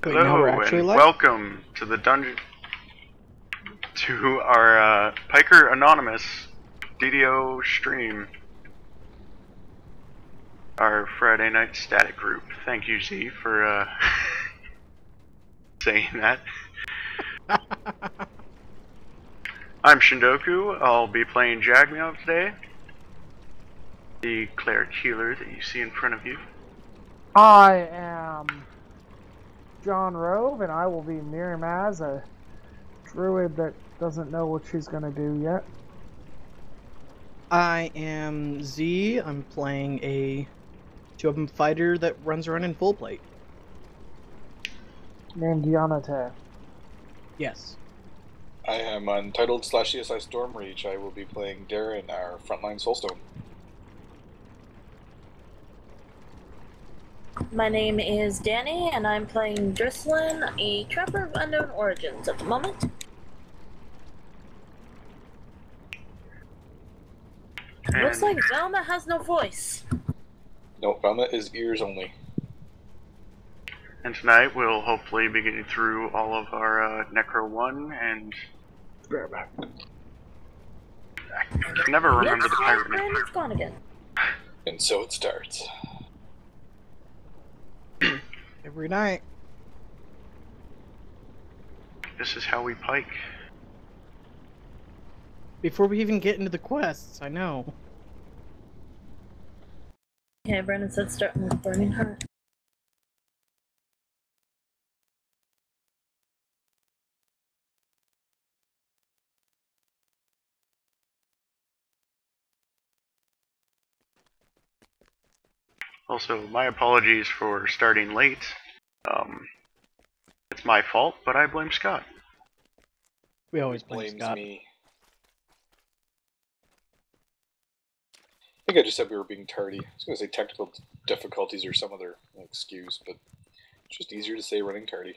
Wait, now we're Hello actually and live? welcome to the dungeon, to our Pikers Anonymous DDO stream, our Friday night static group. Thank you, Z, for saying that. I'm Shindoku. I'll be playing Jagmeow today, the cleric healer that you see in front of you. I am John Rove, and I will be Miriam as a druid that doesn't know what she's going to do yet. I am Z. I'm playing a two-of-them fighter that runs around in full plate. Named Yanate. Yes. I am Untitled / CSI Stormreach. I will be playing Darren, our frontline soulstone. My name is Danny, and I'm playing Drisslin, a trapper of unknown origins at the moment. And Looks like Velma has no voice. No, Velma is ears only. And tonight we'll hopefully be getting through all of our Necro 1 and... I can never remember Looks the like pirate name. Brandon's gone again. And so it starts. Every night. This is how we pike. Before we even get into the quests, I know. Okay, Brandon said starting with Burning Heart. Also, my apologies for starting late. It's my fault, but I blame Scott. We always blame Blames Scott. me. I think I just said we were being tardy. I was going to say technical difficulties or some other excuse, but it's just easier to say running tardy.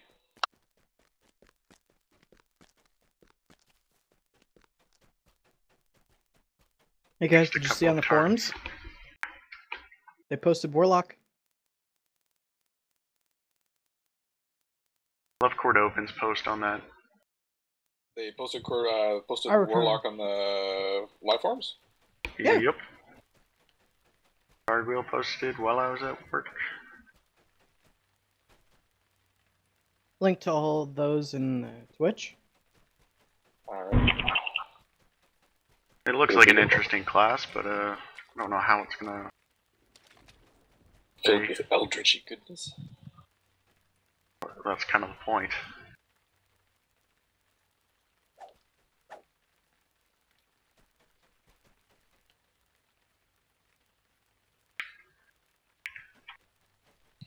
Hey guys, Just a did you see couple on the of forums? They posted Warlock. Love Court Opens post on that. They posted I recall. Warlock on the live forums? Yeah. Yep. Guardwheel posted while I was at work. Link to all of those in Twitch. Alright. It looks like an interesting class, but I don't know how it's gonna... Filled with eldritchy goodness. That's kind of the point.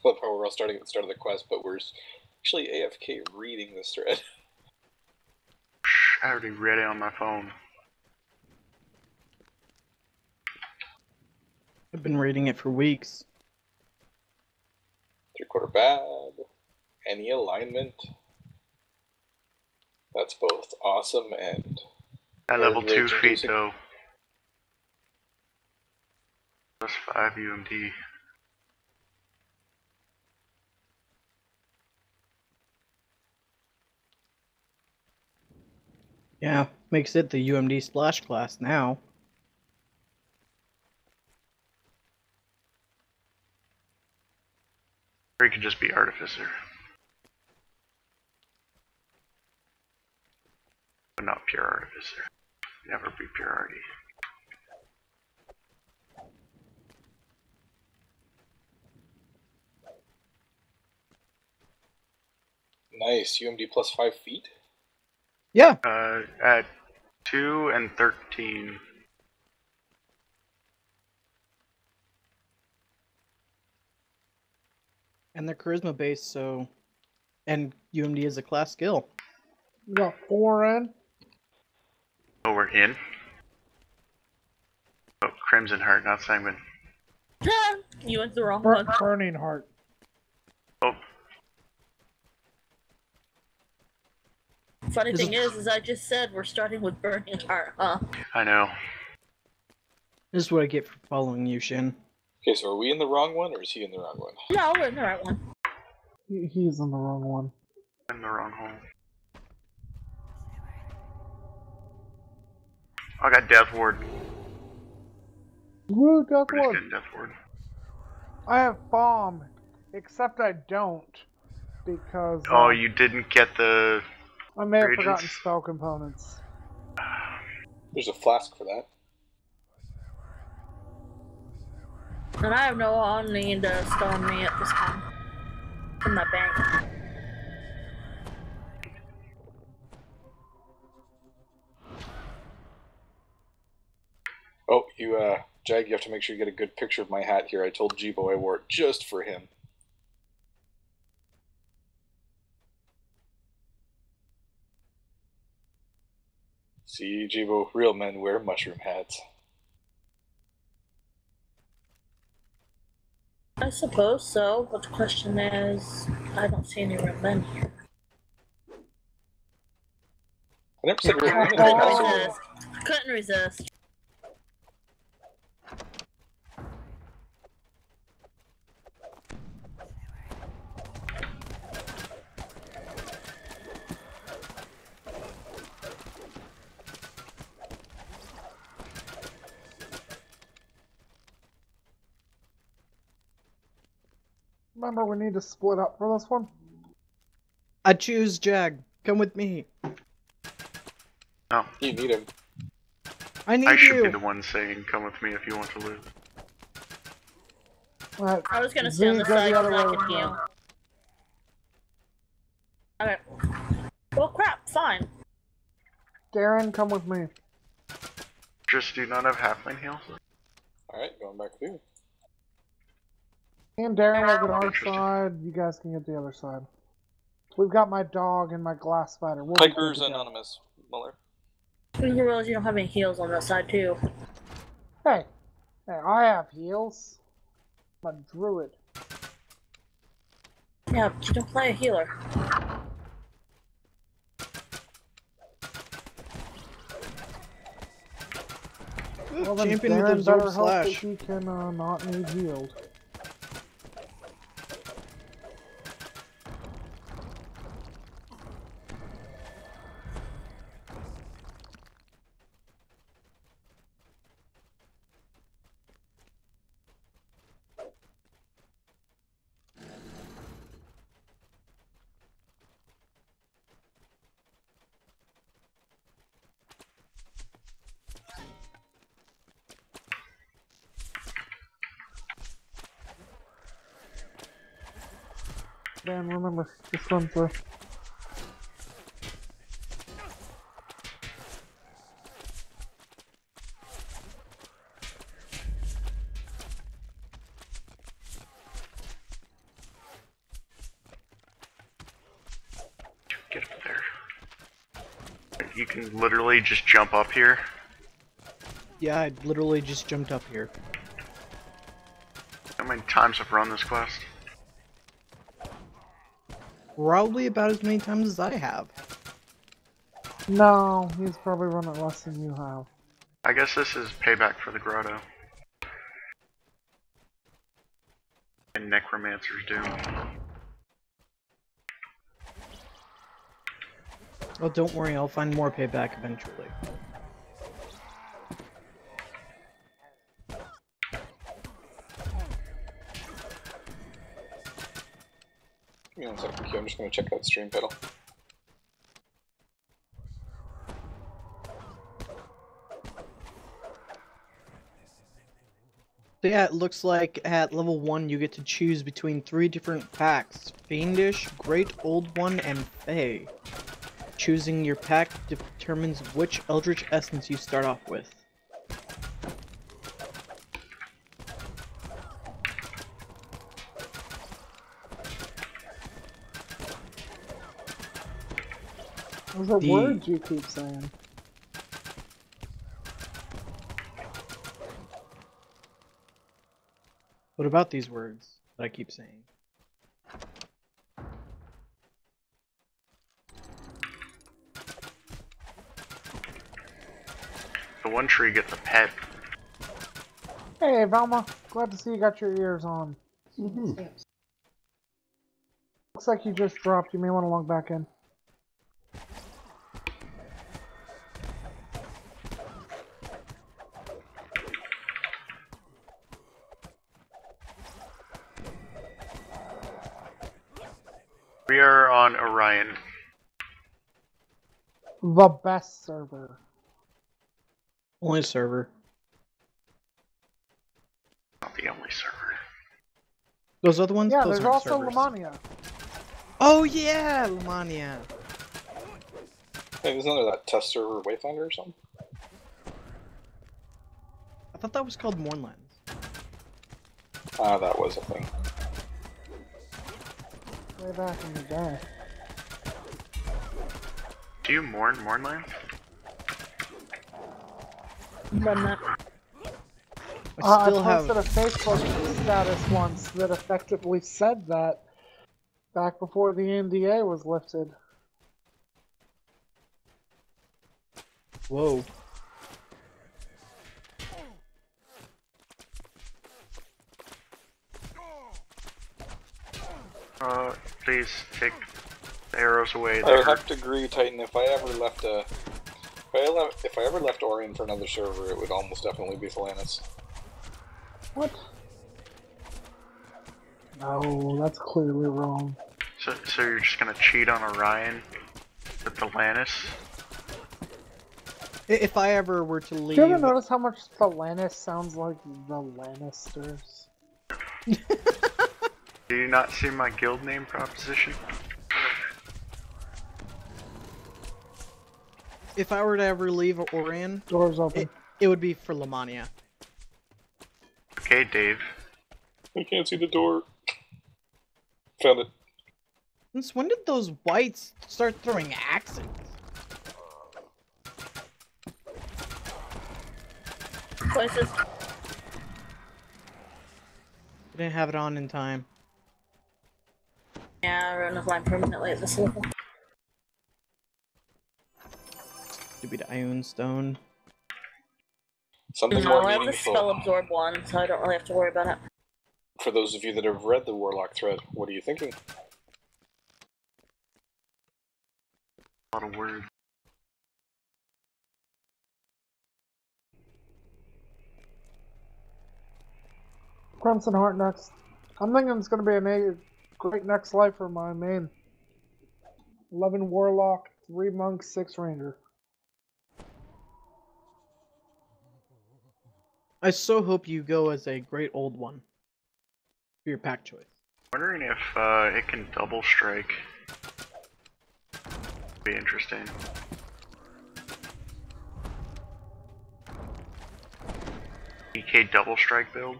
Love how we're all starting at the start of the quest, but we're actually AFK reading this thread. I already read it on my phone. I've been reading it for weeks. 3/4 bad. Any alignment. That's both awesome and... At level 2 rage feet inducing. though. Plus 5 UMD. Yeah, makes it the UMD splash class now. Or he could just be Artificer. But not pure Artificer. Never be pure Artie. Nice, UMD plus 5 feet? Yeah, At 2 and 13. and they're charisma based, so... And UMD is a class skill. You got 4 in? Oh, we're in? Oh, Crimson Heart, not Sanguine. You went the wrong one. Burning Heart. Oh, Funny Is thing it- is I just said we're starting with Burning Heart, huh? I know. This is what I get for following you, Shin. Okay, so are we in the wrong one, or is he in the wrong one? No, we're in the right one. He's in the wrong one. In the wrong hole. I got Death Ward. Woo, Death We're just Ward. getting Death Ward. I have bomb, except I don't, because Oh, you didn't get the... I may have reagents? forgotten spell components. There's a flask for that. And I have no Omni to stone me at this time. In my bank. Oh, Jag, you have to make sure you get a good picture of my hat here. I told Jibo I wore it just for him. See, Jibo, real men wear mushroom hats. I suppose so, but the question is, I don't see any real men here. I never said real men. Couldn't Oh. resist. Couldn't resist. Remember, we need to split up for this one? I choose Jag. Come with me. No. You need him. I need I should you. be the one saying, come with me if you want to live. Alright, I was gonna stay on the Z's go side the other because I way can with heal. Okay. Well, crap, fine. Darren, come with me. Just do not have halfling heals. Alright, going back with you. And Darren will get our Interesting. side, you guys can get the other side. We've got my dog and my glass spider. We'll be good Pikers to go. Anonymous, Muller. You realize you don't have any heals on that side, too. Hey, I have heals. I'm a druid. Yeah, but you don't play a healer. Ooh, Well, then champion with Darren absorb better hope that slash. he can not need healed. Dan, remember, just run through. Get up there. You can literally just jump up here. Yeah, I literally just jumped up here. How many times I've run this quest? Probably about as many times as I have. No, he's probably run it less than you have. I guess this is payback for the grotto. And Necromancer's Doom. Oh, don't worry, I'll find more payback eventually. Give me 1 second, Q. I'm just going to check that stream pedal. So yeah, it looks like at level 1 you get to choose between 3 different packs. Fiendish, Great Old One, and Fey. Choosing your pack determines which Eldritch Essence you start off with. Those are The- words you keep saying. What about these words that I keep saying? The one tree gets a pet. Hey, Velma. Glad to see you got your ears on. Looks looks like you just dropped. You may want to log back in. We are on Orion. The best server. Only server. Not the only server. Those other ones? Yeah, Those there's aren't also servers. Lamania. Oh yeah, Lamania. Hey, isn't there that test server Wayfinder or something? I thought that was called Mournlands. Ah, that was a thing. Way back in the day. Do you mourn Mournland? Run that. I I still have. posted a Facebook status once that effectively said that back before the NDA was lifted. Whoa. Please take the arrows away. I would have to agree, Titan. If I ever left Orion for another server, it would almost definitely be Atlantis. What? No, that's clearly wrong. So you're just gonna cheat on Orion with the Lannis? If I ever were to leave. Do you ever notice how much Atlantis sounds like the Lannisters? Do you not see my guild name proposition? If I were to ever leave Orion, Doors open. it would be for Lamania. Okay, Dave. I can't see the door. Found it. Since when did those whites start throwing axes? Places. I didn't have it on in time. Yeah, I run a line permanently at this level. Stupid Ion Stone. Something No, more I have the meaningful. spell absorb one, so I don't really have to worry about it. For those of you that have read the Warlock thread, what are you thinking? A lot of words. Crimson Heart next. I'm thinking it's going to be a great next life for my main. 11 Warlock, 3 Monk, 6 Ranger. I so hope you go as a great old one for your pack choice. Wondering if it can double strike. Be interesting. EK double strike build.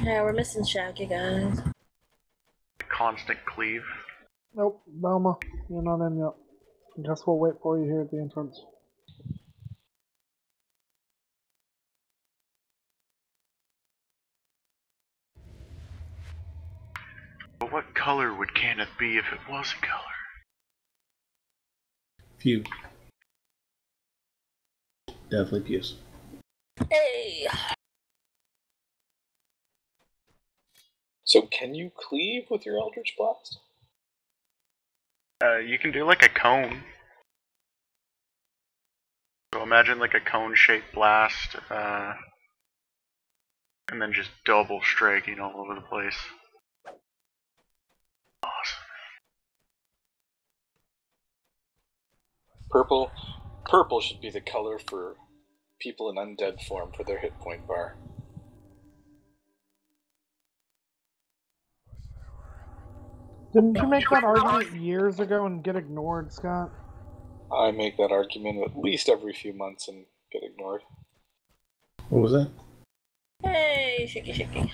Yeah, we're missing Shaggy, guys. Constant cleave. Nope, Belma, you're not in yet. Guess we'll wait for you here at the entrance. But what color would Kenneth be if it was a color? Few. Definitely pews. Hey! So can you cleave with your Eldritch Blast? You can do like a cone. So imagine like a cone-shaped blast, and then just double striking all over the place. Awesome. Purple should be the color for people in undead form for their hit point bar. Didn't you make that argument years ago and get ignored, Scott? I make that argument at least every few months and get ignored. What was that? Hey, shaky, shaky.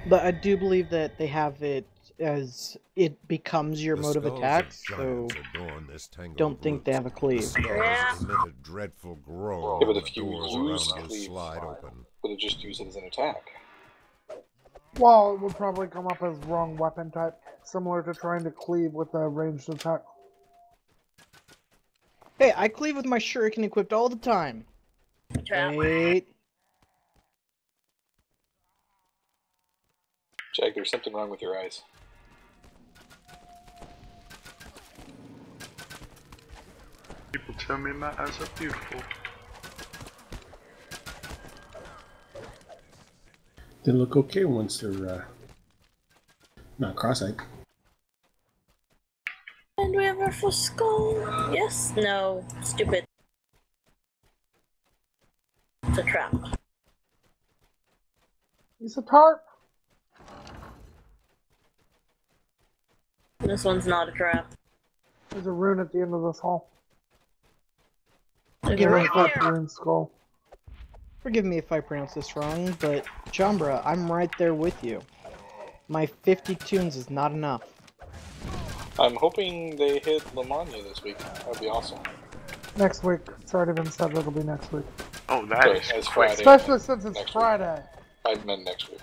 But I do believe that they have it as it becomes your mode of attack, so don't think they have a cleave. Yeah. A dreadful groan. Yeah, but if you doors use around you cleave, slide open. would it just use it as an attack? Well, it would probably come up as wrong weapon type, similar to trying to cleave with a ranged attack. Hey, I cleave with my shuriken equipped all the time. Trap. Wait. Jag, there's something wrong with your eyes. People tell me my eyes are beautiful. They look okay once they're not cross-eyed. And we have our first skull. Yes? No. Stupid. It's a trap. He's a tarp. This one's not a trap. There's a rune at the end of this hall. There's Give a me right a here. Rune skull. Forgive me if I pronounce this wrong, but Jambra, I'm right there with you. My 50 tunes is not enough. I'm hoping they hit Lamagna this week. That would be awesome. Next week. It's already been said it'll be next week. Oh, that Sorry, is it's quick. Friday. Especially since it's Next week. Friday. I meant next week.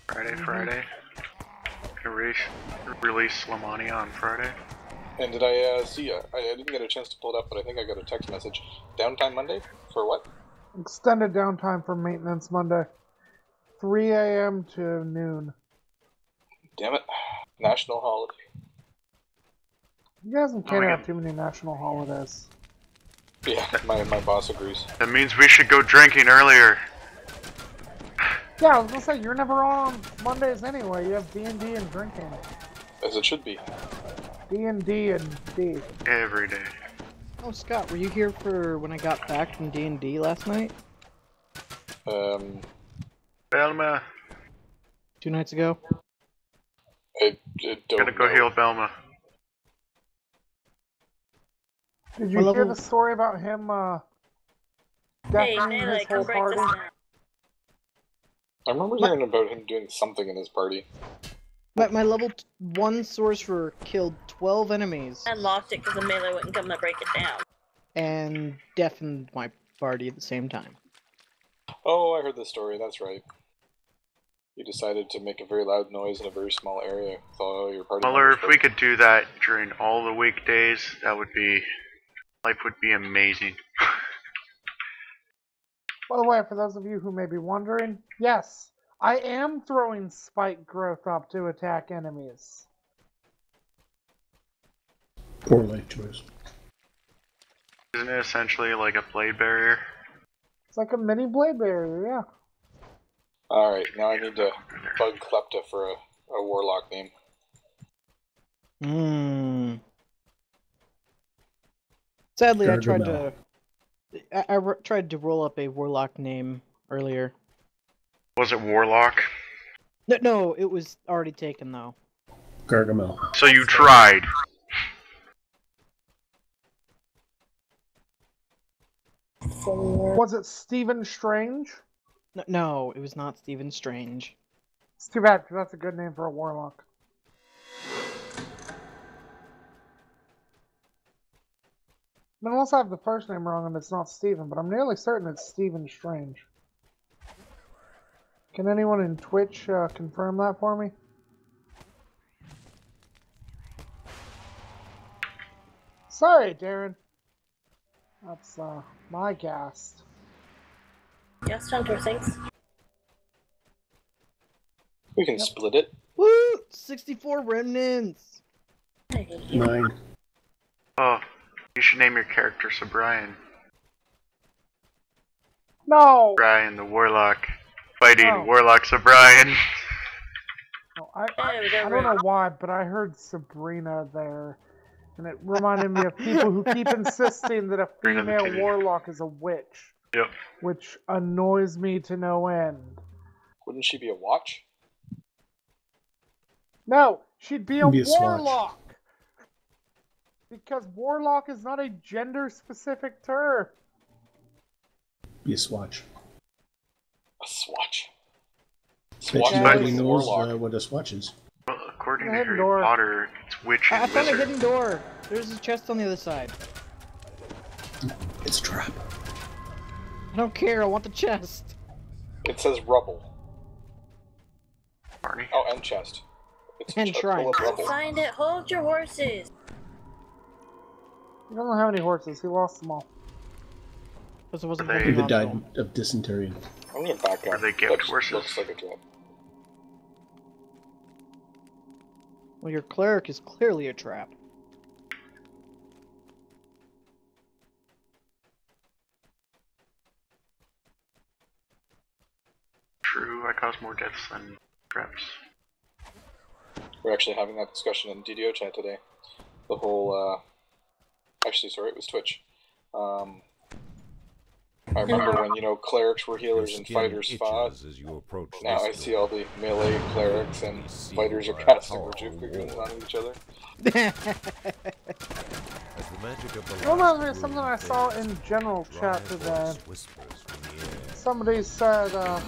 Friday. Release Lamania on Friday. And did I see? I didn't get a chance to pull it up, but I think I got a text message. Downtime Monday? For what? Extended downtime for maintenance Monday. 3 a.m. to noon. Damn it. National holiday. You guys can't Oh, have yeah. too many national holidays. Yeah, my boss agrees. That means we should go drinking earlier. Yeah, I was gonna say, you're never on Mondays anyway. You have D&D and drinking. As it should be. D&D and D. Every day. Oh, Scott, were you here for when I got back from D&D last night? Belma. 2 nights ago? I don't Gotta go know. heal Belma. Did you What hear level- the story about him, Hey, deafening Melee, his come whole break party? this down. I remember hearing about him doing something in his party. My level 1 sorcerer killed 12 enemies I unlocked it because the melee wouldn't come to break it down. and deafened my party at the same time. Oh, I heard this story, that's right. You decided to make a very loud noise in a very small area with all your party Muller, members. if we could do that during all the weekdays, that would be... life would be amazing. By the way, for those of you who may be wondering, yes, I am throwing spike growth up to attack enemies. Poor life choice. Isn't it essentially like a blade barrier? It's like a mini blade barrier, yeah. Alright, now I need to bug Klepta for a warlock name. Sadly, I tried Gargamel. to... tried to roll up a warlock name earlier. Was it Warlock? No, it was already taken, though. Gargamel. So you tried. Was it Stephen Strange? No, it was not Stephen Strange. It's too bad, because that's a good name for a warlock. Unless I have the first name wrong and it's not Stephen, but I'm nearly certain it's Stephen Strange. Can anyone in Twitch confirm that for me? Sorry, Darren. That's my cast. Yes, Hunter, thanks. We can split it. Woo! 64 remnants! I hate you. 9. Oh, you should name your character Brian. No! Brian the Warlock. Fighting Oh. Warlock Brian. No, Hey, we got I don't know rid- why, but I heard Sabrina there. And it reminded me of people who keep insisting that a Sabrina the female Teenager. warlock is a witch. Yep. Which annoys me to no end. Wouldn't she be a watch? No, she'd be a Be a swatch. warlock. Because warlock is not a gender-specific term. Be a swatch. A swatch. Bet Swatch you Yeah, nobody versus knows warlock. what a swatch is. Well, according to Hidden Harry door. Potter, it's witch I and found a wizard. hidden door! There's a chest on the other side. It's a trap. I don't care, I want the chest! It says rubble. Barney. Oh, and chest. It's And full shrine. of rubble. Find it. Hold your horses. He doesn't have any horses. He lost them all. Because it wasn't They- holding Either on died to 'em. of dysentery. I'm gonna back up. Are they gift That horses? looks like a trap. Well, your cleric is clearly a trap. True, I cause more deaths than traps. We're actually having that discussion in DDO chat today. The whole, actually, sorry, it was Twitch. I remember when, you know, clerics were healers and fighters fought. As you approach Now I this see door. all the melee clerics and Be fighters are sealed by a casting powerful Rejuve ward. on each other. As the magic of the Reminds me last of something room I saw fades, in general dry chat today. voice whispers from the air. Somebody said, Knock.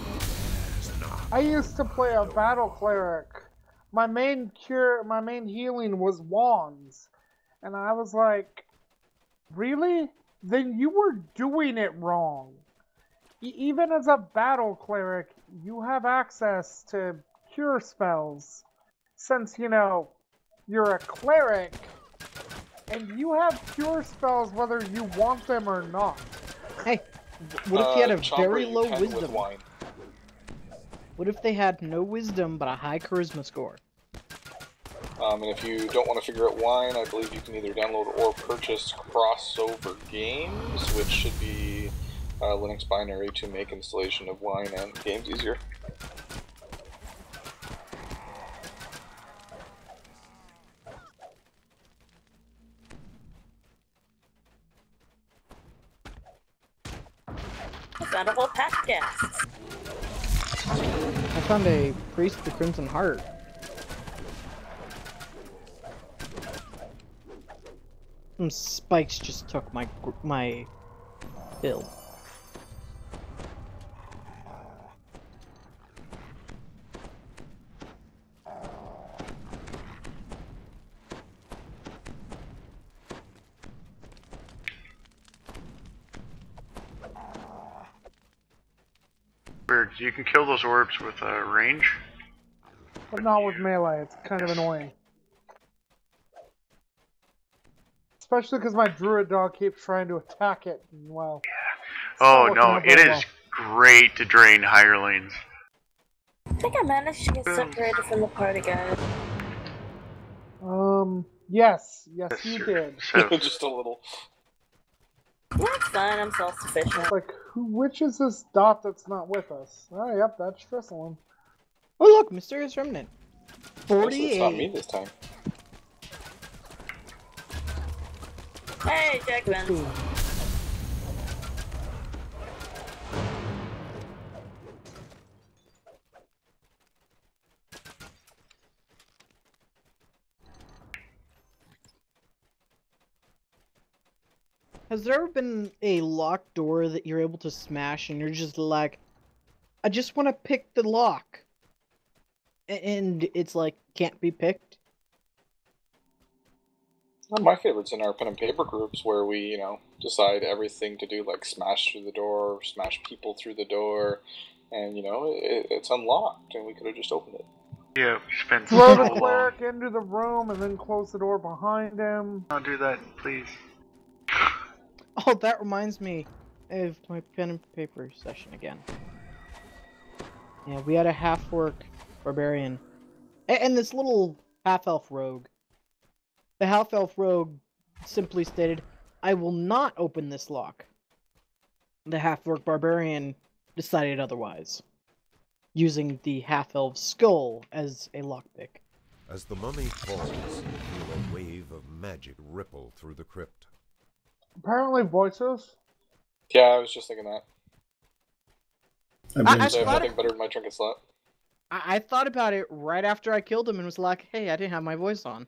I used to play a battle cleric. My main healing was wands. And I was like, really? Then you were doing it wrong. Even as a battle cleric, you have access to cure spells. Since, you know, you're a cleric, and you have cure spells whether you want them or not. Hey, what if you had a Chomper, very you low can with wisdom? wine. What if they had no wisdom but a high charisma score? And if you don't want to figure out wine, I believe you can either download or purchase crossover games, which should be Linux binary to make installation of wine and games easier. I found a whole pack of gas. I found a priest of the Crimson Heart. Some spikes just took my bill. Weird. You can kill those orbs with range. But not with melee, it's kind of annoying. Especially because my druid dog keeps trying to attack it. Well, it's Oh not working no, out it very is great to drain hirelings. I think I managed to get separated from the party, guys. well. Yes, you did. So, Just a little. That's fine, I'm self-sufficient. It's like, which is this dot that's not with us? Oh, yep, that's Tristan. Oh look, Mysterious Remnant. Actually, it's not me 48. this time. Hey, Jack Vance. Has there ever been a locked door that you're able to smash and you're just like, I just want to pick the lock. And it's like, can't be picked? One of my favorites in our pen and paper groups where we, you know, decide everything to do, like smash through the door, smash people through the door, and, you know, it's unlocked, and we could have just opened it. yeah, spent so Throw the long. cleric into the room and then close the door behind him. Don't do that, please. Oh, that reminds me of my pen and paper session again. Yeah, we had a half-orc barbarian. And this little half-elf rogue. The half-elf rogue simply stated, I will not open this lock. The half-orc barbarian decided otherwise, using the half-elf skull as a lockpick. As the mummy falls, you feel a wave of magic ripple through the crypt. Apparently voices. Yeah, I was just thinking that. I I have thought nothing it- better than my trinket slot. I thought about it right after I killed him and was like, hey, I didn't have my voice on.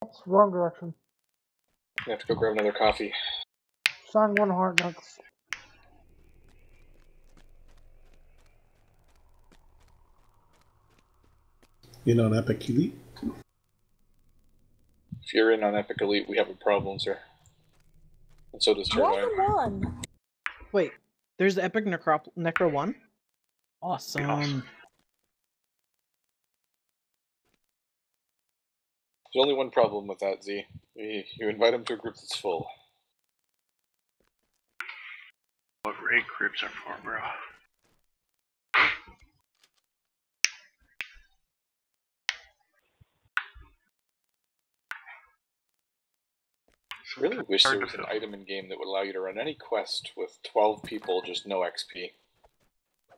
It's wrong direction. You have to go grab another coffee. Sign one heart next. In on Epic Elite. If you're in on Epic Elite, we have a problem, sir. And so does More Turbine. than one. Wait, there's the Epic Necro 1? Awesome. Awesome. There's only one problem with that, Z. You invite him to a group that's full. What raid groups are for, bro? I really wish Hard there to was an fill. item in game that would allow you to run any quest with 12 people, just no XP.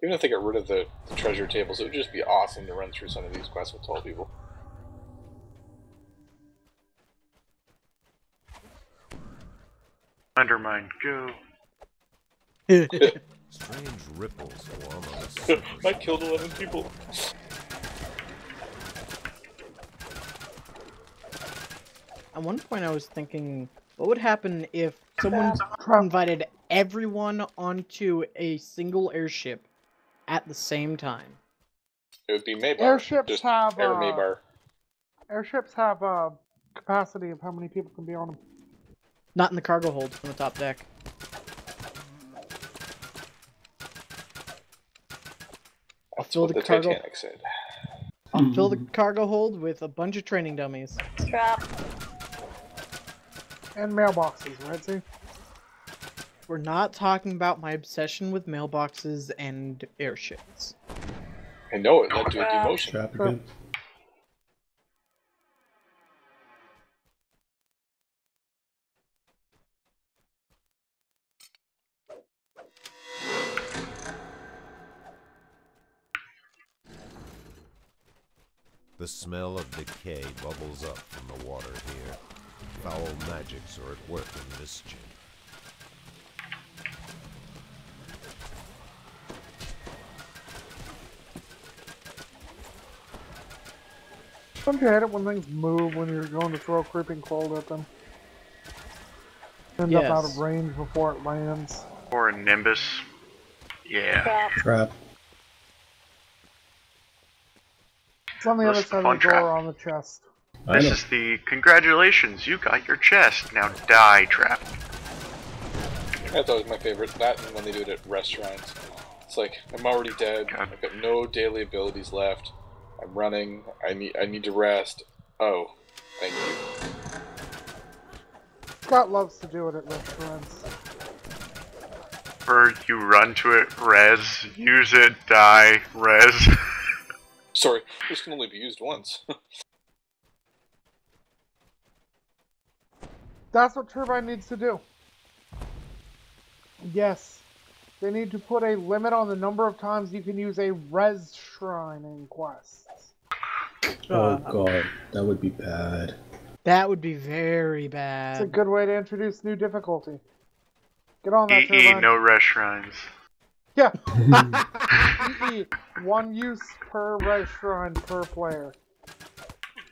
Even if they got rid of the treasure tables, it would just be awesome to run through some of these quests with 12 people. Undermine, go. Strange ripples form on the surface. I killed 11 people. At one point I was thinking, what would happen if someone invited everyone onto a single airship at the same time? It would be Maybar. Airships just have Air Maybar. airships have capacity of how many people can be on them. Not in the cargo hold on the top deck. I'll That's fill what the the cargo. Titanic said. I'll fill the cargo hold with a bunch of training dummies. Trap. And mailboxes, right? See? We're not talking about my obsession with mailboxes and airships. I know it led to a demotion. Trap again. The smell of decay bubbles up from the water here. Foul magics are at work in mischief. Don't you hate it when things move when you're going to throw a creeping cold at them? End up out of Yes. range before it lands. Or a Nimbus. Yeah. Trap. Trap. It's on the This other is the side of fun the door trap. on the chest. I This know. is the congratulations, you got your chest. Now die trap. That's always my favorite. That and when they do it at restaurants. It's like, I'm already dead. God. I've got no daily abilities left. I'm running. I need to rest. Oh, thank you. Scott loves to do it at restaurants. Or you run to it, res, use it, die, res. Sorry, this can only be used once. That's what Turbine needs to do. Yes. They need to put a limit on the number of times you can use a res shrine in quests. Oh god, that would be bad. That would be very It's a bad. good way to introduce new difficulty. Get on that, EE, Turbine. no restaurants. Yeah. EE, one use per res shrine per player.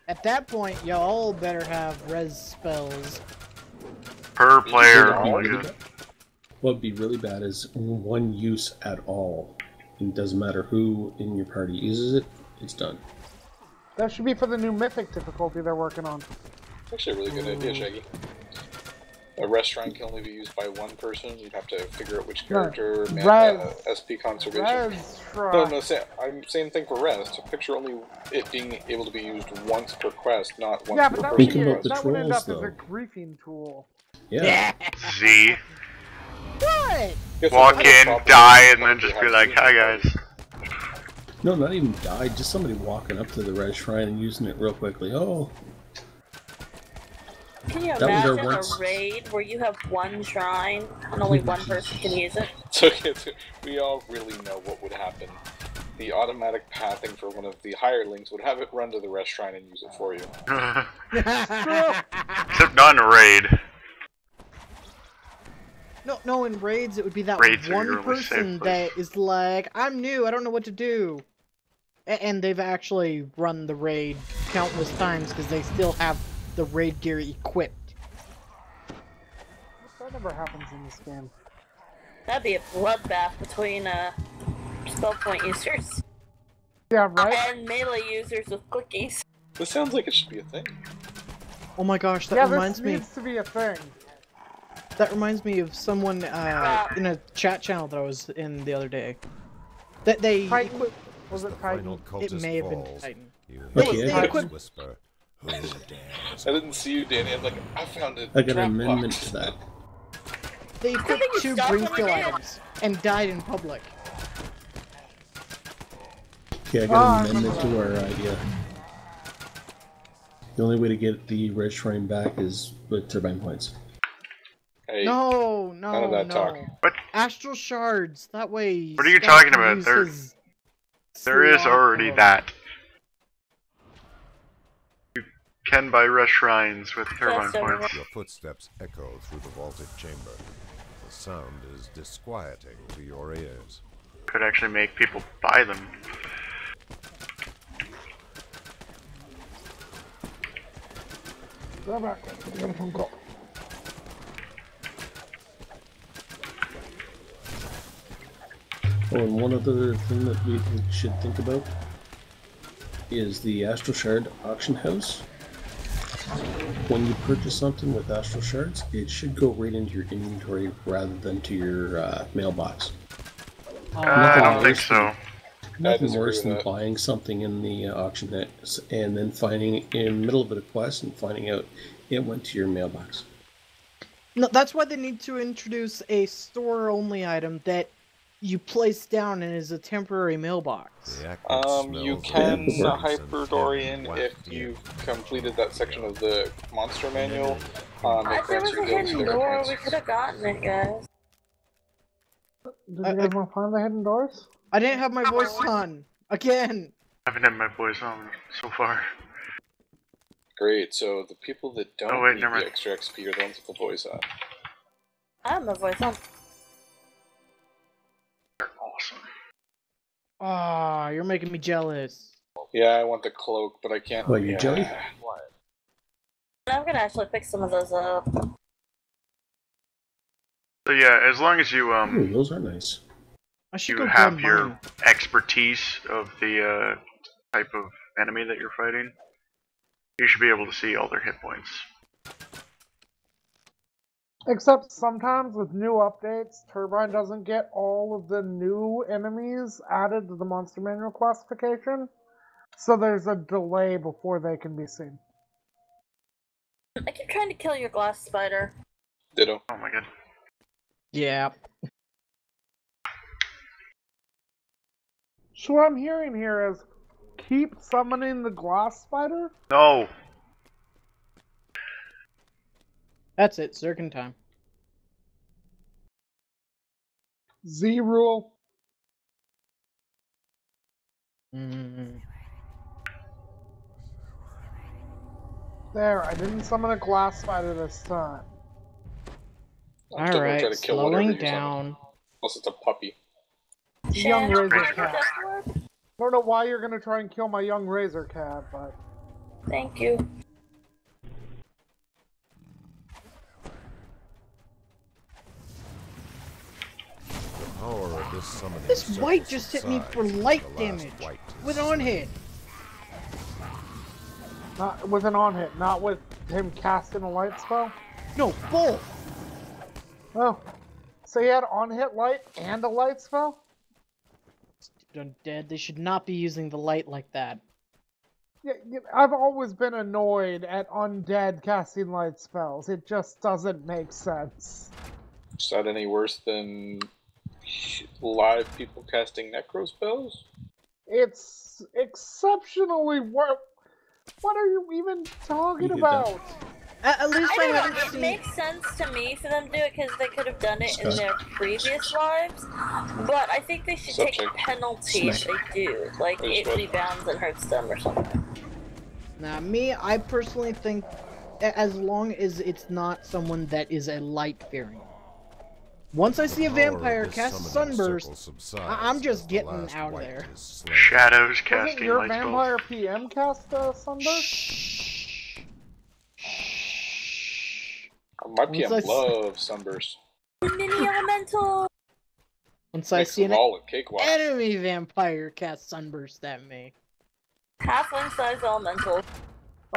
At that point, y'all better have res spells. Per player, Yeah, oh my Really god. bad. What would be really bad is one use at all. It doesn't matter who in your party uses it, it's done. That should be for the new mythic difficulty they're working on. It's actually a really good idea, Shaggy. A restaurant can only be used by one person. You'd have to figure out which character, SP conservation. Res No, shrine. same thing for rest. Picture only it being able to be used once per quest, not once Yeah, per but that person. would, Think be, about the that would end up trolls, as a though. griefing tool. Yeah. Z. What? Guess Walk that's another in, problem die, and with then just be Hunter like, House hi Games. guys. No, not even die, just somebody walking up to the red shrine and using it real quickly. Oh, Can you That was our imagine a once- raid where you have one shrine and only one person can use it? So we all really know what would happen. The automatic pathing for one of the hirelings would have it run to the rest shrine and use it for you. Except not in a raid. No, in raids it would be that Raids are one your only safe person place. that is like, I'm new, I don't know what to do. And they've actually run the raid countless times because they still have the raid gear equipped. That never happens in this game. That'd be a bloodbath between spell point users Yeah, right? and melee users with clickies. This sounds like it should be a thing. Oh my gosh, that Yeah, reminds this me. needs to be a thing. That reminds me of someone in a chat channel that I was in the other day. That they Titan? equip. Was The it final Titan? It cultist may have been falls. Titan. You Okay, hear I the got- voice whisper, "Who dares?" I didn't see you, Danny. I'm like, I found it. I got an amendment to that. They equipped think you 2 stopped when green we skill did. items and died in public. Okay, I I got an remember amendment to our idea. The only way to get the red shrine back is with turbine points. Hey, No, none no, of that no. talk. What? Astral shards. That way. What are you Scott talking can about? use There- his There is slot already of- that. You can buy rush shrines with turbine Yes, points. Your footsteps echo through the vaulted chamber. The sound is disquieting to your ears. Could actually make people buy them. Go back. I got a phone call. Oh, and one other thing that we should think about is the Astral Shard auction house. When you purchase something with Astral Shards, it should go right into your inventory rather than to your mailbox. I don't think worse so. Nothing disagree worse with than that. buying something in the auction house and then finding it in the middle of a quest and finding out it went to your mailbox. No, that's why they need to introduce a store-only item that you place down and is a temporary mailbox. The acrid You smells of can incense and hyperdoor in tin if waft you've in. completed that section of the monster manual. I It there grants was your a guild hidden sticker door. points. We could have gotten it, guys. Did you guys want to find the hidden doors? I didn't have my voice on. Again. I haven't had my voice on so far. Great, so the people that don't Oh, wait, need never the mind. extra XP are the ones with the voice on. I have my voice on. They're awesome. Ah, you're making me jealous. Yeah, I want the cloak, but I can't. What, you jelly? I'm gonna actually pick some of those up. So yeah, as long as you Ooh, those are nice. I should you go have grab your mine. expertise of the type of enemy that you're fighting, you should be able to see all their hit points. Except sometimes with new updates, Turbine doesn't get all of the new enemies added to the monster manual classification. So there's a delay before they can be seen. I keep trying to kill your glass spider. Ditto. Oh my god. Yeah. So what I'm hearing here is keep summoning the glass spider? No! That's it. Zircon time. Z rule. Mm. There, I didn't summon a glass spider this time. I'm still gonna try Alright, to kill whatever slowing you summon. down. Unless it's a puppy. Young Shannon, razor can I cat. get that word? I don't know why you're gonna try and kill my young razor cat, but Thank you. The power of this summoning This circle white just hit me for subsides light as the last damage. white is With on slain. hit. not with an on hit, not with him casting a light spell. No, both. Oh, so he had on hit light and a light spell? Undead. They should not be using the light like that. Yeah, I've always been annoyed at undead casting light spells. It just doesn't make sense. Is that any worse than live people casting necro spells? It's exceptionally worse. What are you even talking You did that. about? At least I I don't haven't know, it seen. makes sense to me for them to do it because they could have done it in Scott. their previous lives, but I think they should take a Subject. penalty if Smack. they do. Like, Where's it what? rebounds and hurts them or something. Now, me, I personally think as long as it's not someone that is a light variant. Once I see a The power of vampire this cast summoning Sunburst, circle subsides I'm just as the getting last out of white there. is slain. Shadows Wasn't casting your light vampire spells. PM cast Sunburst? shh. Shh. My Once PM I s- loves Sunburst. Mini elemental! Once I Makes see them an all a cakewalk. enemy vampire cast Sunburst at me. Halfling size elemental.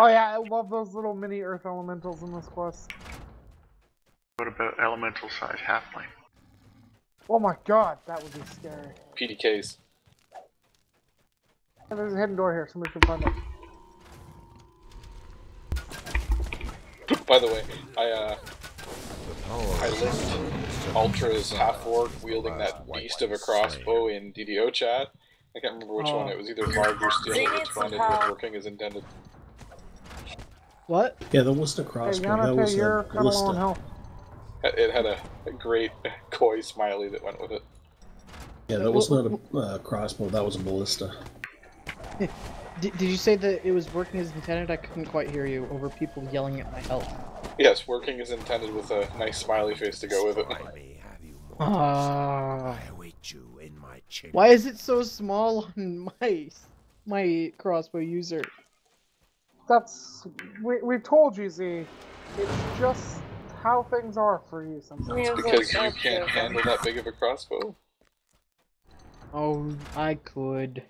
Oh yeah, I love those little mini earth elementals in this quest. What about elemental size halfling? Oh my god, that would be scary. PDKs. And there's a hidden door here. Somebody should find it. By the way, I The power of linked Ultra's half-orc wielding that beast of a crossbow in DDO chat. I can't remember which one. It was either Marg or Steel that responded with working as intended. What? Yeah, that wasn't a Hey, crossbow. That Yanate, was you're a kind of low on ballista. health. It had a great coy smiley that went with it. Yeah, that was not a crossbow. That was a ballista. Did you say that it was working as intended? I couldn't quite hear you over people yelling at my health. Yes, working as intended with a nice smiley face to go with it. I may have you more. I await you in my chamber. Why is it so small on my crossbow user? That's we told you, Z. It's just how things are for you sometimes. Because you can't handle that big of a crossbow. Oh, I could.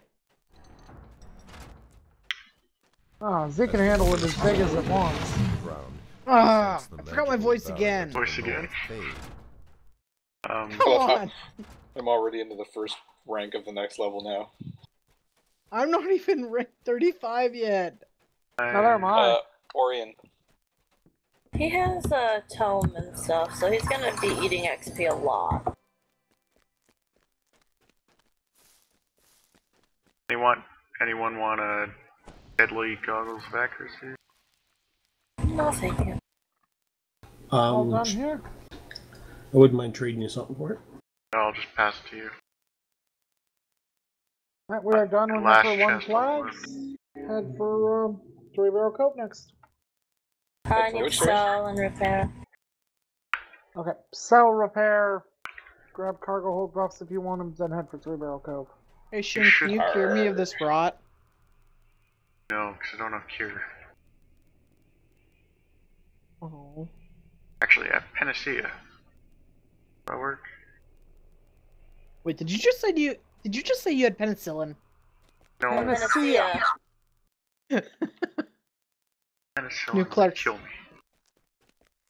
Oh, Z can handle it as big as it wants. Ah, I forgot my voice again. Voice again. Come on. I'm already into the first rank of the next level now. I'm not even ranked 35 yet. Neither am I. Orion. He has a tome and stuff, so he's gonna be eating XP a lot. Anyone want a deadly goggles of accuracy? No, thank you. All done here. I wouldn't mind trading you something for it. I'll just pass it to you. Right, we are done with Last number 1 chest flags. Head for 3-barrel coat next. I need to sell and repair. Okay, sell, repair, grab cargo hold buffs if you want them, then head for 3-barrel cove. Hey Shin, can you cure me of this rot? No, because I don't have cure. Oh. Actually, I have panacea. Does that work? Wait, did you just say you had penicillin? No, Panacea. penicillin New would clerk. kill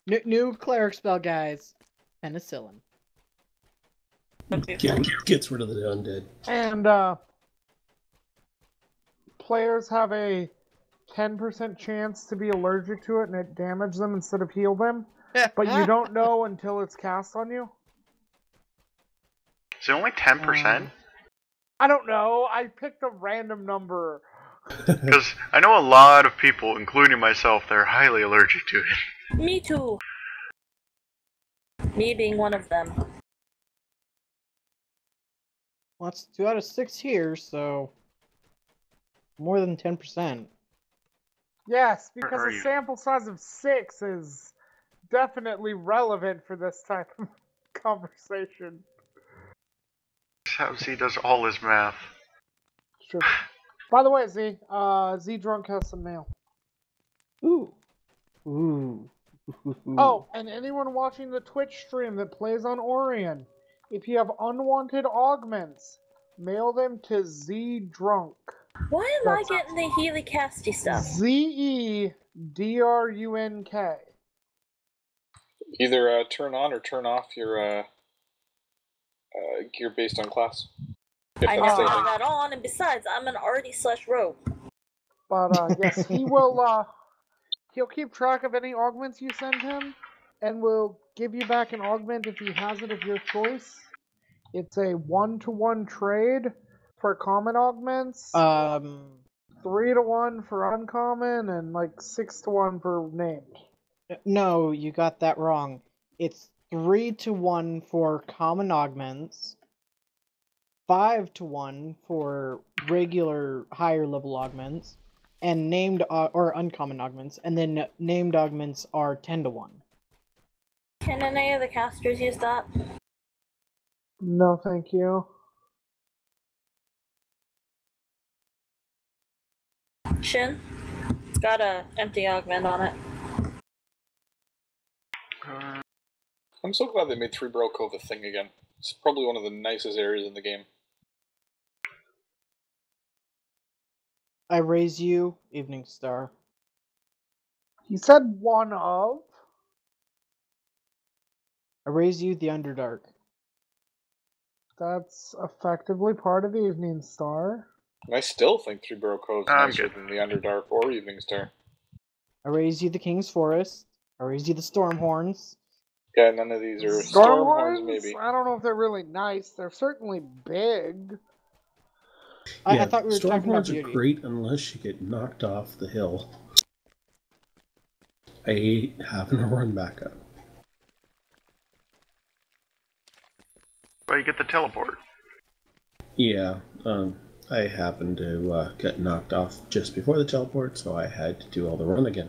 me. New cleric spell, guys. Penicillin. Gets rid of the undead. And, players have a 10% chance to be allergic to it and it damage them instead of heal them, but you don't know until it's cast on you. Is it only 10%? I don't know. I picked a random number. Because I know a lot of people, including myself, that are highly allergic to it. Me too. Me being one of them. Well, that's 2 out of 6 here, so more than 10%. Yes, Where because are a you? sample size of 6 is definitely relevant for this type of conversation. That's how Z does all his math. It's true. By the way, Z, Z Drunk has some mail. Ooh. Ooh. Oh, and anyone watching the Twitch stream that plays on Orion, if you have unwanted augments, mail them to Z Drunk. Why am I getting the Healy Casty stuff? ZEDRUNK. Either turn on or turn off your gear based on class. I never had that on, and besides, I'm an arty/rogue. But yes, he will. He'll keep track of any augments you send him, and will give you back an augment if he has it of your choice. It's a 1-to-1 trade for common augments. 3-to-1 for uncommon, and like 6-to-1 for named. No, you got that wrong. It's 3-to-1 for common augments, 5-to-1 for regular higher level augments, and named or uncommon augments, and then named augments are 10-to-1. Can any of the casters use that? No, thank you. Shin? It's got a empty augment on it. I'm so glad they made 3-barrel cove a thing again. It's probably one of the nicest areas in the game. I raise you, Evening Star. He said one of. I raise you the Underdark. That's effectively part of the Evening Star. And I still think Three Borough Cove's I'm nicer good. than the Underdark or Evening Star. I raise you the King's Forest. I raise you the Stormhorns. Yeah, none of these are Stormhorns? Stormhorns, maybe. I don't know if they're really nice. They're certainly big. I thought we were talking about Stormhorns are beauty. great unless you get knocked off the hill. I hate having to run back up. Well, you get the teleport. Yeah, I happened to get knocked off just before the teleport, so I had to do all the run again.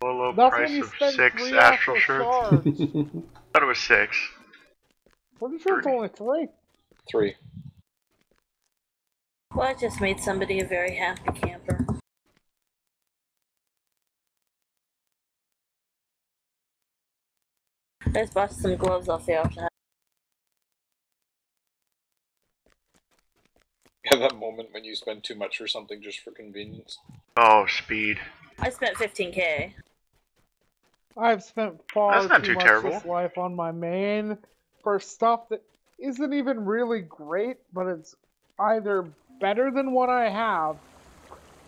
Low That's price when you of spend 6 3 astral astral shards. shards. Thought it was 6. Pretty sure it's only 3. 3. Well, I just made somebody a very happy camper. I just bought some gloves off the auction house. Yeah, that moment when you spend too much for something just for convenience. Oh, speed. I spent 15K. I've spent far That's not too too much terrible. this life on my main for stuff that isn't even really great, but it's either better than what I have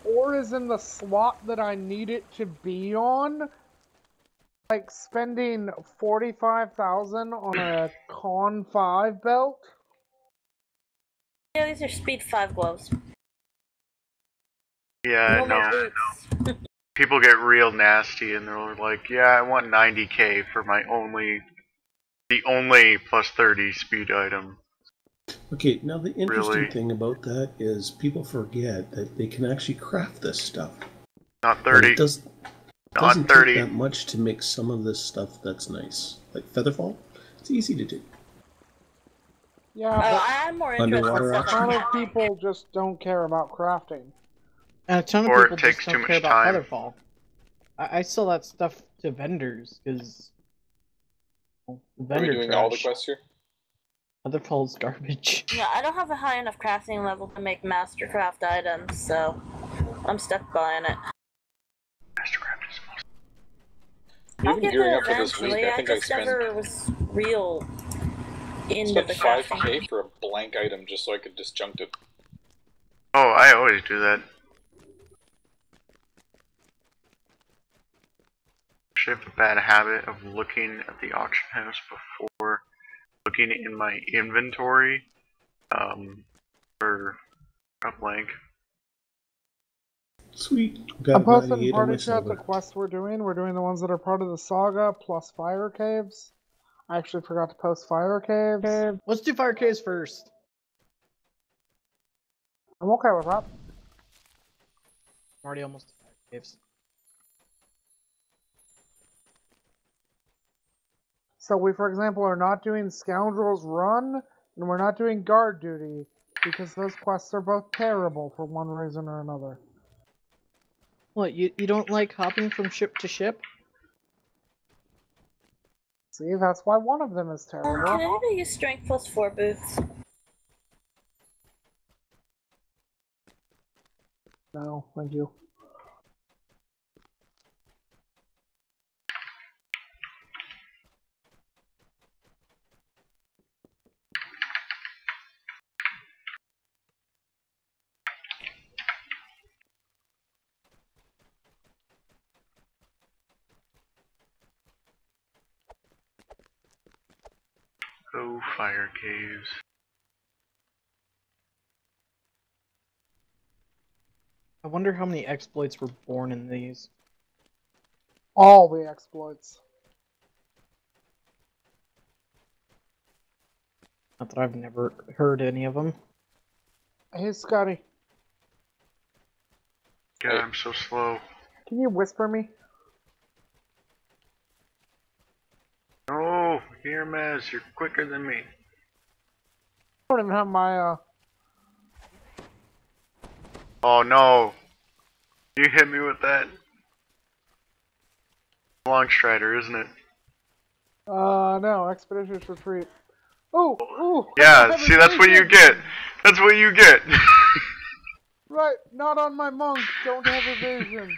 or is in the slot that I need it to be on. Like spending 45,000 on a Con 5 belt. Yeah, these are Speed 5 gloves. Yeah, Normal no. boots. People get real nasty and they're like, yeah, I want 90k for my the only plus 30 speed item. Okay, now the interesting Really? thing about that is people forget that they can actually craft this stuff. Not And 30. it doesn't Not take 30. that much to make some of this stuff that's nice. Like Featherfall, it's easy to do. Yeah, but I'm more interested Underwater in a stuff ton like of people just don't care about crafting. And a ton of Or it people takes just too don't much care about time. Featherfall. I sell that stuff to vendors because Are we vendor doing all the trash. quests here? Featherfall's garbage. Yeah, I don't have a high enough crafting level to make mastercraft items, so I'm stuck buying it. Mastercraft is most. I'll Even get gearing there up for this week, eventually. I think I just never was real into spent the crafting. 5k for a blank item just so I could disjunct it. Oh, I always do that. I have a bad habit of looking at the auction house before looking in my inventory for a blank. Sweet. I'm Got posting Gladiator party myself. chat the quests we're doing. We're doing the ones that are part of the saga plus fire caves. I actually forgot to post fire caves. Let's do Fire Caves first. I'm okay with that. I'm already almost to Fire Caves. So we, for example, are not doing Scoundrels Run, and we're not doing Guard Duty, because those quests are both terrible for one reason or another. What, you don't like hopping from ship to ship? See, that's why one of them is Can terrible. anybody use strength plus 4 boots? No, thank you. Oh, fire caves. I wonder how many exploits were born in these. All the exploits. Not that I've never heard any of them. Hey, Scotty, God, I'm so slow. can you whisper me? Oh, here, Mez, you're quicker than me. I don't even have my, Oh no. You hit me with that. Long strider, isn't it? no, Expeditious Retreat. Ooh, ooh! Yeah, see, that's what you get. That's what you get. Right, not on my monk, don't have evasion.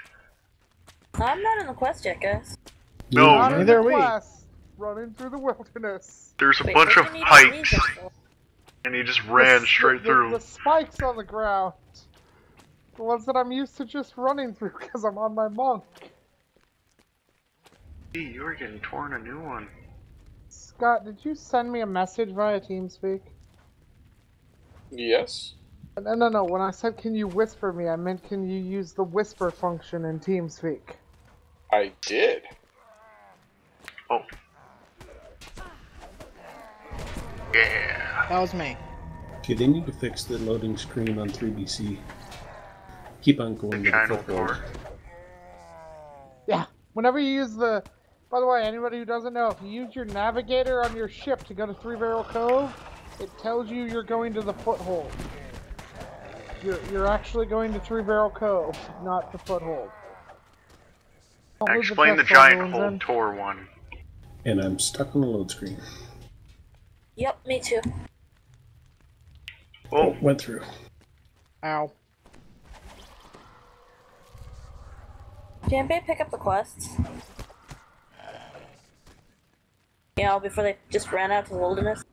I'm not in the quest yet, guys. No. Not in Neither the are we. quest. Running through the wilderness. There's a Wait, bunch what of do you need to pipes, read this for? and he just ran straight through. The spikes on the ground. The ones that I'm used to just running through because I'm on my monk. Gee, you were getting torn a new one. Scott, did you send me a message via TeamSpeak? Yes. No. When I said can you whisper me, I meant can you use the whisper function in TeamSpeak? I did. Oh. Yeah. That was me. Okay, they need to fix the loading screen on 3BC. Keep on going The to the channel foothold. door. Yeah. Whenever you use the... By the way, anybody who doesn't know, if you use your navigator on your ship to go to Three Barrel Cove, it tells you you're going to the foothold. You're actually going to Three Barrel Cove, not the foothold. Don't I leave explained the chest on giant ruins hole in. tour one. And I'm stuck on the load screen. Yep, me too. Oh, Oh, went through. Ow. Can anybody pick up the quests? You know, before they just ran out to the wilderness?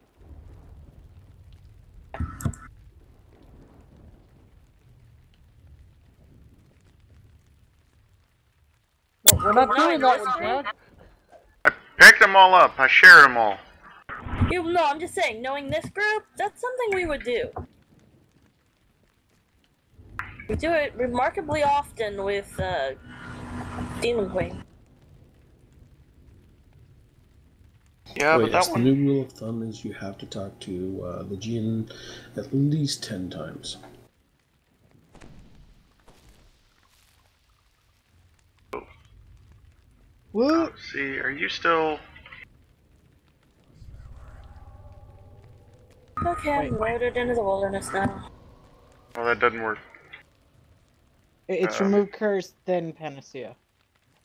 No, we're not doing that this one, group? Jack. I picked them all up. I shared them all. No, I'm just saying, knowing this group, that's something we would do. We do it remarkably often with, Demon Queen. Yeah, Oh but yes, that the one. new rule of thumb is you have to talk to Legion at least 10 times. Woo! Let's see, are you still? Okay, I'm Wait. loaded into the wilderness now. Oh, that doesn't work. It's Um, remove curse, then panacea.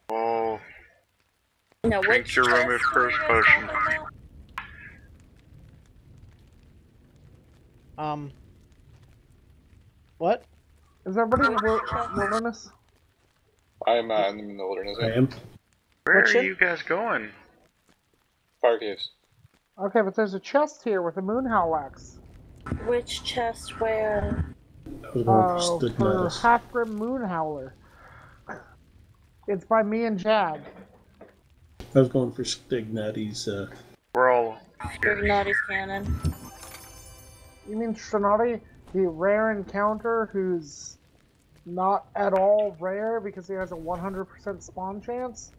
Oh, No, Drink which your chest Romer's were you Curse guys potion. talking about? What? Is everybody in the Which chest? wilderness? I'm in the wilderness. I am. where What's are it? you guys going? Fire caves. Okay, but there's a chest here with a moonhowl axe. Which chest where? I was going For for Stigmatus. Half-Grim Moonhowler. It's by me and Jag. I was going for Stignati's. We're all here. Grignati's cannon. You mean Shonari, the rare encounter who's not at all rare because he has a 100% spawn chance?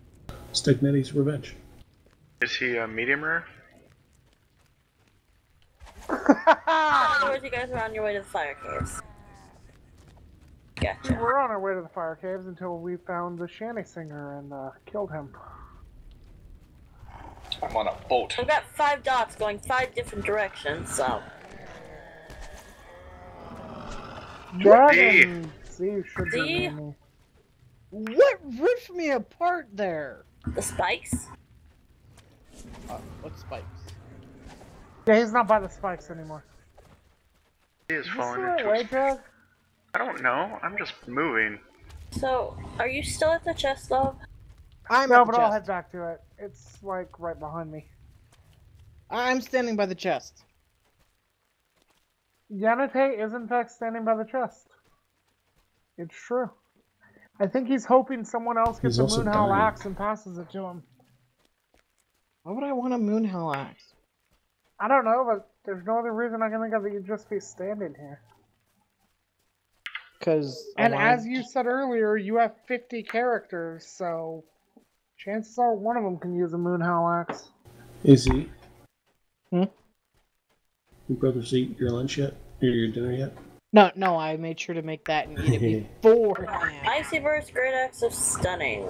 Stignati's Revenge. Is he a medium rare? In other words, you guys are on your way to the fire caves. We Gotcha. were on our way to the fire caves until we found the Shanty Singer and killed him. I'm on a boat. We've got 5 dots going 5 different directions, so. Jag Hey. and Z should be Z? near me. What ripped me apart there? The spikes? What spikes? Yeah, he's not by the spikes anymore. He is Is this falling the right into way, his... Jag? I don't know. I'm just moving. So, are you still at the chest, love? I'm No, at the but I'll chest. head back to it. It's like right behind me. I'm standing by the chest. Yanate is in fact standing by the chest. It's true. I think he's hoping someone else gets He's a also Moonhowl dying. axe and passes it to him. Why would I want a moonhell axe? I don't know, but there's no other reason I can think of that you'd just be standing here. Because And as you said earlier, you have 50 characters, so chances are one of them can use a Moonhowl axe. Is he? Hmm? Your brothers eat your lunch yet? Or your dinner yet? no, I made sure to make that and eat it beforehand. Icy Burst, Great Axe of Stunning.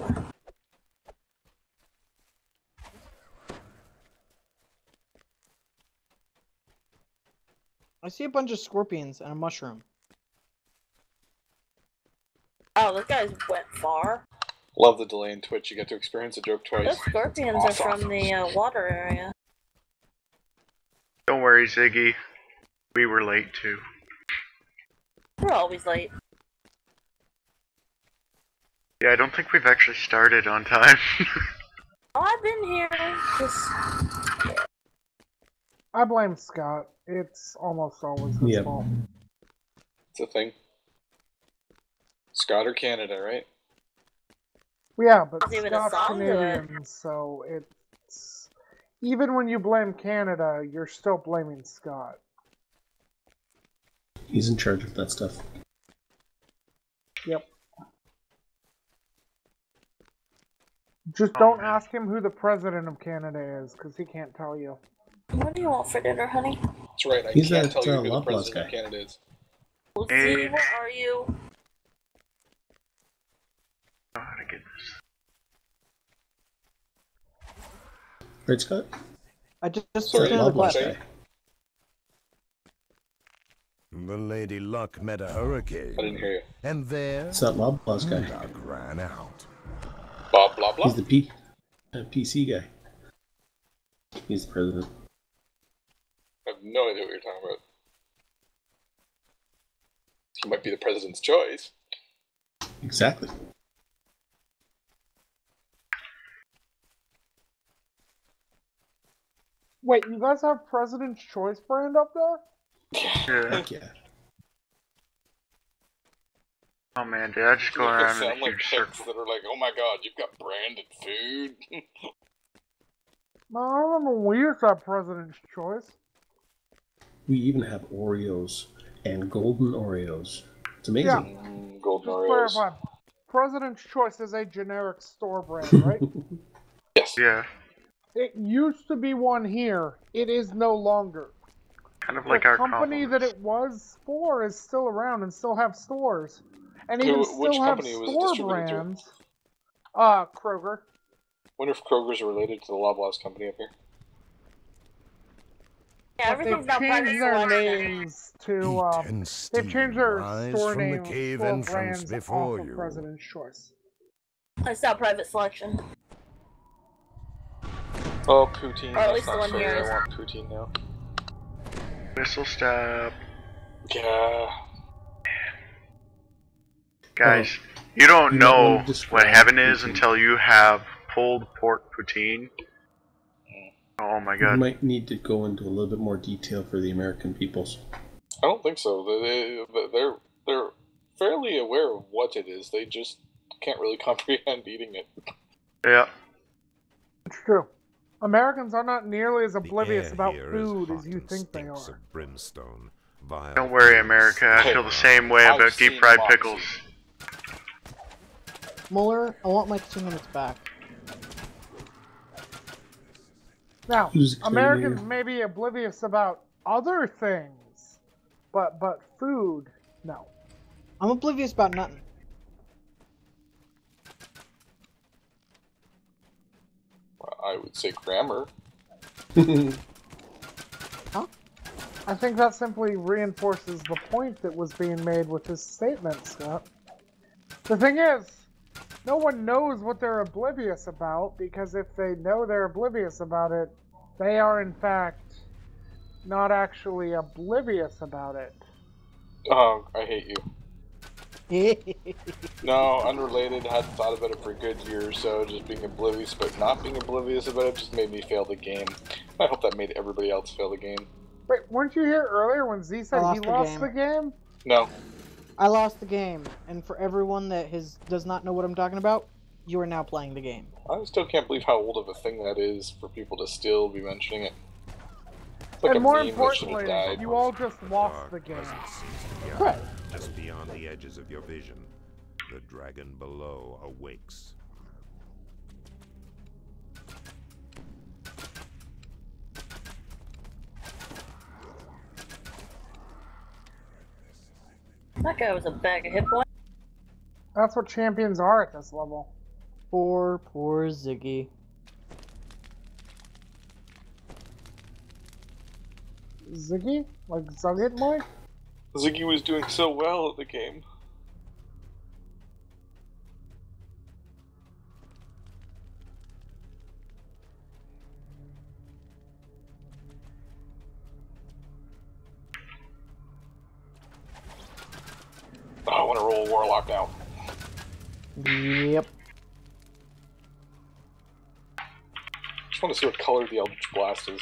I see a bunch of scorpions and a mushroom. Oh, those guys went far. Love the delay in Twitch. You get to experience a joke twice. Those scorpions are from the water area. Don't worry, Ziggy. We were late too. We're always late. Yeah, I don't think we've actually started on time. Oh, I've been here. Just I blame Scott. It's almost always his Yep. fault. It's a thing. Scott or Canada, right? Yeah, but There's even a Scott's song to it. Canadian, so it's... Even when you blame Canada, you're still blaming Scott. He's in charge of that stuff. Yep. Just don't ask him who the president of Canada is, because he can't tell you. what do you want for dinner, honey? That's right. I He's can't that, tell you who the Loblaws president of guy. Canada is. Let's Hey. see, where are you? Oh, how to get this. Right, Scott? I just It's switched that into the Loblaws class. guy. The Lady Luck met a hurricane, I didn't hear you. and there It's that Loblaws guy. luck ran out. Bob blah blah. He's the PC guy. He's the president. I have no idea what you're talking about. He might be the president's choice. Exactly. Wait, you guys have President's Choice brand up there? Yeah. Heck yeah. Oh man, dude, I just go You around in a sound like huge pets circle. that are like, oh my god, you've got branded food. No, I remember we used to have President's Choice. We even have Oreos and golden Oreos. It's amazing. Golden Just Oreos. clarify. President's Choice is a generic store brand, right? Yes. Yeah, It used to be one here. It is no longer. kind of like the our company that it was for is still around and still have stores. And even Which still have company was it store distributed through? brands. Kroger. Wonder if Kroger's are related to the Loblaws company up here. Yeah, But everything's they've not private changed their selection. names to, Heat and they've changed steam their rise store from the name, cave store entrance brands before off you. of President's Choice. It's not private selection. Oh, poutine. Or at That's least the not one fair. here I is. want poutine now. whistle stop. Yeah. Guys, you don't You might wanna know what describe heaven is poutine. until you have pulled pork poutine. Oh my You god. might need to go into a little bit more detail for the American peoples. I don't think so. They're fairly aware of what it is. They just can't really comprehend eating it. Yeah. It's true. Americans are not nearly as The oblivious air about here is food hot as you and think they stinks are. of brimstone, vile Don't worry, fumes, America. I Hey, feel the same way I've about seen deep fried Moxie. pickles. Muller, I want my 2 minutes back. Now, Who's the Americans creator? may be oblivious about other things, but food, no. I'm oblivious about nothing. I would say grammar. I think that simply reinforces the point that was being made with this statement, Scott. The thing is, no one knows what they're oblivious about, because if they know they're oblivious about it, they are in fact not actually oblivious about it. Oh, I hate you. No, unrelated. Hadn't thought about it for a good year or so. Just being oblivious, but not being oblivious about it just made me fail the game. I hope that made everybody else fail the game. Wait, weren't you here earlier when Z said I he lost the lost game. the game? No. I lost the game, and for everyone that does not know what I'm talking about, you are now playing the game. I still can't believe how old of a thing that is for people to still be mentioning it. It's like And a more meme that should have importantly, died. you all just lost Dark the game. presence seems to Right. gather just beyond the edges of your vision. The dragon below awakes. That guy was a bag of hit points. That's what champions are at this level. Poor Ziggy. Ziggy? Like Zugget Boy? Ziggy was doing so well at the game. Oh, I want to roll Warlock now. Yep. just want to see what color the Eldritch Blast is.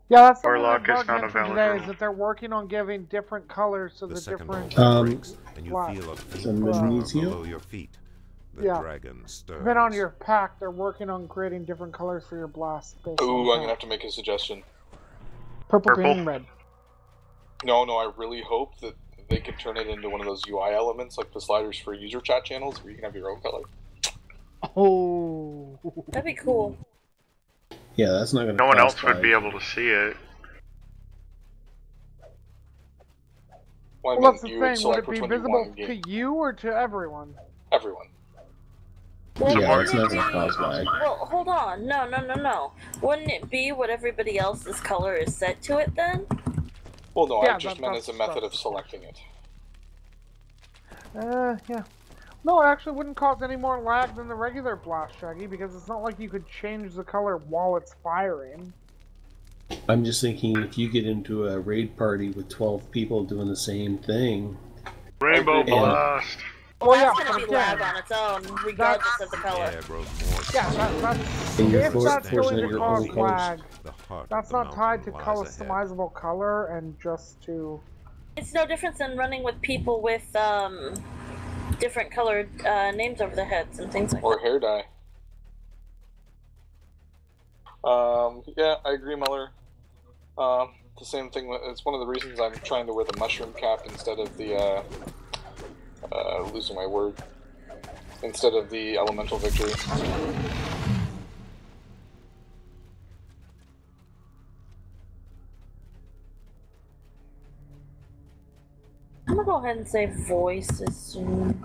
Yeah, that's something Warlock that is Bug not a mentioned valid today, rule. is that they're working on giving different colors to The the second different... hole breaks, and you blocks. feel a It's a faint tremor magnesium? below your feet. The Yeah. dragon stirs. Depending on your pack, they're working on creating different colors for your blast. Based on Ooh, I'm pack. gonna have to make a suggestion. Purple, Purple. green, and red. No, I really hope that they can turn it into one of those UI elements, like the sliders for user chat channels, where you can have your own color. Oh. That'd be cool. Yeah, that's not gonna. No one cost else would five. be able to see it. Well, I Well, mean, that's the you would thing. Would select it which be one you visible want in to game. you or to everyone? Everyone. Well, Yeah, wouldn't it's not it gonna be- cause lag. Well, hold on. No. Wouldn't it be what everybody else's color is set to it then? Well, no, Yeah, I just meant as a that's method of the selecting it. Yeah. No, it actually wouldn't cause any more lag than the regular blast, Shaggy, because it's not like you could change the color while it's firing. I'm just thinking if you get into a raid party with 12 people doing the same thing, Rainbow agree. Blast. Well, That's yeah, gonna be but again, lag on its own, regardless of the The color. air grows more yeah, solid. that's And you're if that's forcing going out to your cause own colors. lag. The heart That's of the not tied to mountain lies ahead. customizable color and just to. It's no different than running with people with different colored names over their heads and things like Or that. hair dye. Yeah, I agree, Muller. The same thing, it's one of the reasons I'm trying to wear the mushroom cap instead of the, losing my word, instead of the elemental victory. I'm gonna go ahead and say voices soon.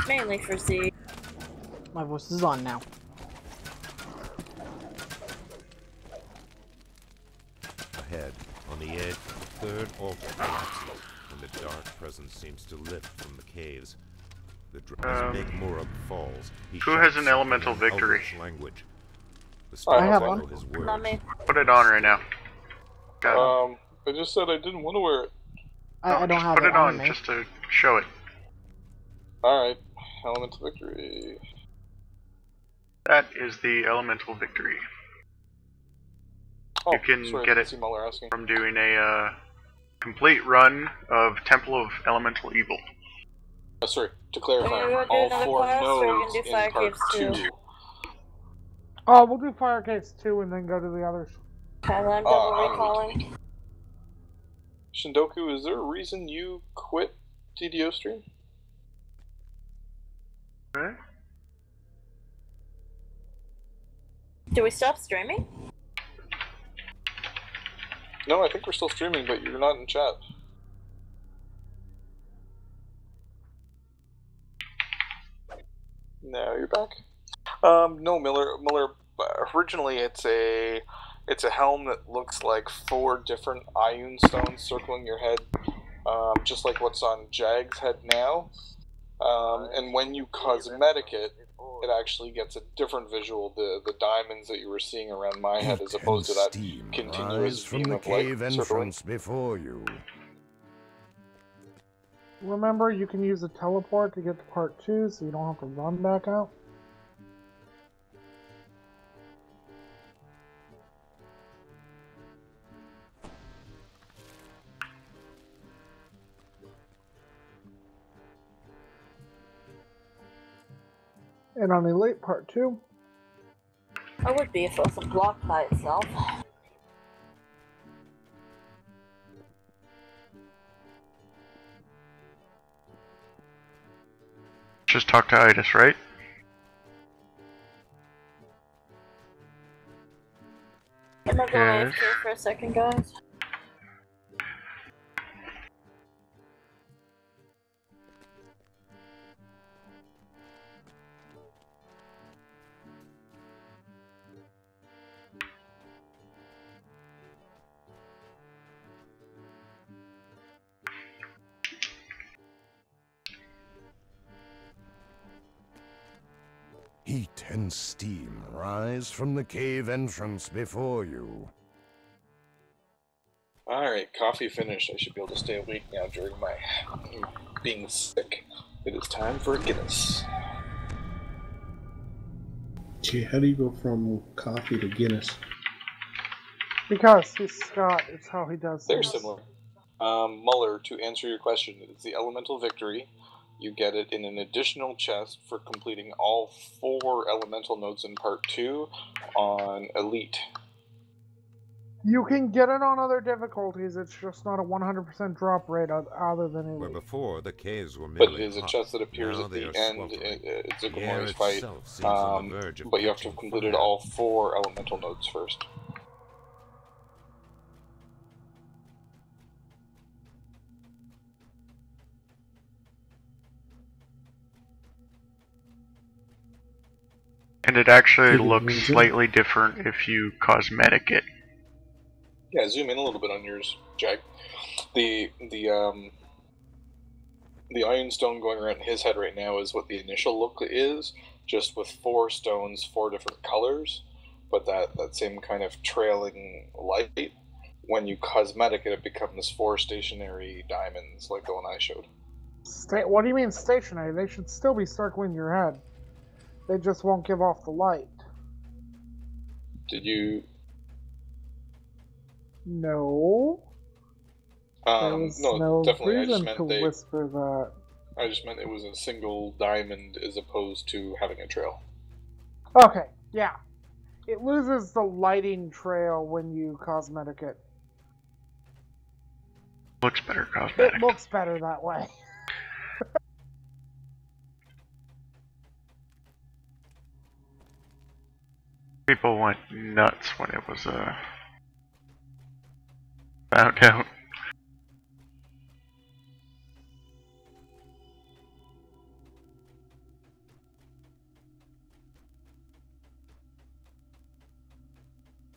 Mainly for Z. My voice is on now. Ahead, on the edge, the third altar collapses, and the dark presence seems to lift from the caves. As Megmorab falls, he Who shouts has an something elemental in victory? Eldritch language. The I have spell one. follow his words. Not me. Put it on right now. Got it. I just said I didn't want to wear it. I don't just have put it it on me. just to show it. Alright, elemental victory. That is the elemental victory. Oh, You can sorry, get I it see Muller asking. From doing a complete run of Temple of Elemental Evil. Sorry, to clarify, Are you gonna do all another 4 class, or are you nodes gonna do in Fire part Caves 2. too? Oh, we'll do Fire Case 2 and then go to the others. Okay, then I'm double I'm recalling. Shindoku, is there a reason you quit DDO stream? Okay. Do we stop streaming? No, I think we're still streaming, but you're not in chat. No, you're back. No, Miller. Originally, it's a helm that looks like 4 different Ioun stones circling your head, just like what's on Jag's head now. And when you cosmetic it, it actually gets a different visual. The diamonds that you were seeing around my head, as opposed to that continuous from beam the of light cave circling. entrance before you. Remember, you can use a teleport to get to part 2, so you don't have to run back out. And on Elite Part 2, I would be if it wasn't blocked by itself. Just talk to Itis, right? I'm gonna go Yes. AFK for a second, guys. Heat and steam rise from the cave entrance before you. Alright, coffee finished. I should be able to stay awake now during my being sick. It is time for a Guinness. Gee, how do you go from coffee to Guinness? Because he's Scott, it's how he does They're things. similar. Muller, to answer your question, it is the Elemental Victory. You get it in an additional chest for completing all 4 elemental notes in Part 2 on Elite. You can get it on other difficulties, it's just not a 100% drop rate other than Where Elite. before the caves were But merely it is a hot, chest that appears now at they the are end. sweltering. It's The air Zucamori's fight. itself seems on the verge of But you have to catching have completed fire. all 4 elemental notes first. And it actually Pretty looks good. slightly different if you cosmetic it. Yeah, zoom in a little bit on yours, Jack. The iron stone going around his head right now is what the initial look is, just with 4 stones, 4 different colors, but that same kind of trailing light. When you cosmetic it, it becomes 4 stationary diamonds, like the one I showed. What do you mean stationary? They should still be circling your head. They just won't give off the light. Did you? No. There was No, definitely. I just reason meant to whisper that. I just meant it was a single diamond as opposed to having a trail. Okay, yeah. It loses the lighting trail when you cosmetic it. Looks better cosmetic. It looks better that way. People went nuts when it was found out.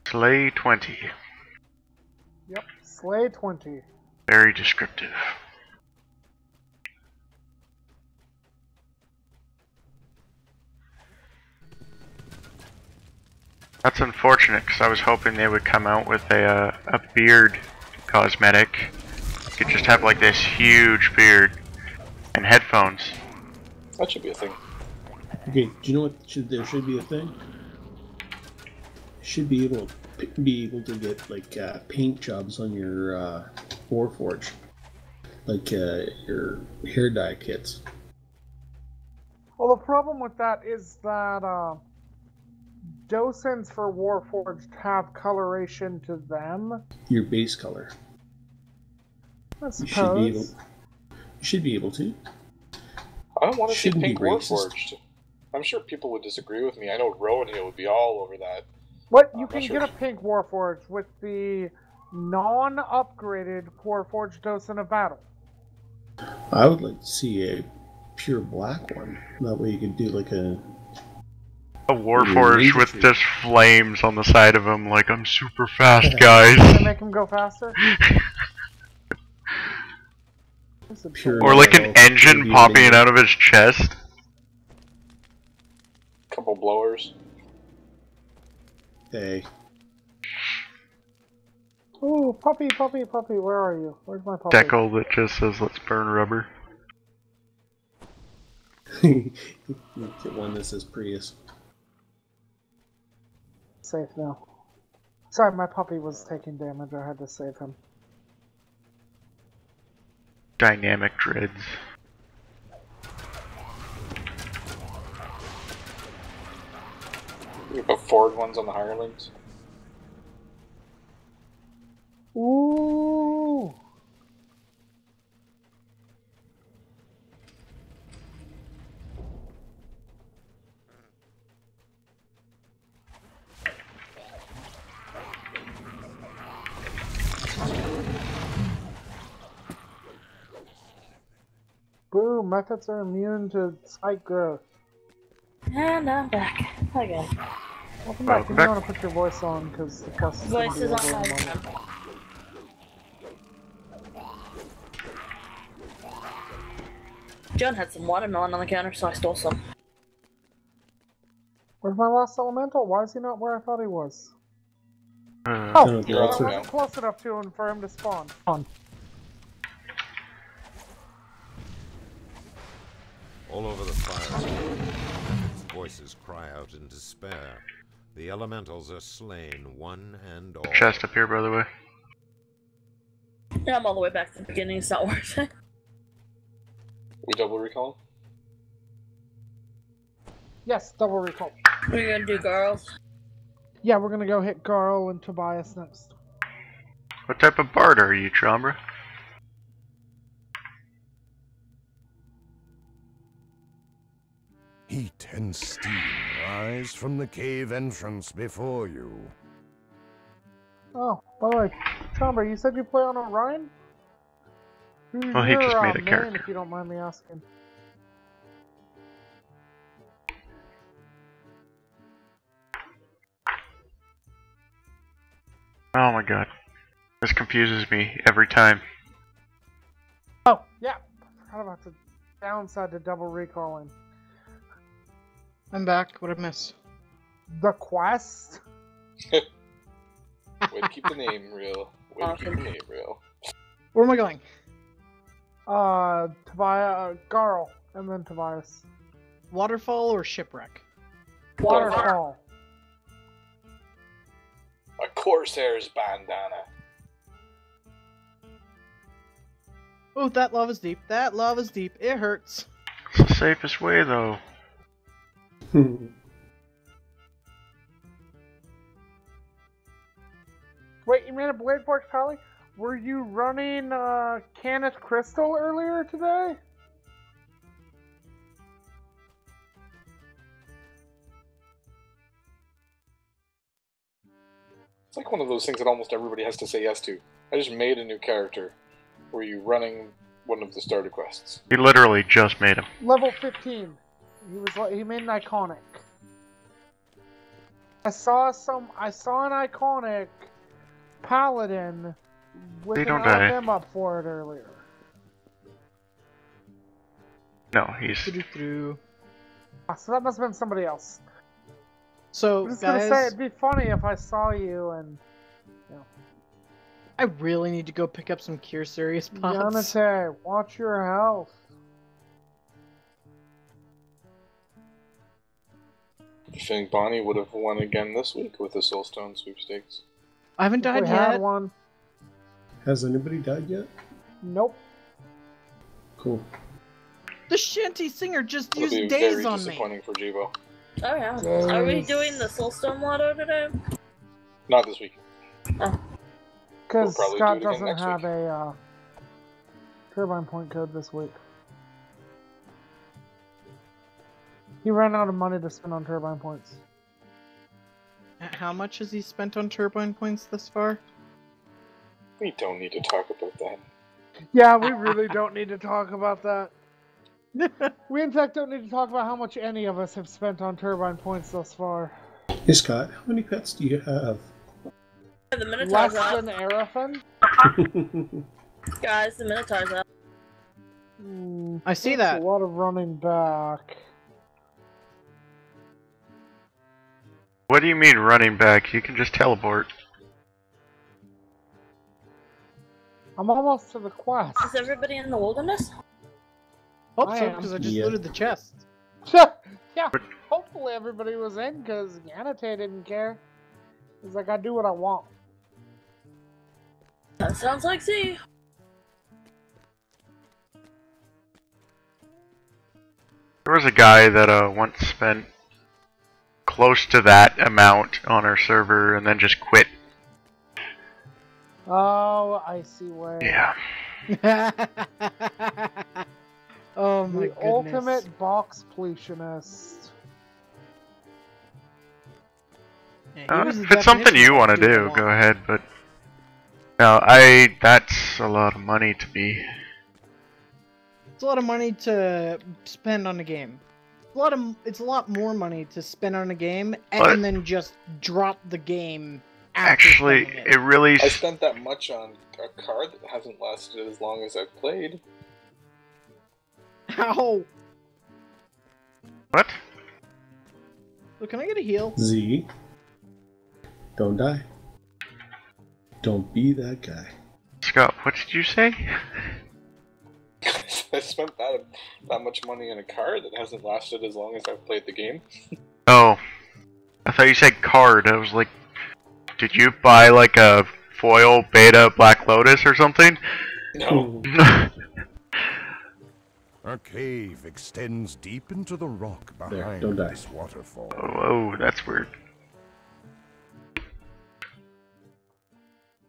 Slay 20. Yep, Slay 20. Very descriptive. That's unfortunate because I was hoping they would come out with a beard cosmetic. You could just have like this huge beard and headphones. That should be a thing. Okay, do you know what there should be a thing? Should be able to get like paint jobs on your Warforge, like your hair dye kits. Well, the problem with that is that docents for Warforged have coloration to them. Your base color. I You suppose. should be able to. I don't want to see Shouldn't be pink racist. Warforged. I'm sure people would disagree with me. I know Rowan here would be all over that. What? I'm You not can sure. get a pink Warforged with the non-upgraded Warforged Docent of Battle. I would like to see a pure black one. That way you could do like a Warforged with Tree. just flames on the side of him, like I'm super fast, guys. Can make him go faster? Pure- Or like an engine Maybe popping amazing. out of his chest. Couple blowers. Hey. Ooh, puppy, puppy, puppy, where are you? Where's my puppy? Decal that just says let's burn rubber. You get one that says Prius. Safe now. Sorry, my puppy was taking damage. I had to save him. Dynamic dreads. You put forward ones on the hirelings. Ooh! Boom, methods are immune to spike growth. And I'm back again. Welcome back. Welcome You back. want to put your voice on because the quest is Voice is gonna on be over in a high. moment. John had some watermelon on the counter, so I stole some. Where's my last elemental? Why is he not where I thought he was? Uh, Oh, Down at the you're I on altar. now. wasn't close enough to him for him to spawn. On. All over the fire escape, voices cry out in despair. The elementals are slain, one and all. Chest up here, by the way. Yeah, I'm all the way back to the beginning. It's not worth it. We double recall? Yes, double recall. What are you gonna do, girls? Yeah, we're gonna go hit Garl and Tobias next. What type of bard are you, Chambra? Heat and steam rise from the cave entrance before you. Oh, by the way, Chomber, you said you play on Orion? Who's Well, he your, just made a main, character. if you don't mind me asking. Oh my god. This confuses me every time. Oh, yeah. I forgot about the downside to double recalling. I'm back. What'd I miss? The quest? Way to keep the name real. Way to keep the name real. Where am I going? Tobias, Garl, and then Tobias. Waterfall or shipwreck? Waterfall. A Corsair's bandana. Oh, that lava's deep. That lava's deep. It hurts. It's the safest way, though. Wait, you made a Blade Forge, Charlie? Were you running Canis Crystal earlier today? It's like one of those things that almost everybody has to say yes to. I just made a new character. Were you running one of the starter quests? He literally just made him. Level 15. He made an iconic. I saw an iconic paladin with They an don't die. LM up for it earlier. No, he's... Through. So that must have been somebody else. So, I'm just gonna say guys, it'd be funny if I saw you and I really need to go pick up some Cure Serious pots. Yanate, watch your health. I think Bonnie would have won again this week with the Soulstone sweepstakes. I haven't If died we had yet. one. Has anybody died yet? Nope. Cool. The shanty singer just It'll used be days very on me. disappointing for Jibo. Oh yeah. Are we doing the Soulstone Lotto today? Not this week. Oh. Because We'll probably Scott do it again doesn't next have week. a turbine point code this week. He ran out of money to spend on turbine points. How much has he spent on turbine points this far? We don't need to talk about that. Yeah, we really don't need to talk about that. We in fact don't need to talk about how much any of us have spent on turbine points thus far. Hey Scott, how many pets do you have? The Minotaur's Less up. than Arafin? Guys, the Minotaur's up. I see That's that. a lot of running back. What do you mean running back? You can just teleport. I'm almost to the quest. Is everybody in the wilderness? Hope I so, am. because I just Yeah. looted the chest. Yeah, hopefully everybody was in, because Yanate didn't care. He's like, I do what I want. That sounds like Z. There was a guy that once spent close to that amount on our server and then just quit. Oh, I see where. Yeah. Oh my The goodness. ultimate box pletionist. Yeah, he was the If it's something definition you of want to doing do, a go lot. ahead, but... No, that's a lot of money to be... It's a lot of money to spend on a game. It's a lot more money to spend on a game and But- then just drop the game after Actually, spending it really... I spent that much on a card that hasn't lasted as long as I've played. Ow! What? Look, can I get a heal? Z. Don't die. Don't be that guy. Scott, what did you say? I spent that much money on a card that hasn't lasted as long as I've played the game. Oh, I thought you said card. I was like, did you buy like a foil beta Black Lotus or something? No. A cave extends deep into the rock behind don't die. this waterfall. Whoa, that's weird.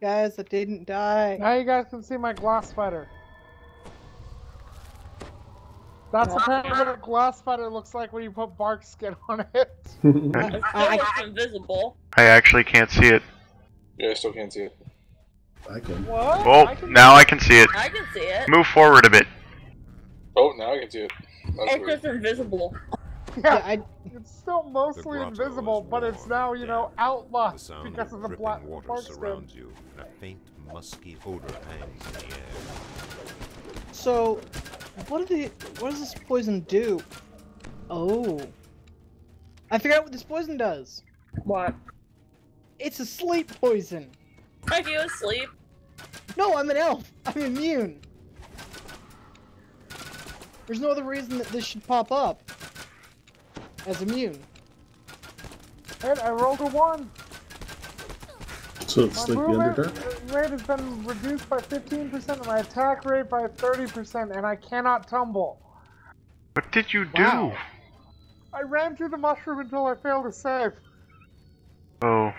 Guys, I didn't die. Now you guys can see my glass fighter. That's apparently what a glass fighter looks like when you put bark skin on it. It's invisible. I actually can't see it. Yeah, I still can't see it. I can. What? Oh, now I can see it. I can see it. Move forward a bit. Oh, now I can see it. That's It's weird. just invisible. Yeah, it's still mostly The grotto invisible, is but it's warm now, and you know, damp. outlined The sound because of the dripping black water bark skin. surrounds you, and a faint, musky odor hangs in the air. So, what does this poison do? Oh. I figured out what this poison does. What? It's a sleep poison. Are you asleep? No, I'm an elf. I'm immune. There's no other reason that this should pop up as immune. And I rolled a 1. So it's My like the movement Underdark? rate has been reduced by 15% and my attack rate by 30%, and I cannot tumble. What did you do? Wow. I ran through the mushroom until I failed to save. Oh.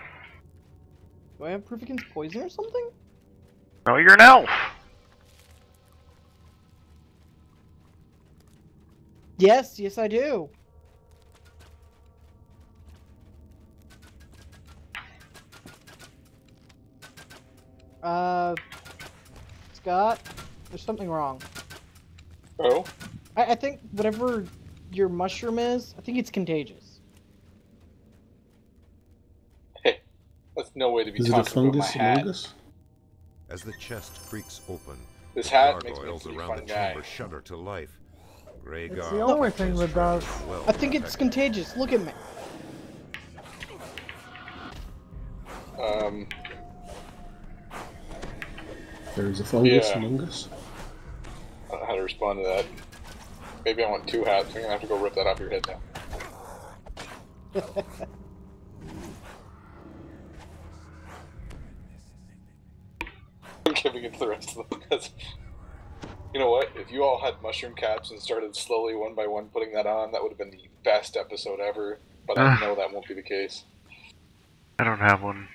Do I have proof against poison or something? No, you're an elf. Yes, yes I do. Scott, there's something wrong. Oh? I think whatever your mushroom is, I think it's contagious. Hey, that's no way to be Is it a talking about my fungus hat. among us? As the chest creaks open, This hat makes me a gargoyles pretty around fun the guy. chamber shudder to life. Grey It's the garb only thing is that does. trained well I think it's protected. contagious. Look at me. There's a fungus Yeah. among us? I don't know how to respond to that. Maybe I want 2 hats. I'm gonna have to go rip that off your head now. I'm giving it to the rest of them because you know what? If you all had mushroom caps and started slowly one by one putting that on, that would have been the best episode ever. But I know that won't be the case. I don't have one.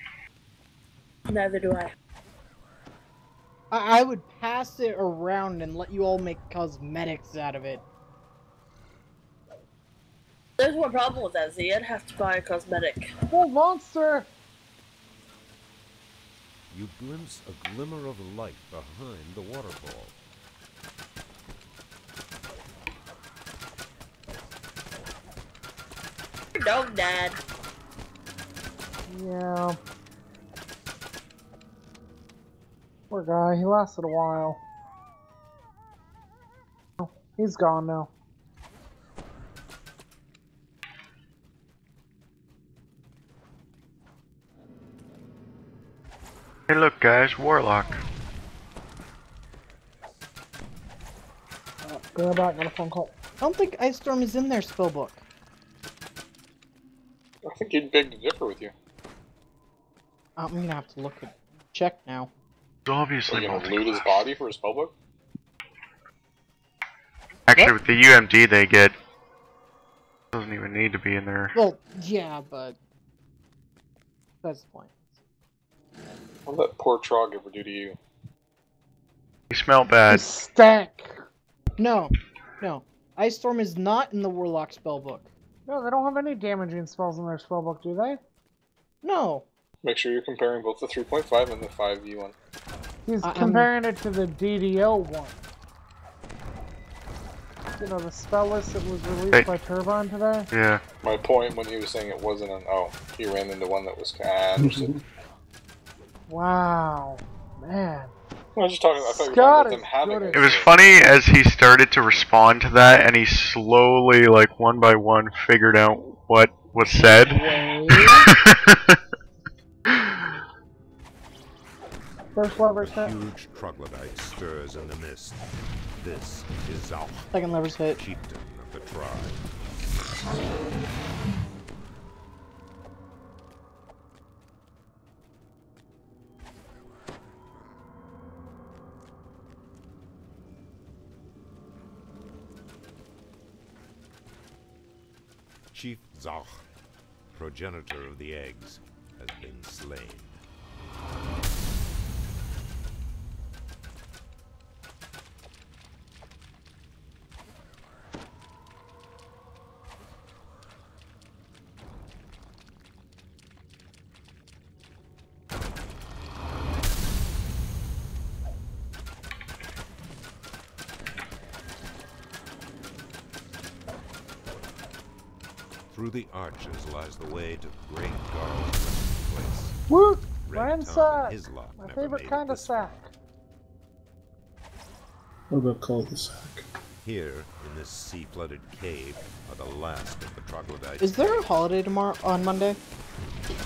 Neither do I. I would pass it around and let you all make cosmetics out of it. There's one problem with that, Z. I'd have to buy a cosmetic. Oh, monster! You glimpse a glimmer of light behind the waterfall. Your dog died. Yeah. Poor guy, he lasted a while. Oh, he's gone now. Hey, look, guys, warlock. Go back, got a phone call. I don't think Ice Storm is in their spellbook. I think he'd beg to differ with you. I'm gonna have to look at check now. It's obviously Are you gonna multi- loot his body for his spellbook? Actually, with the UMD they get, doesn't even need to be in there. Well, yeah, but that's the point. What did that poor Trog ever do to you? You smell He bad. stank. No, no. Ice Storm is not in the Warlock spellbook. No, they don't have any damaging spells in their spellbook, do they? No. Make sure you're comparing both the 3.5 and the 5e one. He's I'm- comparing it to the DDO one. You know, the spell list that was released Hey. by Turbine today? Yeah. My point when he was saying it wasn't an he ran into one that was understood. Wow. Man. I was just talking. I thought you were Scott talking about is them having good it. at It was funny as he started to respond to that, and he slowly, like, one by one, figured out what was said. First lever set. Huge troglodyte stirs in the mist. This is Zalch, Second lever's hit. chieftain of the tribe. Chief Zalch, progenitor of the eggs, has been slain. Through the arches lies the way to Great Garl's resting place. Woo! Red Grand Tom sack! and his lot My never favorite made kind it of this far. sack. What about cul-de-sac? Here, in this sea-flooded cave, are the last of the troglodytes. Is there a holiday tomorrow on Monday?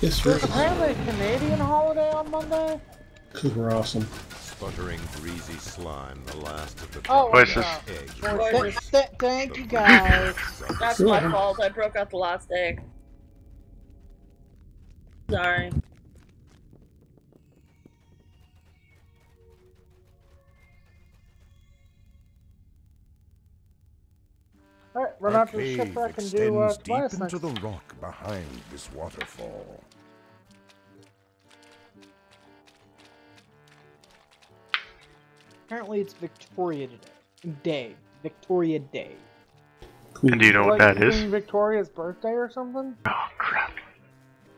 Yes, There's we're apparently a Canadian holiday on Monday. because we're awesome. Sputtering, greasy slime, the last of the Oh, Wait, troglodyte this- eggs. Gorgeous. Thank you guys. That's You're my welcome. fault. I broke out the last egg. Sorry. Alright, run A out to the cave shipwreck and do extends deep Tobias into next. the rock behind this waterfall. Apparently it's Victoria Day. Victoria Day. Queen. And do you know what Like that is? Queen Victoria's birthday or something? Oh crap.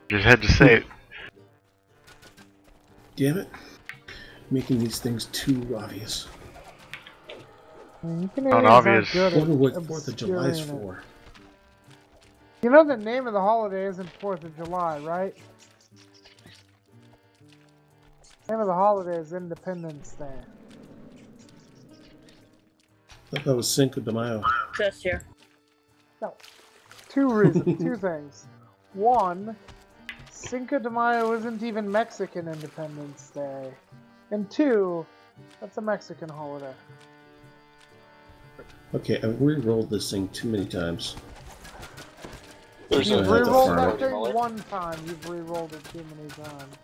Just had to say it. Damn it. Making these things too obvious. You Not obvious. I wonder what 4th of July is obscuring it. for. You know the name of the holiday isn't 4th of July, right? The name of the holiday is Independence Day. I thought that was Cinco de Mayo. Just here. No. Two reasons, two things. One, Cinco de Mayo isn't even Mexican Independence Day. And two, that's a Mexican holiday. Okay, I've re-rolled this thing too many times. There's So You've I have to re-rolled farm that it. thing Miller. one time, you've re-rolled it too many times.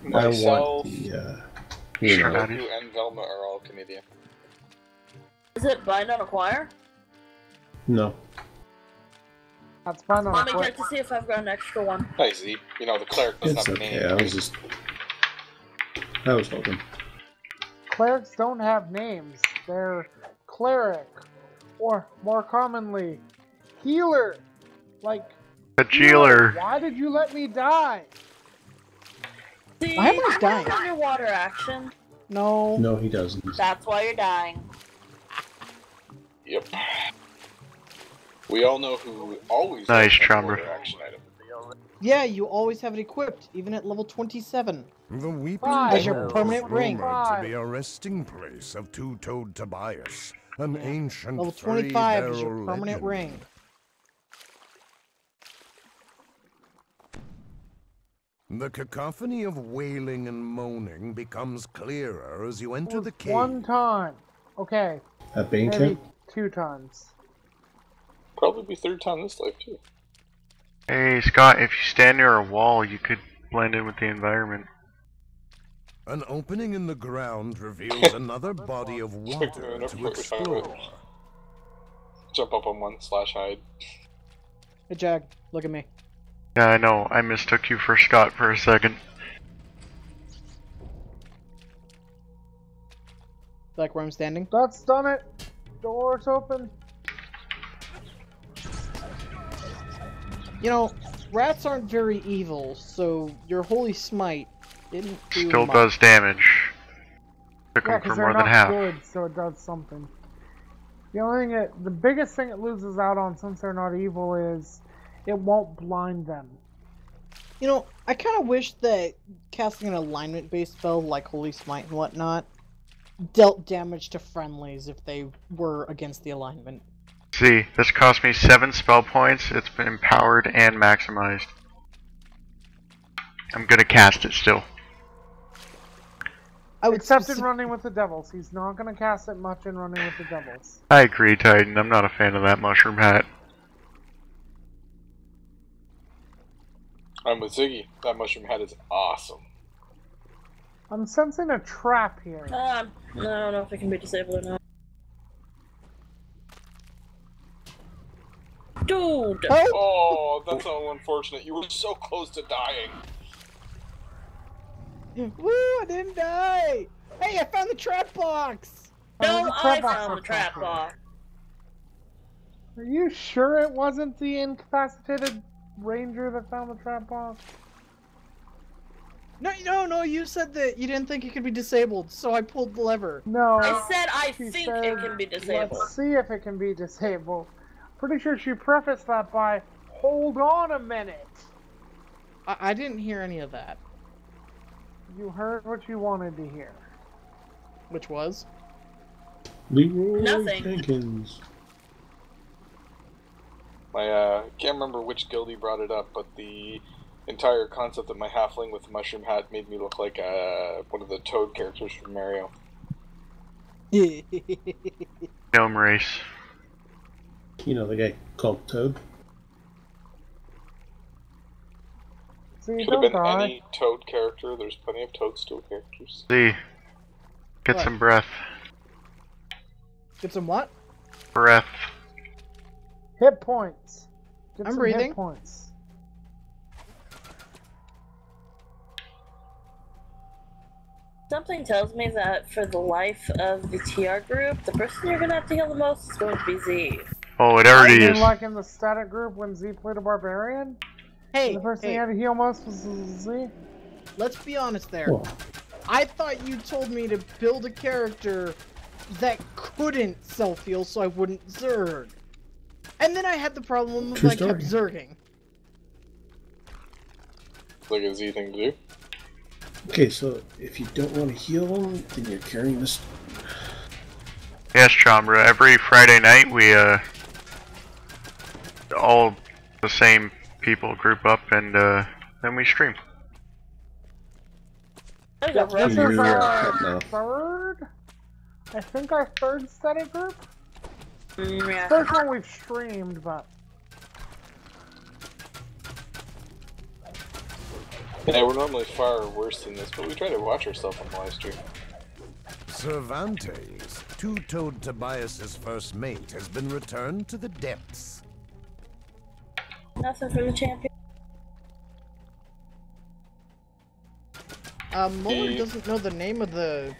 I Myself, want the, Sure, know, Daddy. you and Velma are all Canadian. Is it bind on acquire? no. That's fine on Let me a check to see if I've got an extra one. Nice, you know, the cleric doesn't It's have a okay, name. I was hoping. Clerics don't have names. They're cleric. Or, more commonly, healer. Like, A jailer. why did you let me die? See, Why am I you dying? have your water action. No. No, he doesn't. That's why you're dying. Yep. We all know who always Nice, has a Chomber. quarter action item. Yeah, you always have it equipped, even at level 27. The Weeping Five. As your Well permanent is ring. rumored to be a resting place of two-toed Tobias, an ancient Level 25 is your three-barrel permanent legend. ring. The cacophony of wailing and moaning becomes clearer as you enter the cave. One time. Okay, At Bane maybe Camp? 2 times. Probably be third time this life, too. Hey Scott, if you stand near a wall, you could blend in with the environment. An opening in the ground reveals another body of water Enough to for explore. Jump up on one / hide. Hey, Jag, look at me. Yeah, I know. I mistook you for Scott for a second. Like where I'm standing? That's done it. Doors open. You know, rats aren't very evil, so your holy smite didn't do Still much. does damage. Took Yeah, him for because they're more not than half. good, so it does something. The only thing the biggest thing it loses out on, since they're not evil, is it won't blind them. You know, I kind of wish that casting an alignment-based spell like Holy Smite and whatnot dealt damage to friendlies if they were against the alignment. See, this cost me 7 spell points. It's been empowered and maximized. I'm gonna cast it still. I would Except in Running with the Devils. He's not going to cast it much in Running with the Devils. I agree, Titan. I'm not a fan of that mushroom hat. I'm with Ziggy. That mushroom hat is awesome. I'm sensing a trap here. I don't know if it can be disabled or not. Dude! Oh, that's so unfortunate. You were so close to dying. Woo! I didn't die. Hey, I found the trap box. No, I found the trap box. Are you sure it wasn't the incapacitated ranger that found the trap box? No, you said that you didn't think it could be disabled, so I pulled the lever. No. I said I she think said, it can be disabled. Let's see if it can be disabled. Pretty sure she prefaced that by, hold on a minute. I didn't hear any of that. You heard what you wanted to hear. Which was? Leroy Nothing. Jenkins. Can't remember which guildie brought it up, but the entire concept of my halfling with the mushroom hat made me look like one of the Toad characters from Mario. Gnome race. You know the guy called Toad? See, Could have don't been die. any Toad character. There's plenty of Toadstool characters. See. Get What? some breath. Get some what? Breath. Hit points. Get I'm some breathing. hit points. Something tells me that for the life of the TR group, the person you're gonna have to heal the most is going to be Z. Oh, it already You mean is. like in the static group when Z played a barbarian? Hey, The person hey, you had to heal most was Z? let's be honest there. Well, I thought you told me to build a character that couldn't self-heal so I wouldn't zerg. And then I had the problem of True I kept story. zerging. It's like a Z thing to do. okay, so if you don't want to heal them, then you're carrying this. Yes, Chambra. Every Friday night we all the same people group up and then we stream. There's Yeah, a this rope. is You're our cutting off. third? I think our third static group? Yeah. First one we've streamed, but... Yeah, we're normally far worse than this, but we try to watch ourselves on the live stream. Cervantes, two-toed Tobias's first mate, has been returned to the depths. Nothing from the champion. Muller doesn't know the name of the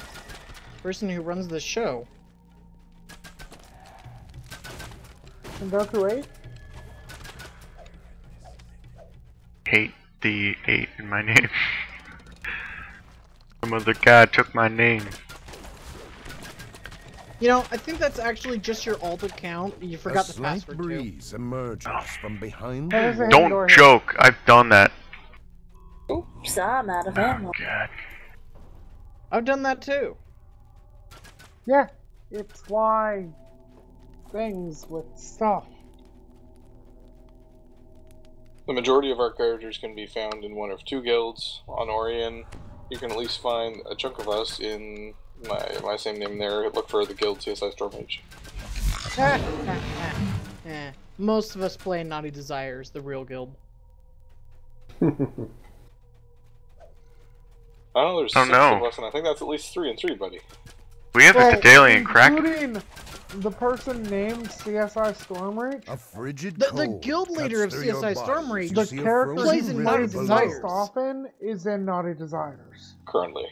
person who runs the show. Kendoku 8? Hate the 8 in my name. Some other guy took my name. You know, I think that's actually just your alt account. You forgot A the slight password too. breeze emerges from behind There's the a wall. hidden door Don't here. joke. I've done that. Oops, I'm out of ammo. God. I've done that too. Yeah, it's why things with stuff. The majority of our characters can be found in one of two guilds. On Orion, you can at least find a chunk of us in my same name there. Look for the guild CSI Stormage. Most of us play Naughty Desires, the real guild. I know there's Oh, 6 no. of us, and I think that's at least 3 and 3, buddy. We have a Cadalian crack. Including the person named CSI Stormreach. A frigid The cold guild leader cuts of through your CSI body Stormreach, as The you see a character frozen plays in who river Naughty plays below. Desires. most often is in Naughty Desires. Currently.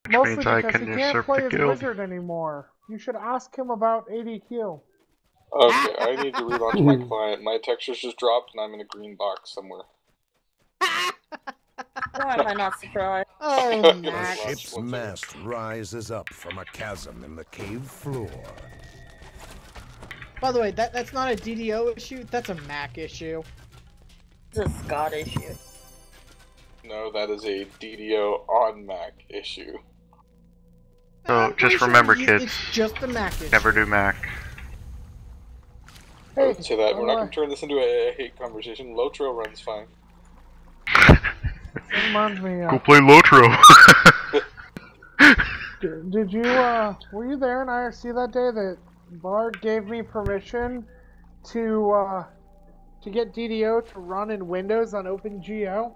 Which Mostly means I because can he can't usurp play the as guild. wizard anymore. You should ask him about ADQ. Okay, I need to relaunch my client. My textures just dropped, and I'm in a green box somewhere. Why am I not surprised? Oh, A Max. ship's mast rises up from a chasm in the cave floor. By the way, that's not a DDO issue, that's a Mac issue. It's a Scott issue. No, that is a DDO on Mac issue. So I'm pretty just remember, sure kids, it's just a Mac issue. never do Mac. I Hey, would say that we're not uh, going to turn this into a hate conversation. Lotro runs fine. That reminds me. Go play Lotro. Did you? Were you there in IRC that day that Bard gave me permission to get DDO to run in Windows on OpenGL?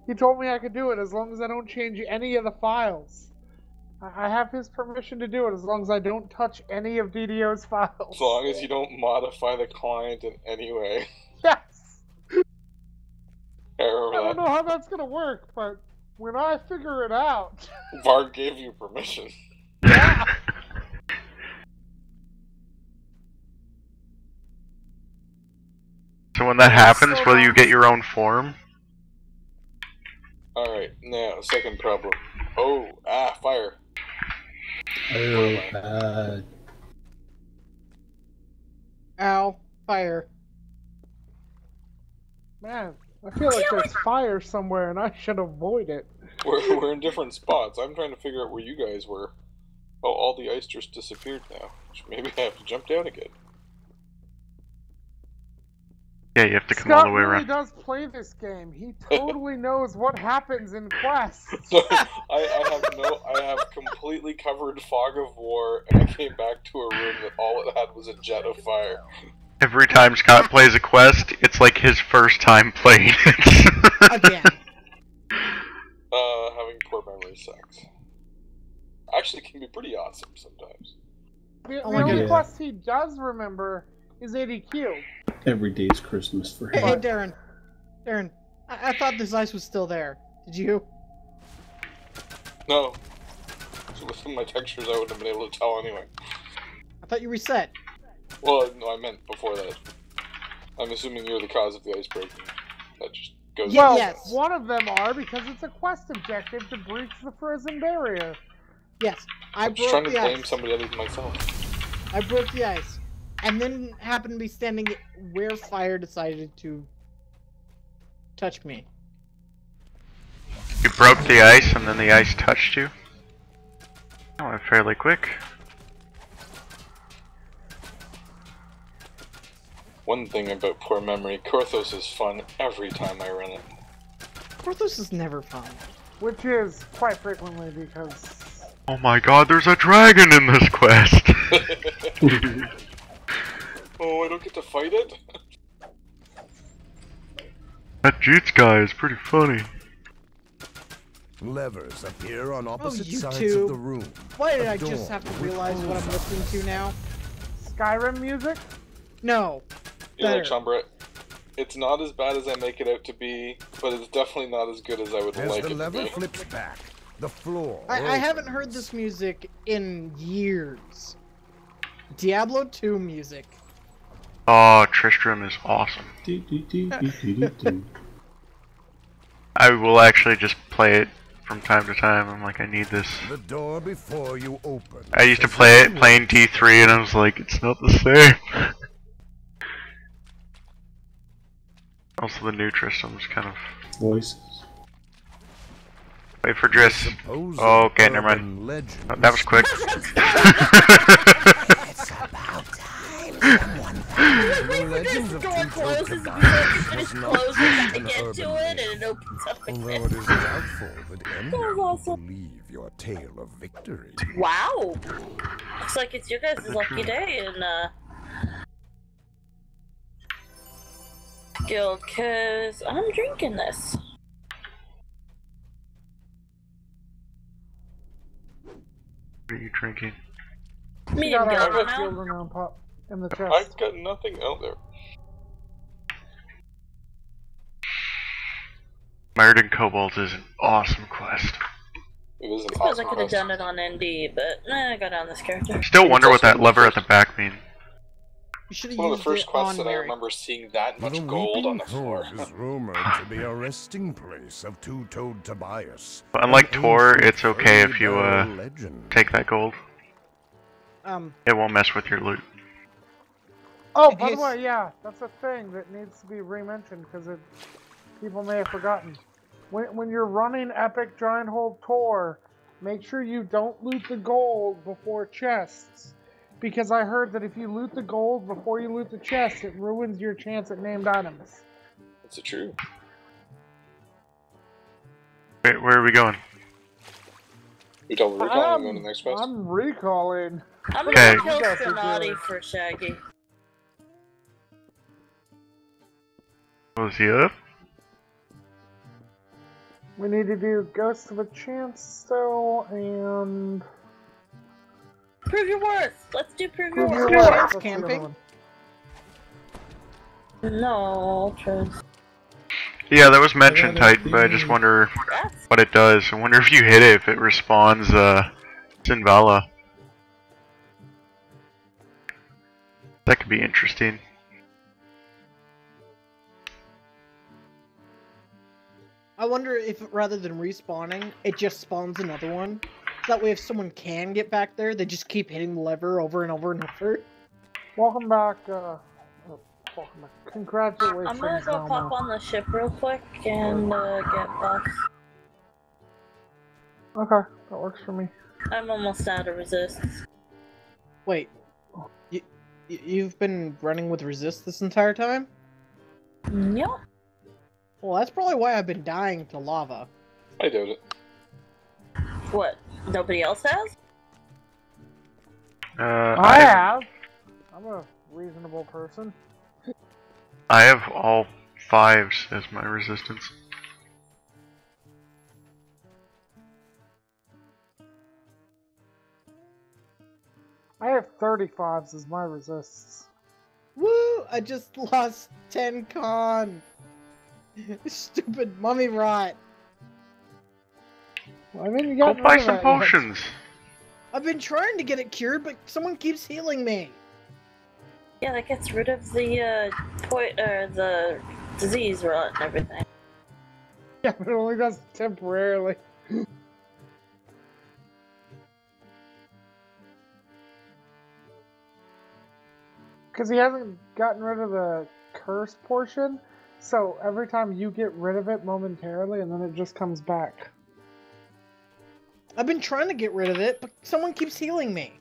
He told me I could do it as long as I don't change any of the files. I have his permission to do it as long as I don't touch any of DDO's files. As long as you don't modify the client in any way. Yes! I remember I don't that. know how that's gonna work, but when I figure it out... Varg gave you permission. Yeah! So when that happens, will you get your own form? Alright, now, second problem. Oh, fire. Oh, Ow, fire. Man, I feel like there's fire somewhere and I should avoid it. We're in different spots. I'm trying to figure out where you guys were. Oh, all the ice just disappeared now. Maybe I have to jump down again. Yeah, you have to come Scott all the way really around. does play this game. He totally knows what happens in quests. So, I have completely covered Fog of War, and I came back to a room that all it had was a jet of fire. Every time Scott plays a quest, it's like his first time playing it. Again. Having poor memory sucks. Actually, it can be pretty awesome sometimes. The Oh my only goodness. quest he does remember is ADQ. every day's Christmas for Hey, him. Darren. Darren, I thought this ice was still there. Did you? No. So with my textures, I wouldn't have been able to tell anyway. I thought you reset. Well, no, I meant before that. I'm assuming you're the cause of the ice breaking. That just goes. Yeah, Well, yes. one of them are because it's a quest objective to breach the frozen barrier. Yes, I I'm just trying broke to the blame ice. somebody other than myself. I broke the ice. And then happened to be standing where fire decided to touch me. You broke the ice and then the ice touched you? Oh, I'm fairly quick. One thing about poor memory, Korthos is fun every time I run it. Porthos is never fun. Which is quite frequently because... Oh my god, there's a dragon in this quest! Oh, I don't get to fight it? That Jeets guy is pretty funny. Levers appear on opposite you sides two. of the room. Why did I adorned just have to with realize what I'm holes. listening to now? Skyrim music? No. Yeah, Better. Chumbra, it's not as bad as I make it out to be, but it's definitely not as good as I would As like the it to lever be. flips back, the floor I haven't opens. heard this music in years. Diablo 2 music. Oh, Tristram is awesome. Do, do, do, do, do, do, do. I will actually just play it from time to time. I'm like, I need this. The door before you open. I used to play it playing D3 and I was like, it's not the same. Also, the new Tristram's kind of. Voices. Wait for Driss. Supposed Oh, okay, never mind. urban legends Oh, that was quick. It's about time someone The legends of door Tito closes Tobias and was it not closes and I an get urban to it and legend. it opens up Although again. it is doubtful that anyone awesome. will believe your tale of victory. Wow! Looks like it's your guys' lucky day in Guild, cause I'm drinking this. What are you drinking? Medium Got guild a now. field renown pop in the chest. I've got nothing out there. Mired in Cobalt is an awesome quest. It is an I suppose awesome I could have quest. done it on ND, but I got on this character. Still wonder what also that lever at the back means. You should have One of used the first it quests on that I Mary. remember seeing that much The gold on the Weeping floor. Cove is rumored to be a resting place of two-toed Tobias. But unlike an Tor, ancient it's okay if you fairy legend. take that gold. Um, It won't mess with your loot. Oh, by the His- way, yeah, that's a thing that needs to be re-mentioned because people may have forgotten. When you're running Epic Giant Hold Tour, make sure you don't loot the gold before chests. Because I heard that if you loot the gold before you loot the chest, it ruins your chance at named items. Is it true? Wait, where are we going? We double recall and we go to the next quest? I'm recalling. I'm Okay. gonna kill You guys are Stronati doing. for Shaggy. Was he up? We need to do Ghost of a Chance still, and... Prove your worth! Let's do prove your Prove worth! Your Worth. Chance That's the other camping? one. No, Ultras. Yeah, that was mentioned, gotta Titan, but I just see. wonder That's what it does. I wonder if you hit it, if it respawns, Sinvala. That could be interesting. I wonder if rather than respawning, it just spawns another one. That way if someone can get back there, they just keep hitting the lever over and over and over. Welcome back, welcome back. Congratulations, I'm gonna go pop on the ship real quick and get buffs. Okay, that works for me. I'm almost out of resist. Wait, you've been running with resist this entire time? Yep. Well, that's probably why I've been dying to lava. I doubt it. What? Nobody else has? I have. I'm a reasonable person. I have all 5s as my resistance. I have 35s as my resists. Woo! I just lost 10 con! Stupid mummy rot! I mean, you Go got buy some potions! I've been trying to get it cured, but someone keeps healing me! Yeah, that gets rid of the the disease rot and everything. Yeah, but it only does temporarily. Because he hasn't gotten rid of the curse portion, so every time you get rid of it momentarily, and then it just comes back. I've been trying to get rid of it, but someone keeps healing me.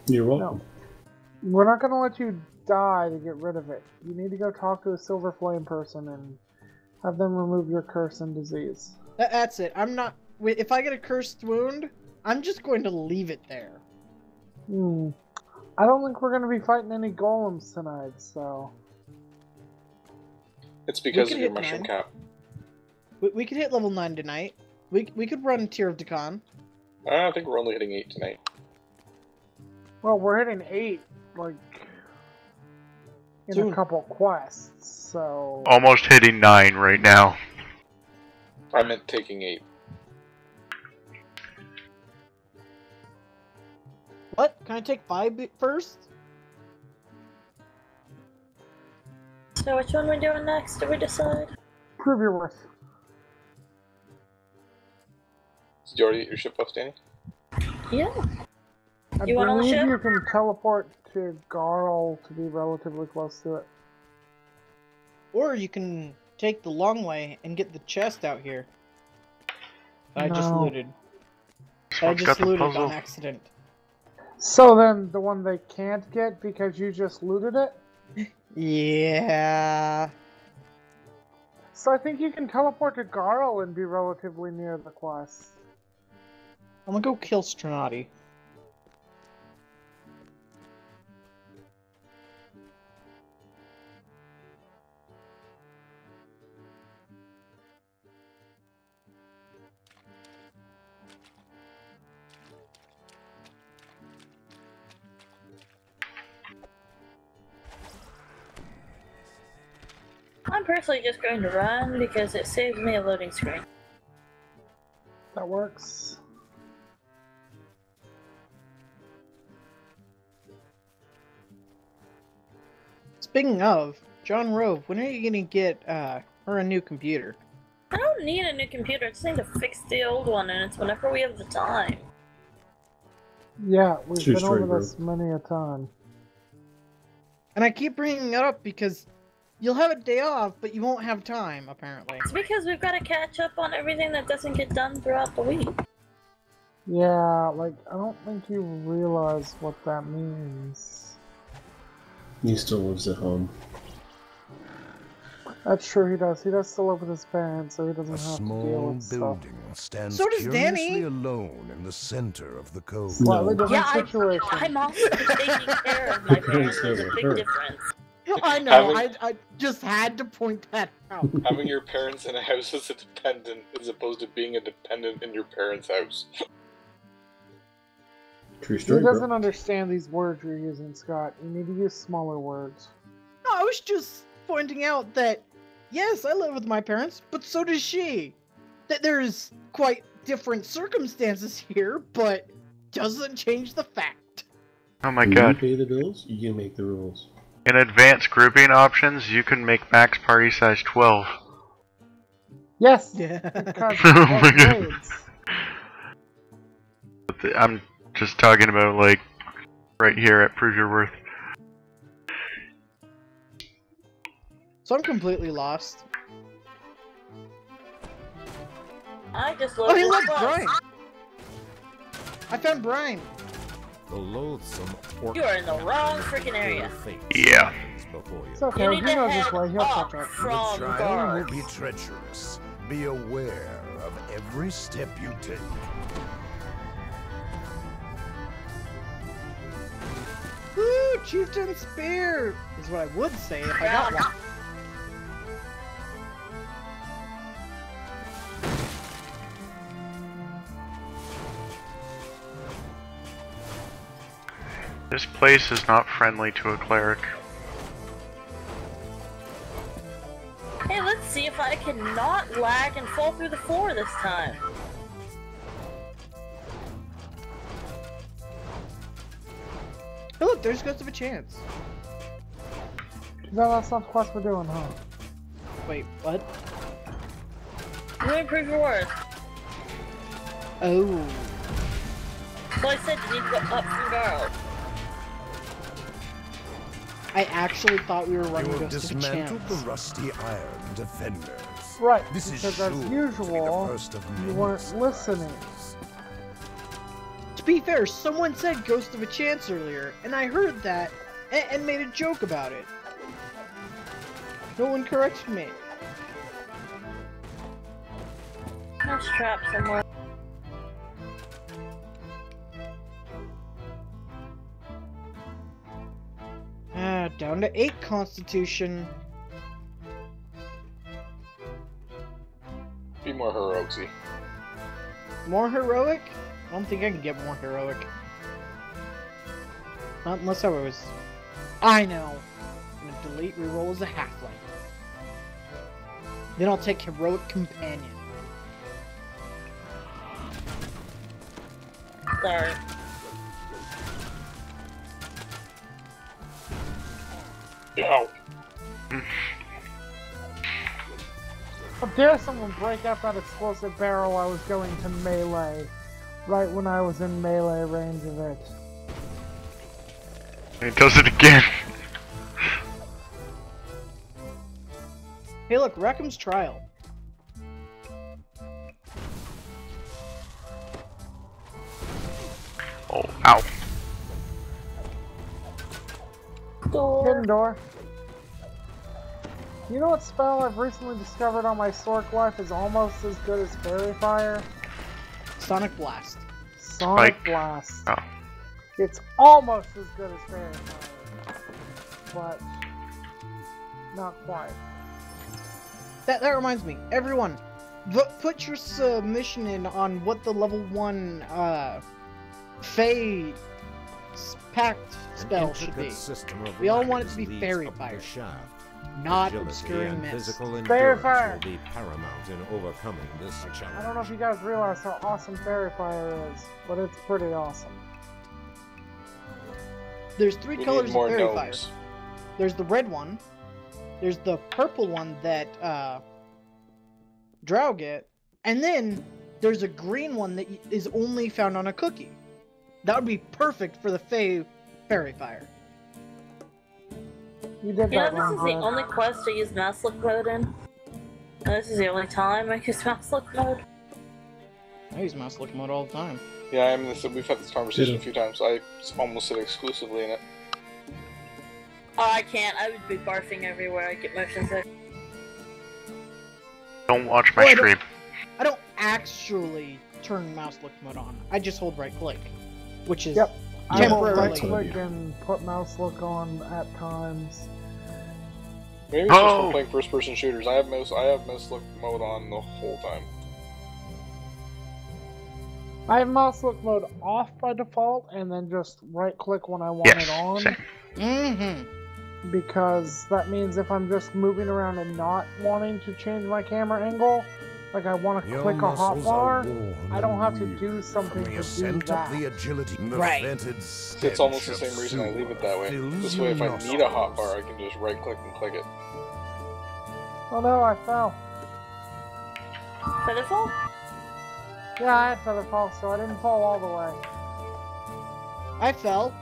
You're welcome. We're not going to let you die to get rid of it. You need to go talk to a Silver Flame person and have them remove your curse and disease. That's it. I'm not... If I get a cursed wound, I'm just going to leave it there. I don't think we're going to be fighting any golems tonight, so... It's because could of your hit mushroom 9. cap. We could hit level 9 tonight. We could run Tear of Dakan. I think we're only hitting 8 tonight. Well, we're hitting 8, like... in Soon. a couple quests, so... Almost hitting 9 right now. I meant taking 8. What? Can I take 5 first? So which one we're doing next? Did we decide? Prove your worth. Did you already get your ship buff, Danny? Yeah. I You want on the believe ship? you can teleport to Garl to be relatively close to it. Or you can take the long way and get the chest out here. That I just No. looted. This That I one's got just the looted puzzle. on accident. So then, the one they can't get because you just looted it? Yeah. So I think you can teleport to Garl and be relatively near the quest. I'm gonna go kill Stronati. I'm personally just going to run because it saves me a loading screen. That works. Speaking of, John Rove, when are you gonna get her a new computer? I don't need a new computer, I just need to fix the old one, and it's whenever we have the time. Yeah, we've True been story, over bro. this many a time. And I keep bringing it up because you'll have a day off, but you won't have time, apparently. It's because we've got to catch up on everything that doesn't get done throughout the week. Yeah, like, I don't think you realize what that means. He still lives at home. That's true, he does. He does still live with his parents, so he doesn't A have to deal small with stuff. building stands So does curiously Danny. alone in the center of the cove. Slightly different Yeah, situation. I'm also taking care of my parents. There's a big Hurt. difference. I know. Having- I just had to point that out. Having your parents in a house as a dependent as opposed to being a dependent in your parents' house. True He story, doesn't bro. understand these words you're using, Scott. You need to use smaller words. No, I was just pointing out that, yes, I live with my parents, but so does she. That there's quite different circumstances here, but doesn't change the fact. Oh my When god. you pay the bills, you make the rules. In advanced grouping options, you can make max party size 12. Yes! Yeah. Because Oh my of God. grades. But I'm just talking about, like, right here at Prove Your Worth. So I'm completely lost. I just Oh, looked hey, at look, the bus. Brian! I found Brian. The loathsome You are in the wrong freaking area. Yeah. Before It's you. okay, You he need to knows his head way, he'll up catch up. The from trial will guards. be treacherous. Be aware of every step you take. Woo! Chieftain Spear! Is what I would say if I got one. This place is not friendly to a cleric. Hey, let's see if I can not lag and fall through the floor this time. Hey, look, there's Ghost of a Chance. No, that's not the quest we're doing, huh? Wait, what? You improve your worth. Oh. So I said you need to go up from guard. I actually thought we were You running have Ghost of a dismantled Chance. the rusty iron defenders. Right, This is because sure as to be the usual, first of you many weren't surprises. listening. To be fair, someone said Ghost of a Chance earlier, and I heard that and made a joke about it. No one corrected me. There's a trap somewhere. Down to 8 Constitution. Be more heroicsy. More heroic? I don't think I can get more heroic. Not unless I was... I know! I'm gonna delete reroll as a halfling. Then I'll take Heroic Companion. Sorry. Ow. How dare someone break out that explosive barrel I was going to melee, right when I was in melee range of it. And it does it again. Hey look, Rackham's Trial. Oh, ow. Door. Hidden door. You know what spell I've recently discovered on my Sork life is almost as good as Fairy Fire? Sonic Blast. Sonic Spike. Blast. Oh. It's almost as good as Fairy Fire, but not quite. That reminds me, everyone, put your submission in on what the level 1 Fey Pact spell should be. We all want it to be Fairy Fire, not Obscuring Mist. Fairy Fire. Will be paramount in overcoming this I challenge. don't know if you guys realize how awesome Fairy Fire is, but it's pretty awesome. There's 3 We colors need more of Fairy Fire. gnomes. There's the red one, there's the purple one that Drow get, and then there's a green one that is only found on a cookie. That would be perfect for the Fairy Fire. You did You know, that this wrong, is the Brad. only quest I use mouse look mode in. And this is the only time I use mouse look mode. I use mouse look mode all the time. Yeah, I mean, we've had this conversation Yeah. a few times. I almost sit exclusively in it. Oh, I can't. I would be barfing everywhere. I get motion sick. Don't watch my Well, stream. I don't actually turn mouse look mode on. I just hold right click, which is Yep. I will right temporarily. click and put mouse look on at times. Maybe it's just from playing first-person shooters. I have mouse look mode on the whole time. I have mouse look mode off by default, and then just right click when I want it on. Same. Mm-hmm. Because that means if I'm just moving around and not wanting to change my camera angle, like I want to Your click a muscles are hotbar, worn I don't have to and do something from the to do ascent that. of the agility, the Right. fetid It's almost the stench same of reason I leave it that way. fills This way, if your I need a nostrils. hotbar, I can just right-click and click it. Oh no, I fell. Featherfall? Yeah, I had feather fall, so I didn't fall all the way. I fell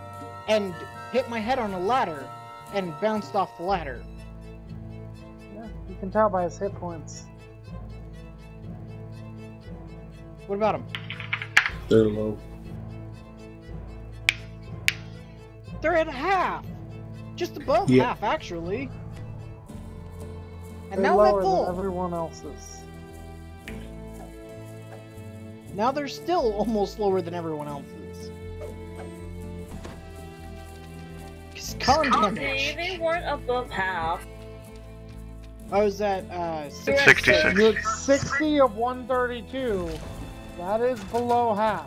and hit my head on a ladder and bounced off the ladder. Yeah, you can tell by his hit points. What about him? They're low. They're at half. Just above Yeah. half, actually. And They're now they're lower full. than everyone else's. Now they're still almost lower than everyone else's. Cause con Okay, damage. they weren't above half. I was at 66. You're at 60 of 132. That is below half.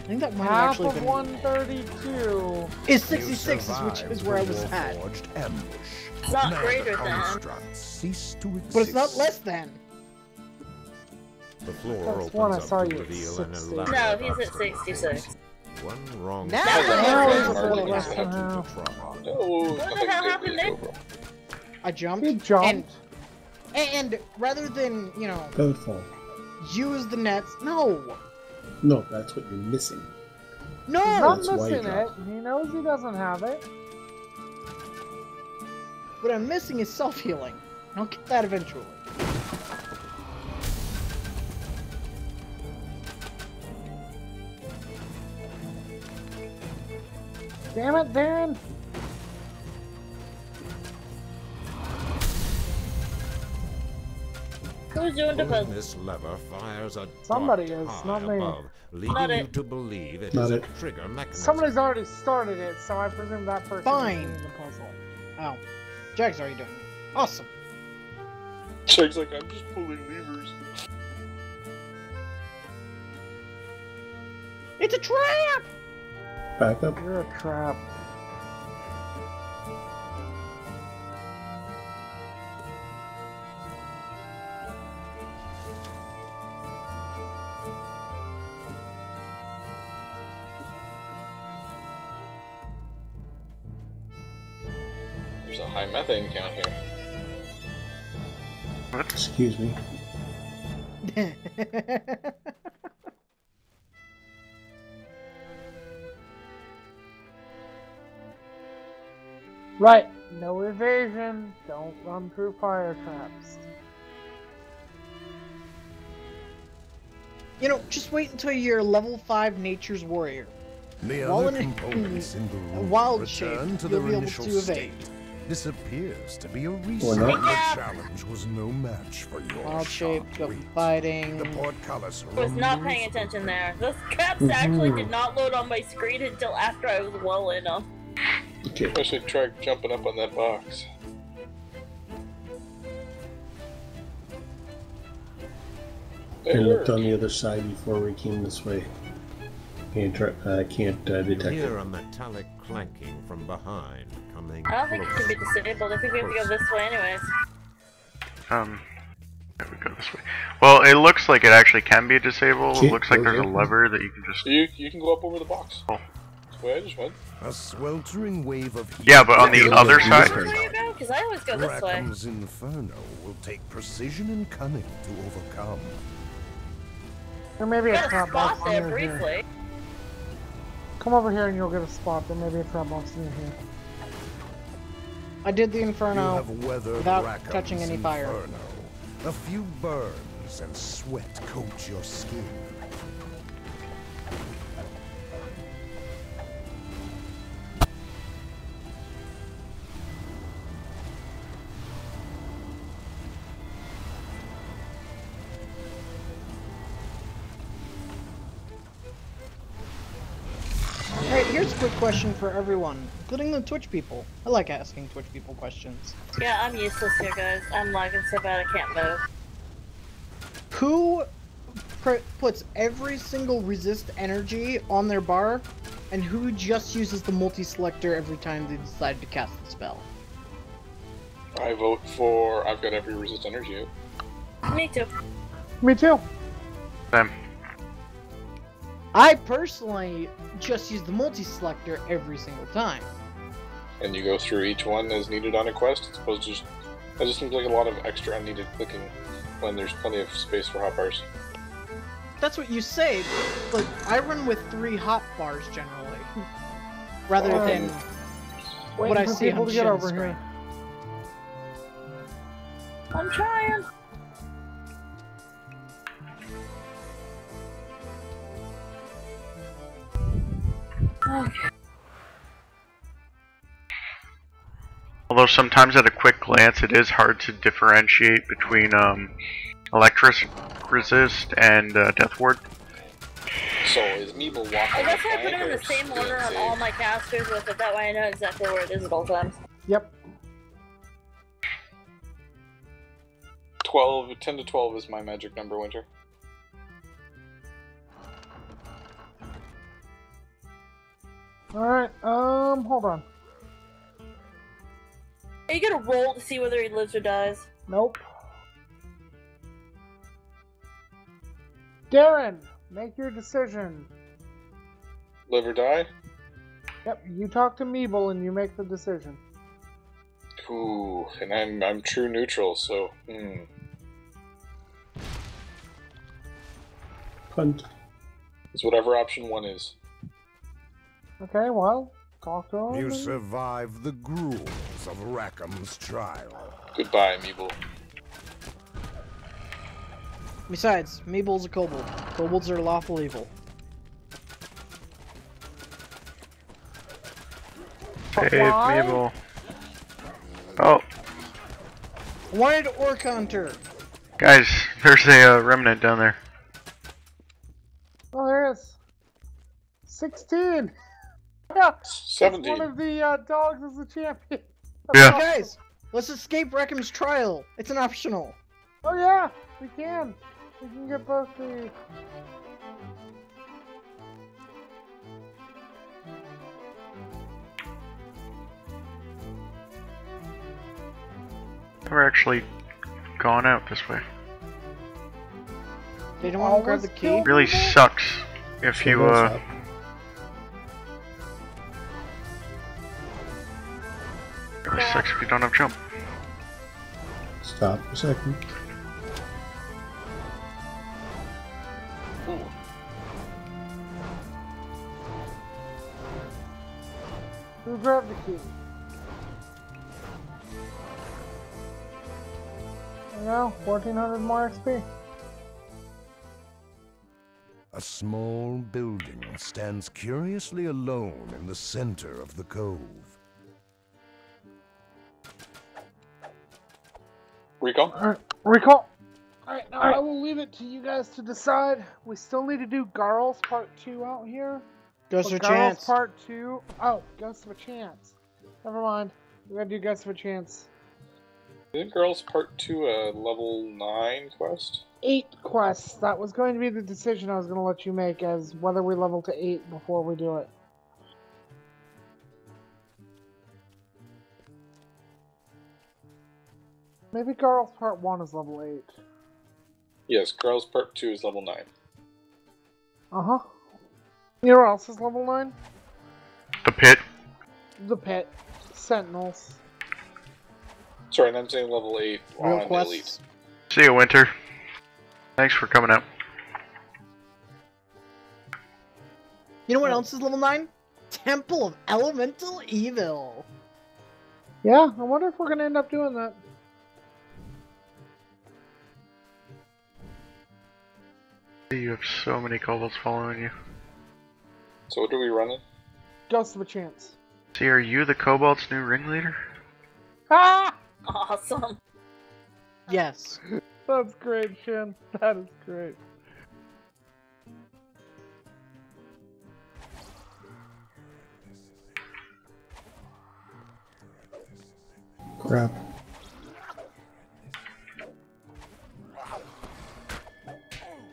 I think that might have Half actually of been 132. is You 66, which is survived where I the was at. warforged ambush. It's not Now greater the than. construct ceased to exist. But it's not less than. The floor That's when I opens saw up to you at reveal an 60. elaborate No, he's at obstacle 66. course. One wrong Now step we're and Now at he's a hardly little less anything than to half. try. No, What the nothing hell good, happened please there? go, bro. I jumped. He jumped. And rather than, you know, Featherfall. use the nets, no! No, that's what you're missing. No! He's not That's why he missing it. dropped. He knows he doesn't have it. What I'm missing is self-healing. I'll get that eventually. Damn it, Darren. Who's doing the Pulling puzzle? this lever fires a Somebody dart is, high not me. above, leading Not you it. to believe it Not is a it. trigger mechanism. Somebody's already started it, so I presume that person Fine. is doing the puzzle. Oh. Jag's already doing it. Awesome. Cheg's like, I'm just pulling levers. It's a trap! Back up. You're a trap. There's a high methane count here. Excuse me. Right. No evasion. Don't run through fire traps. You know, just wait until you're level 5 Nature's Warrior. The While other in components in the a room wild return shape, to you'll their be able initial to state. evade. This appears to be a Or reset. not. The challenge was no match for your Wild shape, sharp go wit. fighting. The portcullis I was not rumbles paying attention there. Those traps actually did not load on my screen until after I was well in them. Okay. I should try jumping up on that box. I It looked worked. on the other side before we came this way. Can't detect Hear it. a metallic clanking from behind, coming I don't think it closer. can be disabled. I think we have to go this way anyways. There we go this way. Well, it looks like it actually can be disabled. It Okay, looks like there's a okay. lever that you can just... So you can go up over the box. Oh. That's the way I just went. A sweltering wave of heat. Yeah, but on the Yeah, other yeah, side... yeah. Which way you go? Because I always go this way. Rackham's Inferno will take precision and cunning to overcome. There may be a Got a trap spot box there near here. briefly. Come over here and you'll get a spot. There may be a trap box near here. I did the You Inferno. have weathered without Rackham's touching any fire. Inferno. A few burns and sweat coat your skin. quick question for everyone, including the Twitch people. I like asking Twitch people questions. Yeah, I'm useless here, guys. I'm lagging so bad I can't move. Who puts every single resist energy on their bar, and who just uses the multi-selector every time they decide to cast the spell? I vote for. I've got every resist energy. Me too. Me too. Same. I personally just use the multi-selector every single time. And you go through each one as needed on a quest, as opposed to just. That just seems like a lot of extra unneeded clicking when there's plenty of space for hotbars. That's what you say, but I run with 3 hot bars generally, rather than what I see on Shin's screen. I'm trying. Okay. Although sometimes at a quick glance it is hard to differentiate between electric resist and death ward. So is Meeble walking? That's why I put them in the same order on all my casters with it. That way I know exactly where it is at all times. Yep. 10 to 12 is my magic number, Winter. Alright, hold on. Are you gonna roll to see whether he lives or dies? Nope. Darren, make your decision. Live or die? Yep, you talk to Meeble and you make the decision. Ooh, and I'm true neutral, so Punt. It's whatever option 1 is. Okay, well, talk to him. You survived the gruels of Rackham's trial. Goodbye, Meeble. Besides, Meeble's a kobold. Kobolds are lawful evil. Save Meeble. Oh, Wanted Orc Hunter! guys, there's a remnant down there. Oh, there is. 16! Yeah, 17. one of the dogs is the champion. Yeah. Hey guys, let's escape Reckham's trial. It's an optional. Oh yeah, we can. We can get both the... Never actually gone out this way. They don't want to grab the key. Really sucks if you really sucks if you don't have jump. Stop for a second. Ooh. Who grabbed the key? There you go, 1400 more XP. A small building stands curiously alone in the center of the cove. Recall? Alright, recall. Alright, now I will leave it to you guys to decide. We still need to do Garl's Part 2 out here. Ghost of a Garl's Chance. Part 2. Oh, Ghost of a Chance. Never mind. We gotta do Ghost of a Chance. Isn't Girls Part 2 a level 9 quest? 8 quests. That was going to be the decision I was going to let you make, as whether we level to 8 before we do it. Maybe Girls Part 1 is level 8. Yes, Girls Part 2 is level 9. Uh-huh. You know what else is level 9? The pit. The Pit. Sentinels. Sorry, I'm saying level 8 Real on quests. Elite. See you, Winter. Thanks for coming out. You know what else is level 9? Temple of Elemental Evil. Yeah, I wonder if we're going to end up doing that. You have so many kobolds following you. So what are we running? Ghost of a Chance. See, are you the kobold's new ringleader? Ah! Awesome. Yes. That's great, Shin. That is great. Crap.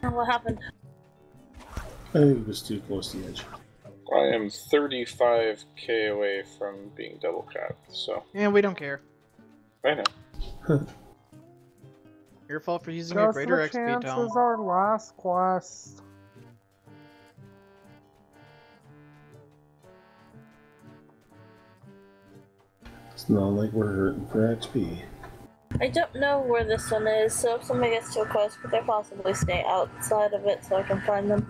What happened? I think it was too close to the edge. I am 35k away from being double capped, so Yeah, we don't care. I know. Your fault for using a Ghost greater of a XP Chance tome. is our last quest. It's not like we're hurting for XP. I don't know where this one is, so if somebody gets to a quest, could they possibly stay outside of it so I can find them?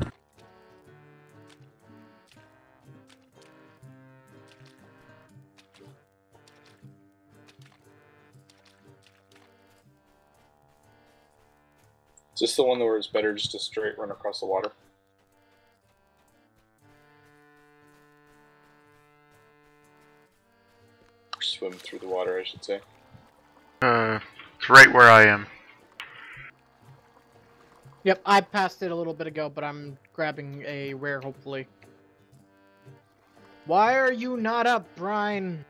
Is this the one where it's better just to straight run across the water? Swim through the water, I should say. It's right where I am. Yep, I passed it a little bit ago, but I'm grabbing a rare, hopefully. Why are you not up, Brian?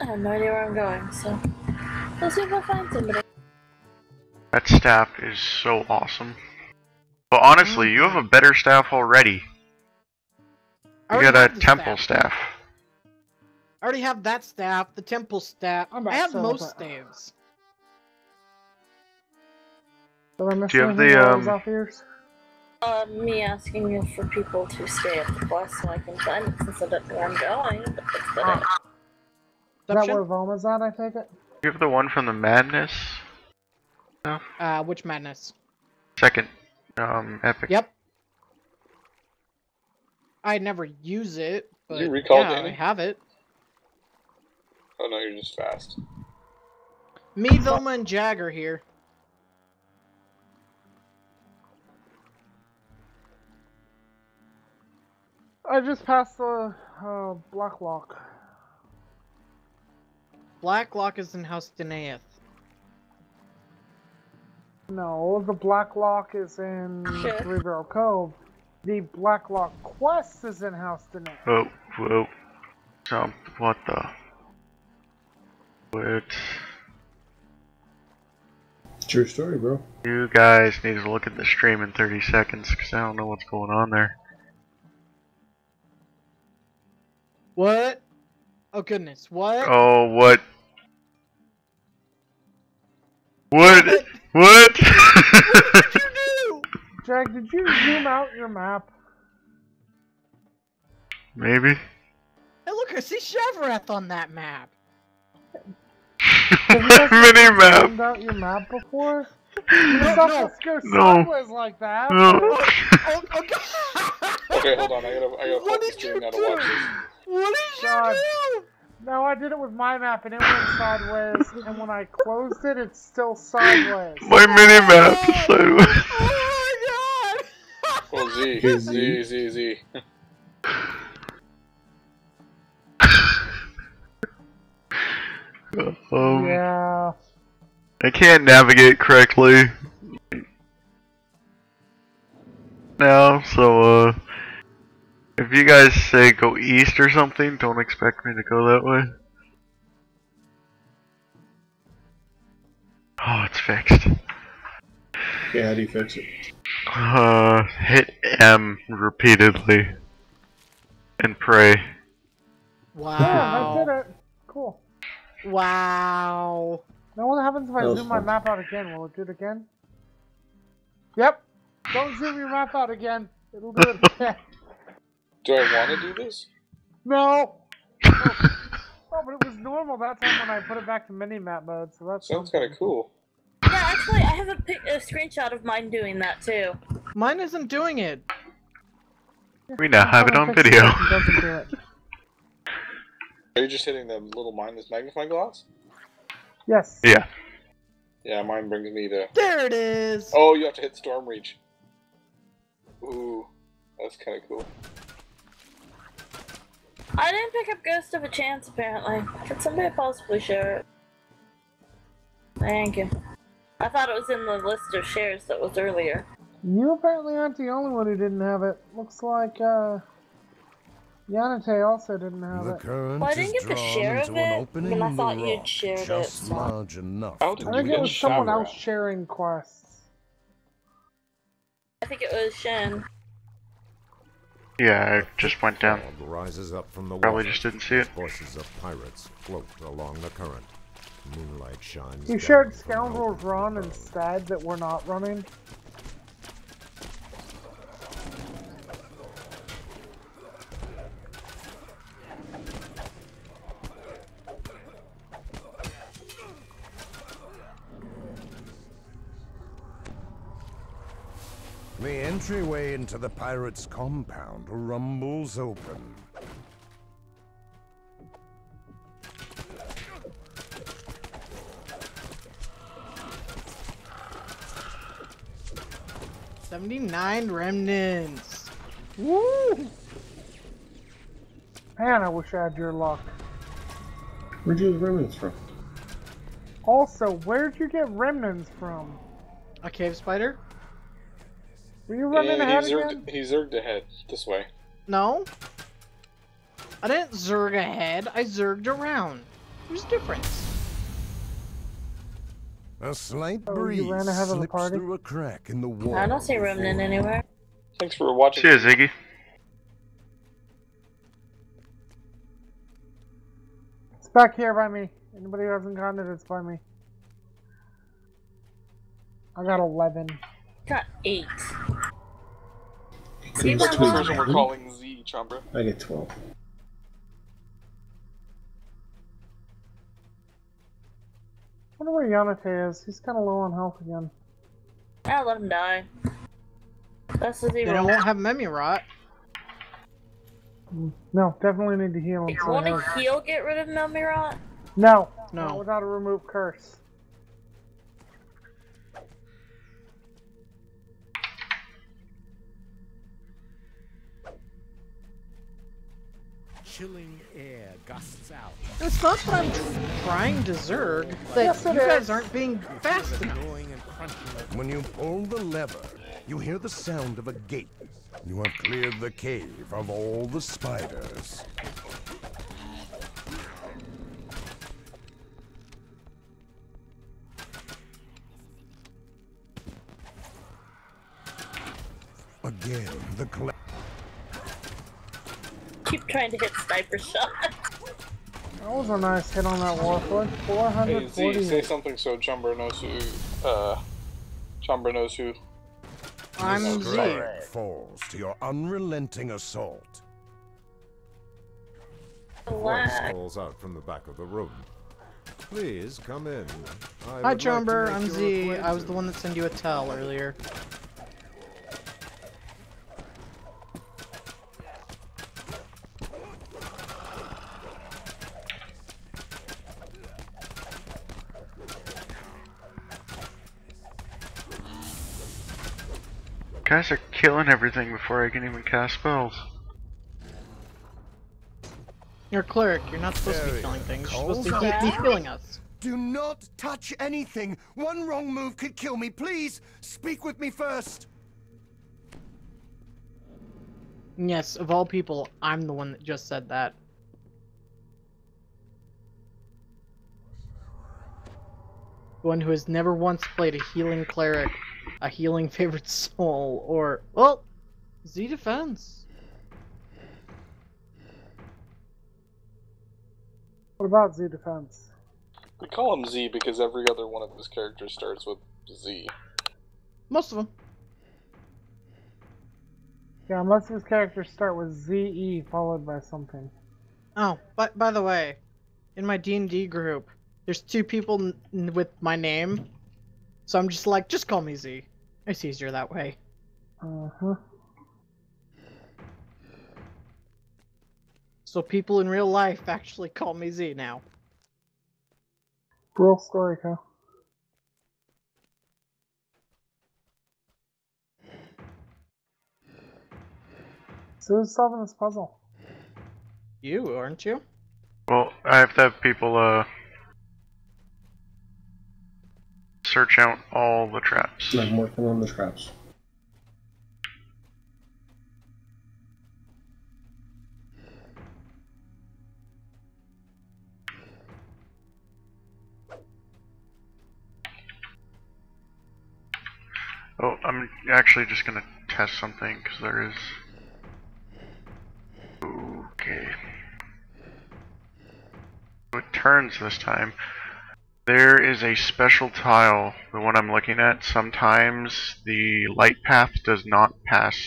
I have no idea where I'm going, so let's see if I find somebody. That staff is so awesome. But honestly, you have a better staff already. I You already got a have the temple staff. I already have that staff, the temple staff. I'm I about have to most sell that. staves. Did I miss Do you have anything the, while I was off ears? Me asking you for people to stay at the quest so I can find it since I don't know where I'm going, but that's about it. Is that Deception? where Voma's at, I take it? You have the one from the madness? Which madness? Second, epic. Yep. I never use it, but You recall, yeah, Danny? I have it. Oh no, you're just fast. Me, Vilma, and Jagger here. I just passed the Black Lock. Blacklock is in House Denaeth. No, the Black Lock is in Sure. Three Barrel Cove. The Black Lock quest is in House Danae. Oh, whoa. What the? What? True story, bro. You guys need to look at the stream in 30 seconds, because I don't know what's going on there. What? Oh goodness, what? Oh, what? What? What? What did you do? Jag, did you zoom out your map? Maybe? Hey, look, I see Chevrath on that map. Have you guys Mini map. zoomed out your map before? No, Stop no, let's go no. sideways like that. No. Oh, God. Okay, hold on. I gotta What pause the did stream you now to do? watch this. What did God. you do? No, I did it with my map and it went sideways, and when I closed it, it's still sideways. My mini map is sideways. Oh my God. Oh, Z. Okay, Z, Z, Z. Yeah. I can't navigate correctly now, so if you guys say go east or something, don't expect me to go that way. Oh, it's fixed. Okay, how do you fix it? Hit M repeatedly and pray. Yeah, I Wow. did it. Cool. Wow. Now what happens if I That was zoom my fun. map out again? Will it do it again? Yep. Don't zoom your map out again. It'll do it again. Do I want to do this? No! Oh, but it was normal that time when I put it back to mini-map mode, so that's... Sounds kind of cool. Yeah, actually, I have a screenshot of mine doing that too. Mine isn't doing it. We now have it on Fix video. It doesn't do it. Are you just hitting the little minus magnifying glass? Yes. Yeah. Yeah, mine brings me to... There it is. Oh, you have to hit Storm Reach. Ooh, that's kind of cool. I didn't pick up Ghost of a Chance, apparently. Could somebody possibly share it? Thank you. I thought it was in the list of shares that was earlier. You apparently aren't the only one who didn't have it. Looks like, Yanate also didn't have The it. current Well, I didn't is get the drawn share into of an it opening when I in the thought you'd rock, shared it. just So. large enough How to did I think you it get was someone shower else at? sharing quests. I think it was Shen. Yeah, A I just thick went down. fog rises up from the Probably water. just didn't see it. Voices of pirates float along the current. Moonlight shines. You down shared from an Scoundrels opening Run above. instead that we're not running. The entryway into the pirate's compound rumbles open. $79 remnants. Woo! Man, I wish I had your luck. Where'd you get remnants from? Also, where'd you get remnants from? A cave spider? Were you running ahead again? He zerged ahead this way. No. I didn't zerg ahead. I zerged around. There's a difference. A slight Oh, you breeze ran ahead of the slips party? through a crack in the wall. I don't see Remnant anywhere. Thanks for watching. See ya, Ziggy. It's back here by me. Anybody who hasn't gotten it, it's by me. I got 11. Got 8. Who's Keep That's the on person we're going. calling Z, Chumbra. I get 12. I wonder where Yanate is. He's kind of low on health again. I'll let him die. That's the Then I zero. won't have memory rot. No, definitely need to heal him. You so I want to have- heal, get rid of Melmirot? No, No. not without a remove curse. Chilling air gusts out. It's not that I'm trying to zerg. That Yes, it you guys is. aren't being fast enough. Gnawing and crunching. When you pull the lever, you hear the sound of a gate. You have cleared the cave of all the spiders. Again, the Keep trying to hit sniper shot. That was a nice hit on that warfoot. Hey Z, 440. say something so Chumbra knows who. Chumbra knows who. I'm Z. strike falls to your unrelenting assault. Voice Lag. calls out from the back of the room. Please come in. I Hi, would like to Chumber. make I'm your Z. I was acquaintance. the one that sent you a tell earlier. Guys are killing everything before I can even cast spells. You're a cleric. You're not supposed to be Area killing things. You're calls supposed to out. be healing us. Do not touch anything. One wrong move could kill me. Please, speak with me first. Yes, of all people, I'm the one that just said that. One who has never once played a healing cleric, a healing favorite soul, or, well, Z defense. What about Z defense? We call him Z because every other one of his characters starts with Z. Most of them. Yeah, most of his characters start with ZE followed by something. Oh, but by the way, in my D&D group, there's 2 people with my name, so I'm just like, just call me Z. It's easier that way. Uh-huh. So people in real life actually call me Z now. Real story, Kyle. So who's solving this puzzle? You, aren't you? Well, I have to have people search out all the traps. I'm working on the traps. Oh, I'm actually just gonna test something, because there is... Okay. So it turns this time. There is a special tile, the one I'm looking at. Sometimes the light path does not pass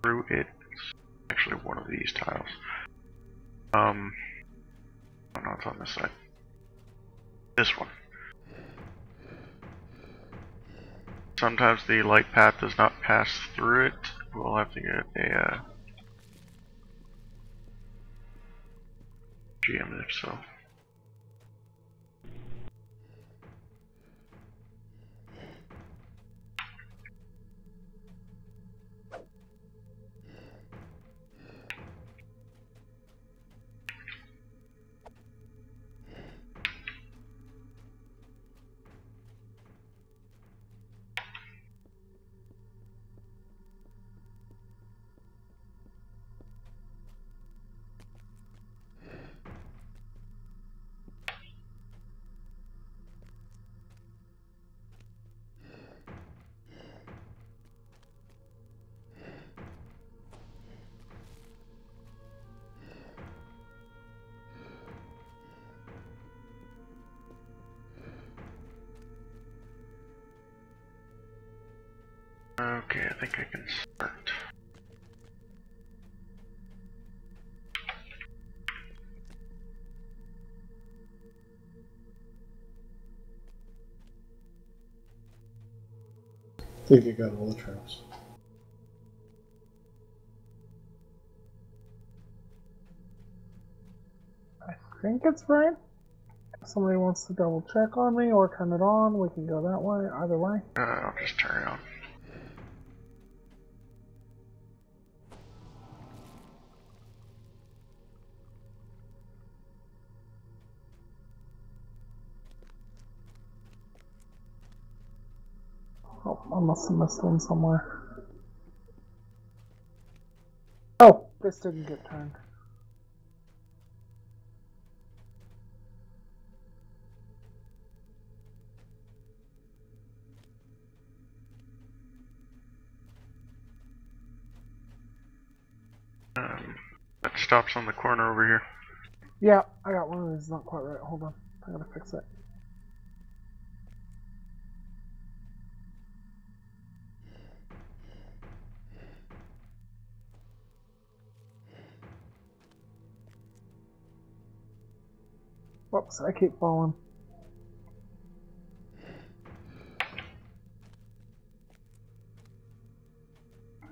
through it. It's actually one of these tiles. Oh no, it's on this side. This one. Sometimes the light path does not pass through it. We'll have to get a GM if so. Okay, I think I can start. I think I got all the traps. I think it's right. If somebody wants to double check on me or turn it on, we can go that way. Either way. I'll just turn it on. Oh, I must have missed one somewhere. Oh, this didn't get turned. That stops on the corner over here. Yeah, I got one of these not quite right. Hold on. I gotta fix it. Whoops, I keep falling.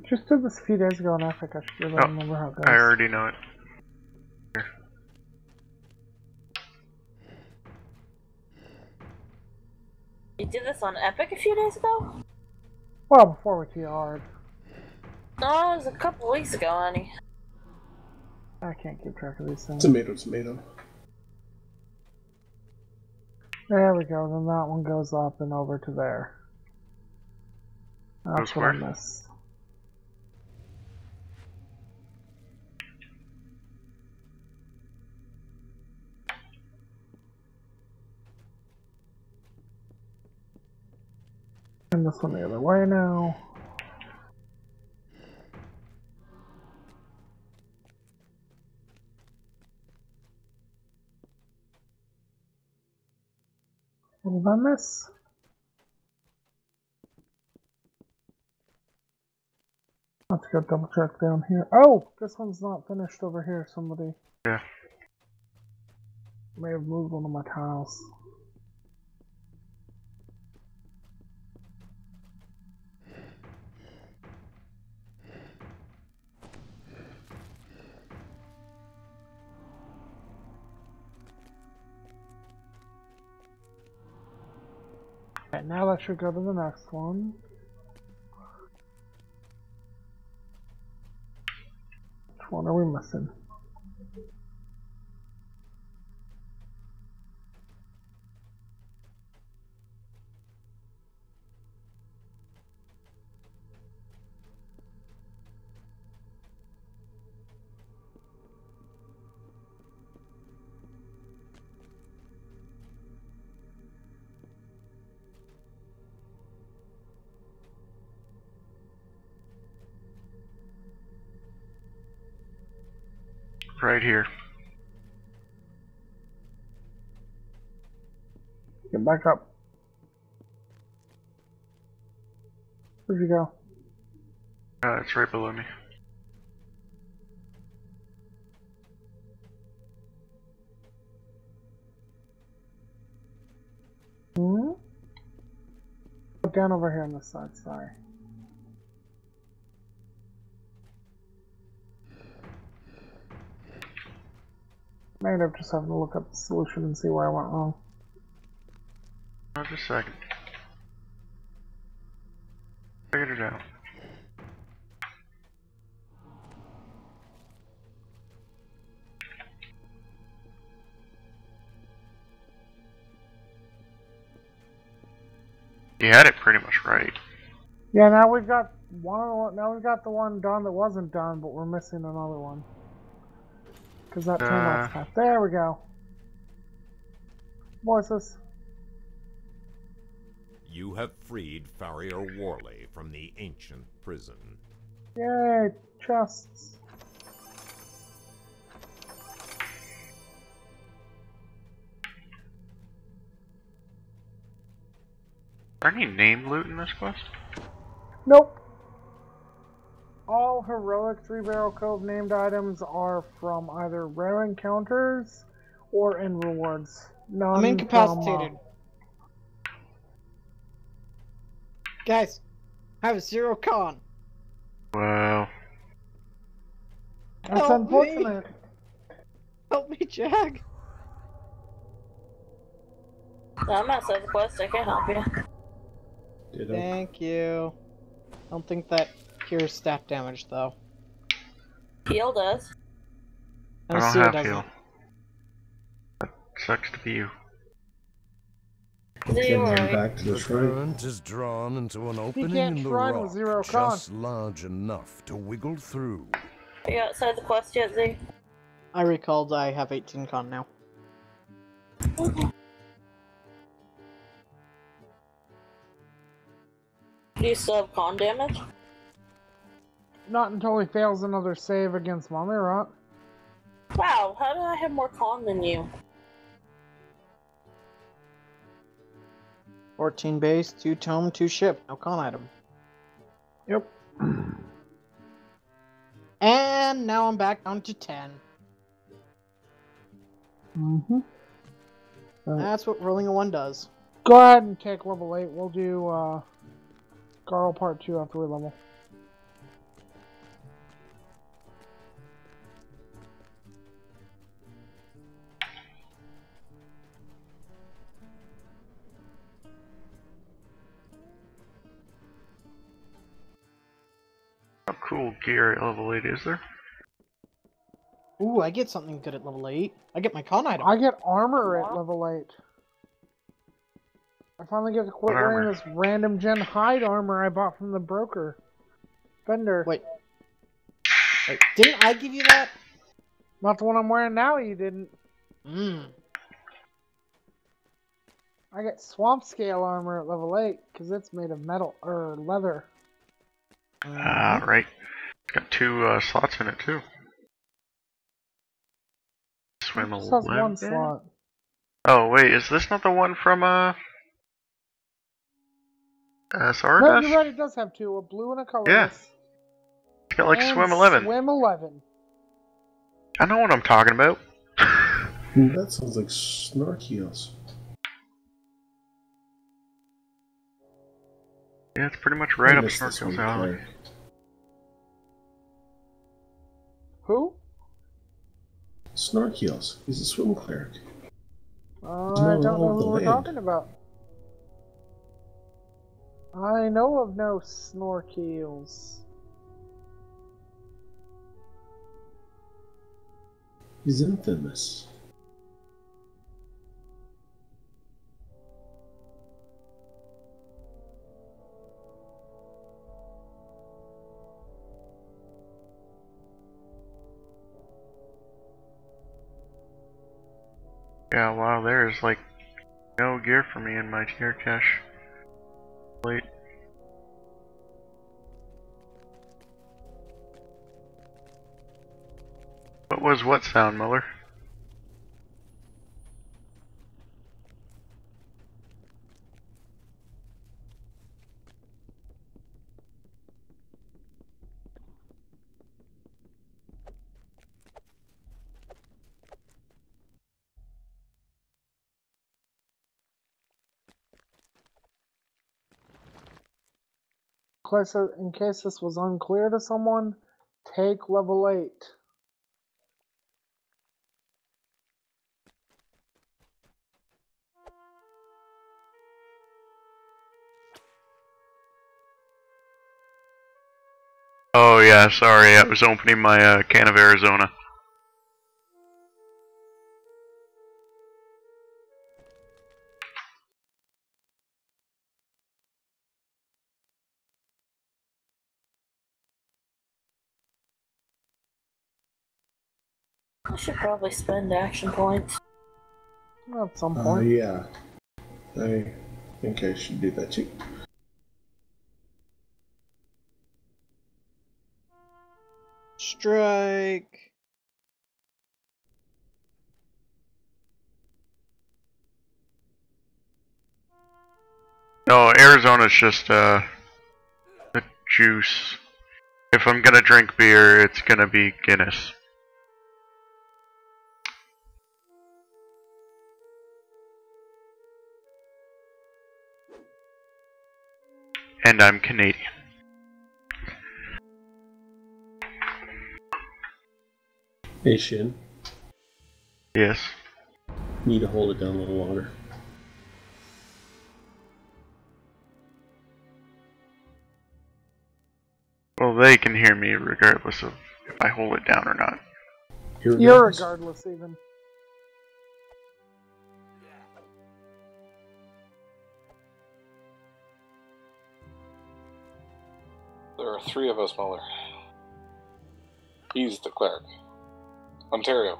Just did this a few days ago on Epic. I should really remember how it goes. I already know it. Here. You did this on Epic a few days ago? Well, before we TR'd. No, it was a couple weeks ago, honey. I can't keep track of these things. Tomato, tomato. There we go. Then that one goes up and over to there. That's what I missed. And this one the other way now. What did I miss? Let's go double check down here. Oh, this one's not finished over here. Somebody may have moved one of my tiles. Okay, now that should go to the next one. Which one are we missing? Right here. Get back up. Where'd you go? It's right below me. Hmm? Down over here on this side, sorry. Might end up just having to look up the solution and see where I went wrong. Just a second. Figured it out. You had it pretty much right. Yeah, now we've got now we've got the one done that wasn't done, but we're missing another one. Because that turned off stuff. There we go. Voices. You have freed Farrier Worley from the ancient prison. Yay, chests. Are there any name loot in this quest? Nope. All heroic 3-Barrel Cove named items are from either rare encounters or in rewards. None I'm incapacitated. Guys, I have 0 con. Wow. That's Help unfortunate. Me. Help me, Jag. No, I'm outside the quest. I can't help you. Ditto. Thank you. I don't think that cures stat damage, though. Heal does. I don't see it have doesn't. heal. That sucks to be you. Okay, Zero. then back to the The shrine. current is drawn into an opening can't in the shrine with rock, 0 con. just large enough to wiggle through. Are you outside the quest yet, Z? I recalled I have 18 con now. Do you still have con damage? Not until he fails another save against Mommy Rot. Wow, how do I have more con than you? 14 base, 2 tome, 2 ship. No con item. Yep. And now I'm back down to 10. Mm-hmm. That's what rolling a 1 does. Go ahead and take level 8. We'll do Garl Part 2 after we level. No cool gear at level 8, is there? Ooh, I get something good at level 8. I get my con item. I get armor at level 8. I finally get to quit What wearing armor? this random gen hide armor I bought from the broker. Vendor. Wait, didn't I give you that? Not the one I'm wearing now, you didn't. Mmm. I get swamp scale armor at level 8 because it's made of metal or leather. Ah, right. It's got 2 slots in it too. Swim It just has 11. one slot. Oh wait, is this not the one from No, Stardust? you're right, it does have 2, a blue and a colorless. Yeah. It's got like And Swim 11. Swim 11. I know what I'm talking about. That sounds like Snarkios. Yeah, it's pretty much right I up missed this Snorkel's one, alley. Claire. Who? Snarkios. He's a swim cleric. I No, don't know all who the we're land. talking about. I know of no Snorkeels. He's infamous. Yeah, wow, there is like no gear for me in my tier cache. Wait. What was was what sound, Muller? In case this was unclear to someone, take level 8. Oh yeah, sorry, I was opening my can of Arizona. I should probably spend action points. At some point. Yeah. I think I should do that too. Strike. No, Arizona's just the juice. If I'm gonna drink beer, it's gonna be Guinness. And I'm Canadian. Hey Shin, Yes. need to hold it down a little longer. Well, they can hear me regardless of if I hold it down or not. Irregardless, even. There are 3 of us, Muller. He's the cleric. Ontario.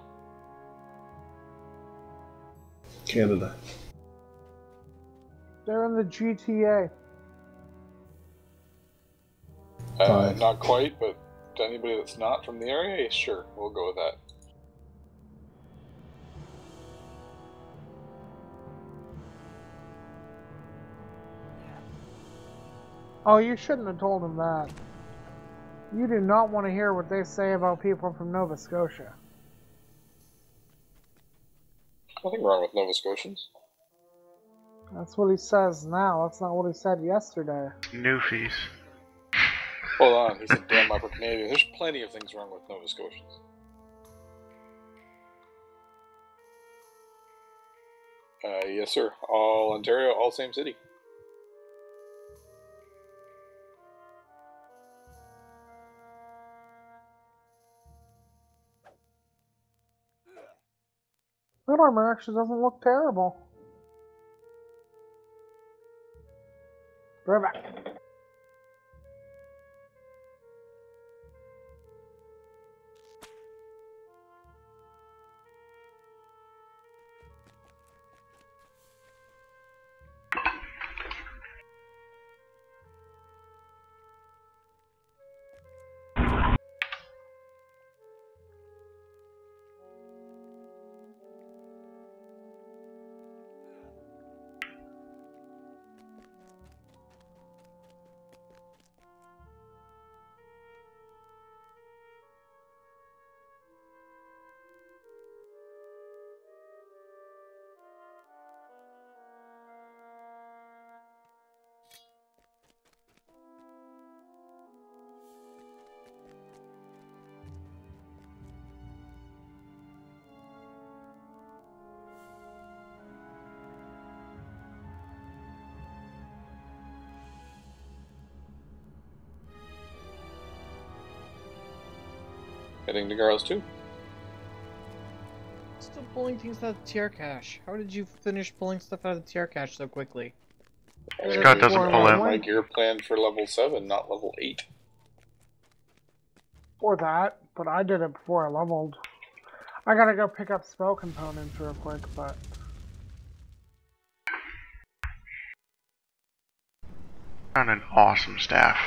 Canada. They're in the GTA. Five. Not quite, but to anybody that's not from the area, yeah, sure, we'll go with that. Oh, you shouldn't have told him that. You do not want to hear what they say about people from Nova Scotia. Nothing wrong with Nova Scotians. That's what he says now. That's not what he said yesterday. Newfies. Hold on, he said damn upper Canadian. There's plenty of things wrong with Nova Scotians. Yes, sir. All Ontario, all same city. That armor actually doesn't look terrible. Right back. Heading to Garles too. Still pulling things out of the tier cache. How did you finish pulling stuff out of the tier cache so quickly? Scott doesn't pull in. My gear planned for level 7, not level 8. Or that, but I did it before I leveled. I gotta go pick up spell components real quick, but... Found an awesome staff.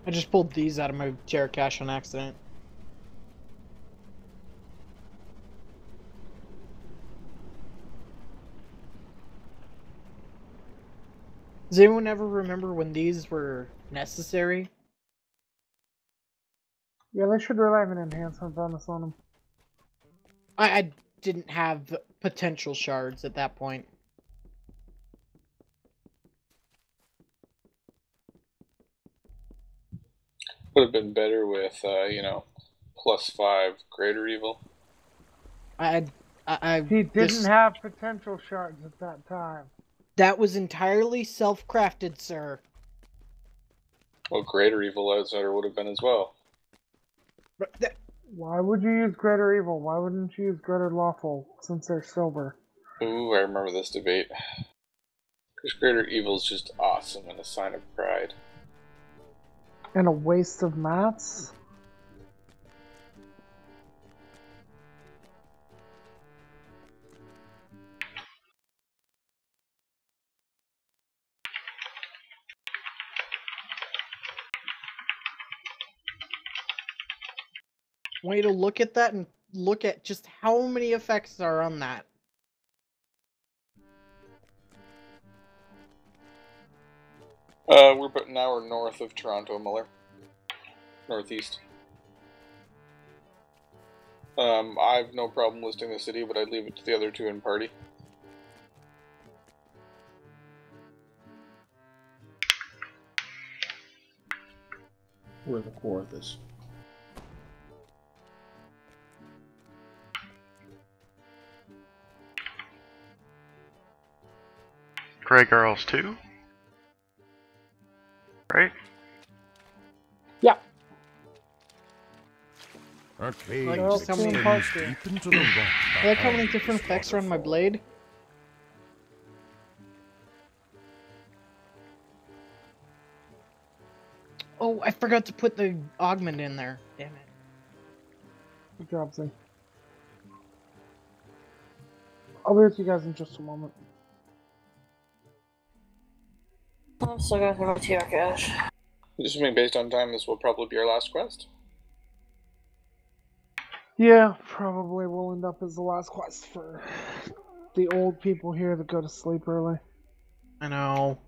I just pulled these out of my chair cache on accident. Does anyone ever remember when these were necessary? Yeah, they should really have an enhancement bonus on them. I didn't have potential shards at that point. Would have been better with, +5 greater evil. He didn't have potential shards at that time. That was entirely self-crafted, sir. Well, greater evil outsider would have been as well. Why would you use greater evil? Why wouldn't you use greater lawful since they're silver? Ooh, I remember this debate. Because greater evil is just awesome and a sign of pride. And a waste of mats? Want you to look at that and look at just how many effects are on that. We're putting an hour north of Toronto, Miller. Northeast. I've no problem listing the city, but I'd leave it to the other two in party. Where the fourth is. Gray Girls 2? Right? Yeah. Our cave Like, just how many extends deep into the rock. I like how many behind different this effects are on my waterfall. blade. Oh, I forgot to put the augment in there. Damn it. Good job, Z. I'll be with you guys in just a moment. I'm still going through my TR cache. Assuming based on time, this will probably be our last quest. Yeah, probably will end up as the last quest for the old people here that go to sleep early. I know.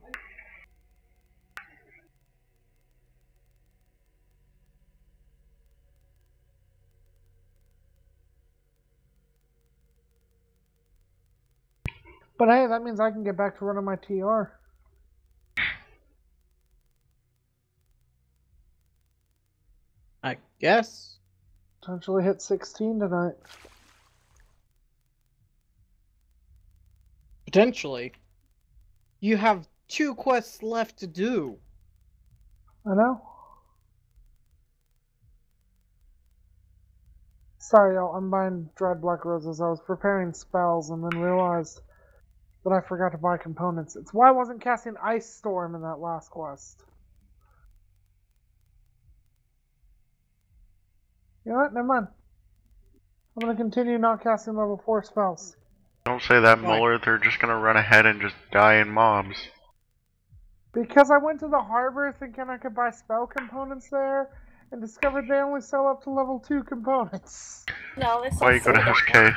But hey, that means I can get back to running my TR. I guess. Potentially hit 16 tonight. Potentially. You have 2 quests left to do. I know. Sorry, y'all. I'm buying dried black roses. I was preparing spells and then realized that I forgot to buy components. It's why I wasn't casting Ice Storm in that last quest. You know what? Never mind. I'm going to continue not casting level 4 spells. Don't say that, Why? Muller. They're just gonna run ahead and just die in mobs. Because I went to the harbor thinking I could buy spell components there, and discovered they only sell up to level 2 components. No, they Why you go to House K?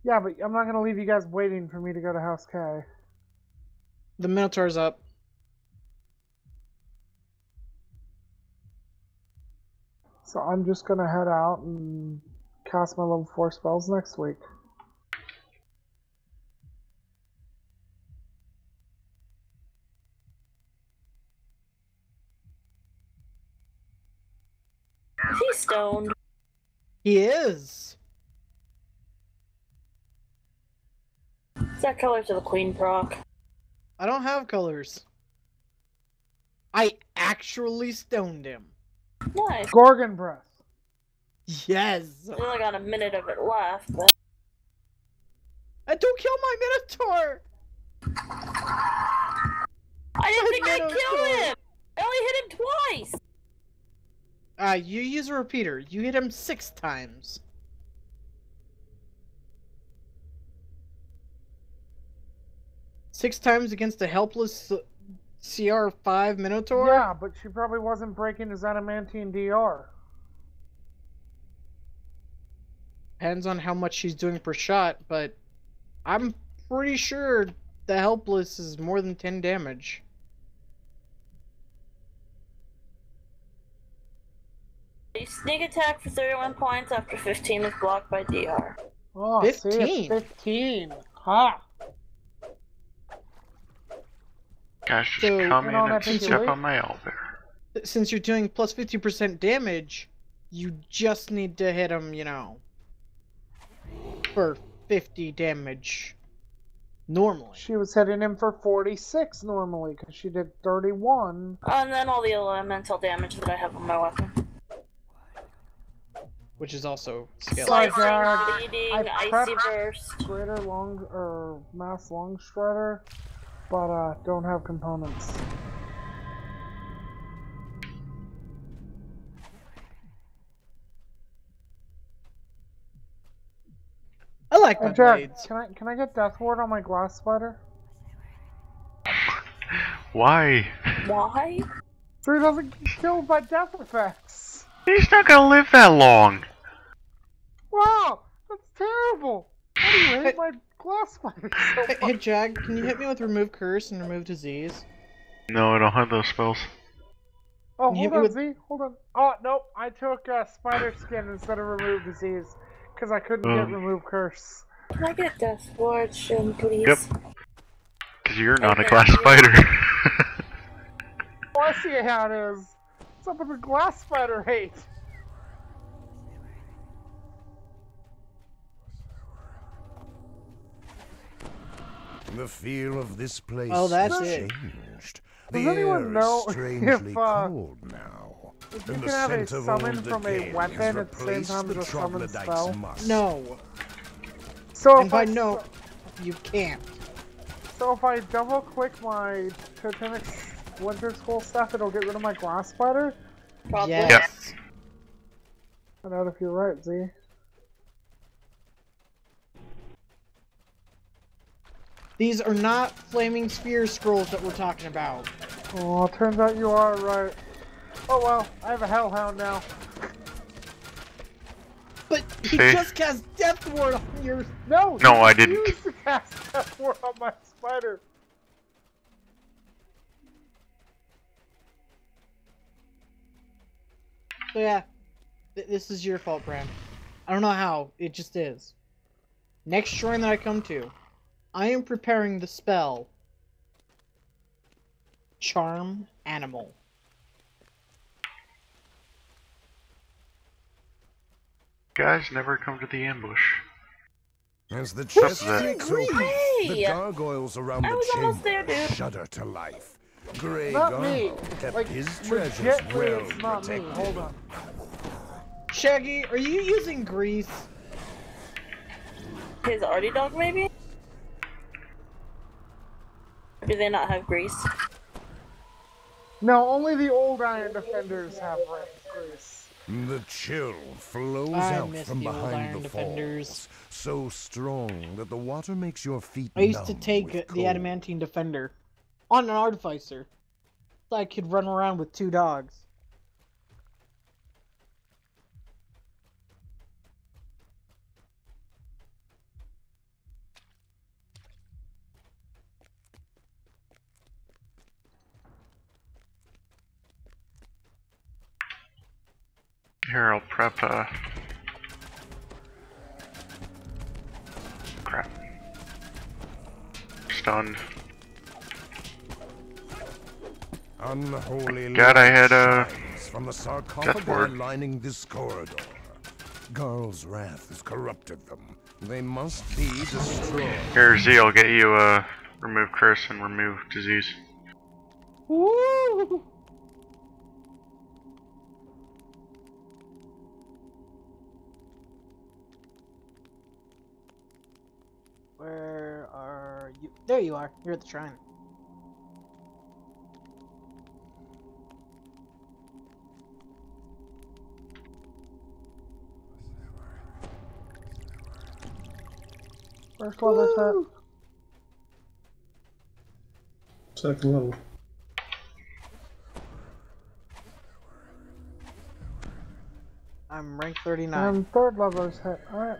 Yeah, but I'm not going to leave you guys waiting for me to go to House K. The Minotaur's up. So I'm just going to head out and cast my level 4 spells next week. He's stoned. He is. Set color to the queen proc. I don't have colors. I actually stoned him. Nice. Gorgon Breath. Yes. We only got a minute of it left, but Don't kill my Minotaur! I didn't think I'd Minotaur. kill him! I only hit him twice! You use a repeater. You hit him 6 times. Six times against a helpless CR5 Minotaur? Yeah, but she probably wasn't breaking his adamantine DR. Depends on how much she's doing per shot, but I'm pretty sure the Helpless is more than 10 damage. You sneak attack for 31 points after 15 is blocked by DR. Oh, 15? see, it's 15. Ha! Guys, just So, come in on, I and think step you're on my elbow. Since you're doing plus 50% damage, you just need to hit him, you know, for 50 damage. Normally. She was hitting him for 46 normally, because she did 31. And then all the elemental damage that I have on my weapon. Which is also scale. Sorry, Slicing, Dad. bleeding, I icy prepped burst. Greater long, or mass long strider, but don't have components. I like my Hey, Jack, blades. can I get Death Ward on my glass spider? Why? Why? So he doesn't get killed by death effects. He's not gonna live that long. Wow, that's terrible. How do you hate my glass spider so Hey, much? Jag, can you hit me with Remove Curse and Remove Disease? No, I don't have those spells. Oh, you hit hold me on, with- Z. Hold on. Oh, nope. I took spider skin instead of remove disease because I couldn't get remove curse. Can I get Death Ward, Shin, please? Yep. Because you're not a Okay, glass yeah. spider. Oh, I see how it is. What's up with the glass spider hate? The feel of this place Oh, that's has it. changed. Does The anyone air know is strangely if, cold now. If you And can the have a scent of summon old from a decay weapon has at the same replaced time as the a summon troglodyte's spell? musk. No. So And if by I no, you can't. So if I double click my Totemic Winter Skull stuff, it'll get rid of my glass spider? Probably. Yes. I doubt if you're right, Z. These are not Flaming Sphere scrolls that we're talking about. Oh, turns out you are right. Oh well, I have a Hellhound now. But he Hey. just cast Death Ward on your... No, No, he I didn't. refused to cast Death Ward on my spider. So yeah, this is your fault, Bram. I don't know how, it just is. Next shrine that I come to, I am preparing the spell Charm Animal. Guys never come to the ambush. As the What's chest that? flicks open, the Hey! gargoyles around I the was almost there, chamber dude. shudder to life. Grey Not me. Gargoyle kept Like, his treasures legitly, well it's not me. protected. Hold on. Shaggy, are you using grease? His arty dog, maybe? Or do they not have grease? No, only the old Iron Defenders have grease. The chill flows I out miss from the old behind Iron the Defenders. falls, so strong that the water makes your feet I used to numb take with the cold. Adamantine Defender on an Artificer, so I could run around with 2 dogs. Here, I'll prep, crap. Stunned. Unholy God, I had, light shines from the Death sarcophagi Ward. lining this corridor. Garl's wrath has corrupted them. They must be destroyed. Here, Z, I'll get you, remove curse and remove disease. Woo! Where are you? There you are. You're at the shrine. First level set. Second level. I'm rank 39. And third level's hit. Alright.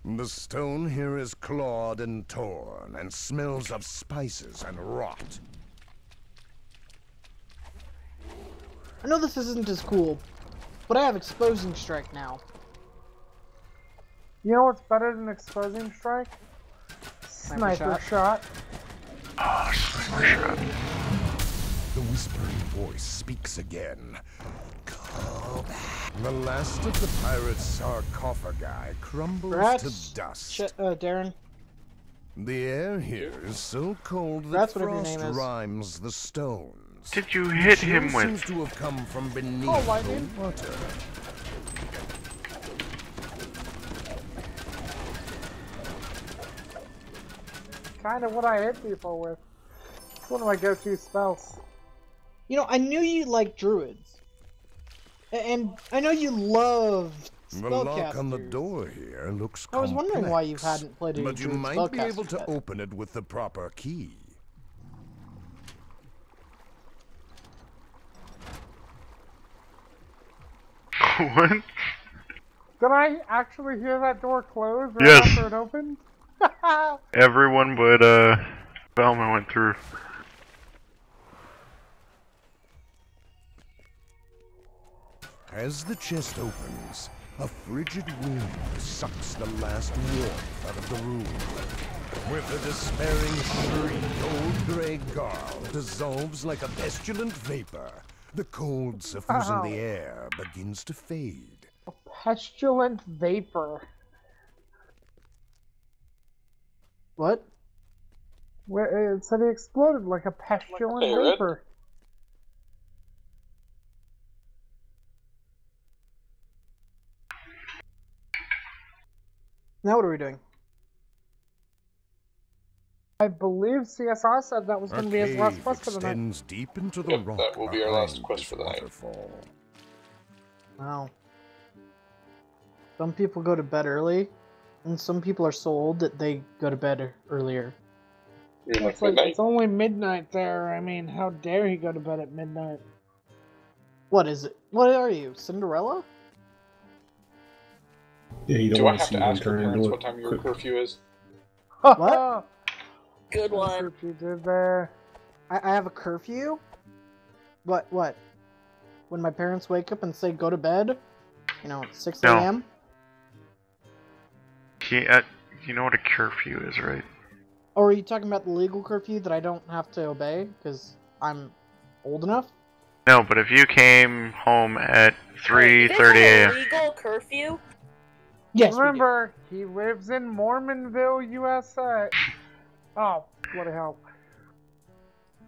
The stone here is clawed and torn, and smells of spices and rot. I know this isn't as cool, but I have exposing strike now. You know what's better than exposing strike? Sniper shot. Oh, sniper shot. The whispering voice speaks again. Go back. The last of the pirates' sarcophagi crumbles to dust. Darren. The air here is so cold that That's whatever your frost name is. rimes the stones. Did you hit him with? Seems to have come from beneath lightning. the water. Kind of what I hit people with. It's one of my go-to spells. You know, I knew you liked druids. And I know you love The lock on the spellcasters. door here looks I was wondering why you complex, hadn't played a but you druid might be spellcaster able to yet. open it with the proper key. What? Did I actually hear that door close right Yes. after it opened? Everyone but Velma went through. As the chest opens, a frigid wind sucks the last warmth out of the room. With a despairing shriek, old Grey Garl dissolves like a pestilent vapor. The cold suffusing the air begins to fade. A pestilent vapor. What? Where it said he exploded like a pestilent Hey, Red. vapor. Now what are we doing? I believe CSR said that was A going to be his cave last quest for the night. extends deep into the Yep, rock that will be our last behind quest this for the night. waterfall. Wow. Some people go to bed early, and some people are so old that they go to bed earlier. You're like It's like, midnight. it's only midnight there. I mean, how dare he go to bed at midnight? What is it? What are you, Cinderella? Yeah, you don't Do I want to have see to them ask your turn parents into what time your quick. curfew is? What? Good one. You did there. I have a curfew? What? When my parents wake up and say go to bed? You know, it's 6 No. a.m.? You know what a curfew is, right? Or are you talking about the legal curfew that I don't have to obey because I'm old enough? No, but if you came home at Wait, you guys 3:30 have a a.m. legal curfew? Yes, we do. Remember, he lives in Mormonville, USA. Oh, what a hell.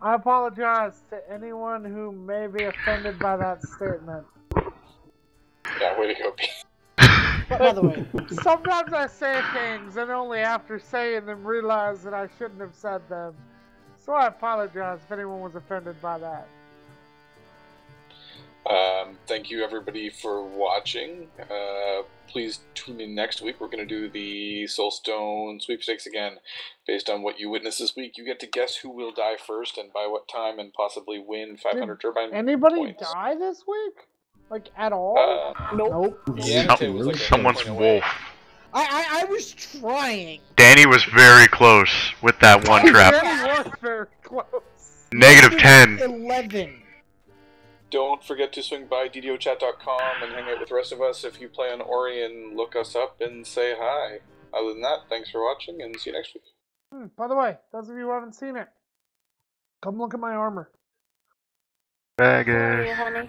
I apologize to anyone who may be offended by that statement. Yeah, way to go, Pete. But by the way, Sometimes I say things and only after saying them realize that I shouldn't have said them. So I apologize if anyone was offended by that. Thank you everybody for watching. Please tune in next week. We're going to do the Soulstone sweepstakes again. Based on what you witnessed this week, you get to guess who will die first and by what time, and possibly win 500 turbine Anybody points. die this week? Like, at all? nope. Yeah, it was like a Someone's point away. wolf. I was trying. Danny was very close with that one trap. Danny was very close. Negative 10. 11. Don't forget to swing by ddochat.com and hang out with the rest of us. If you play on Orion, look us up and say hi. Other than that, thanks for watching and see you next week. By the way, those of you who haven't seen it, come look at my armor. Baggage. Sorry, honey.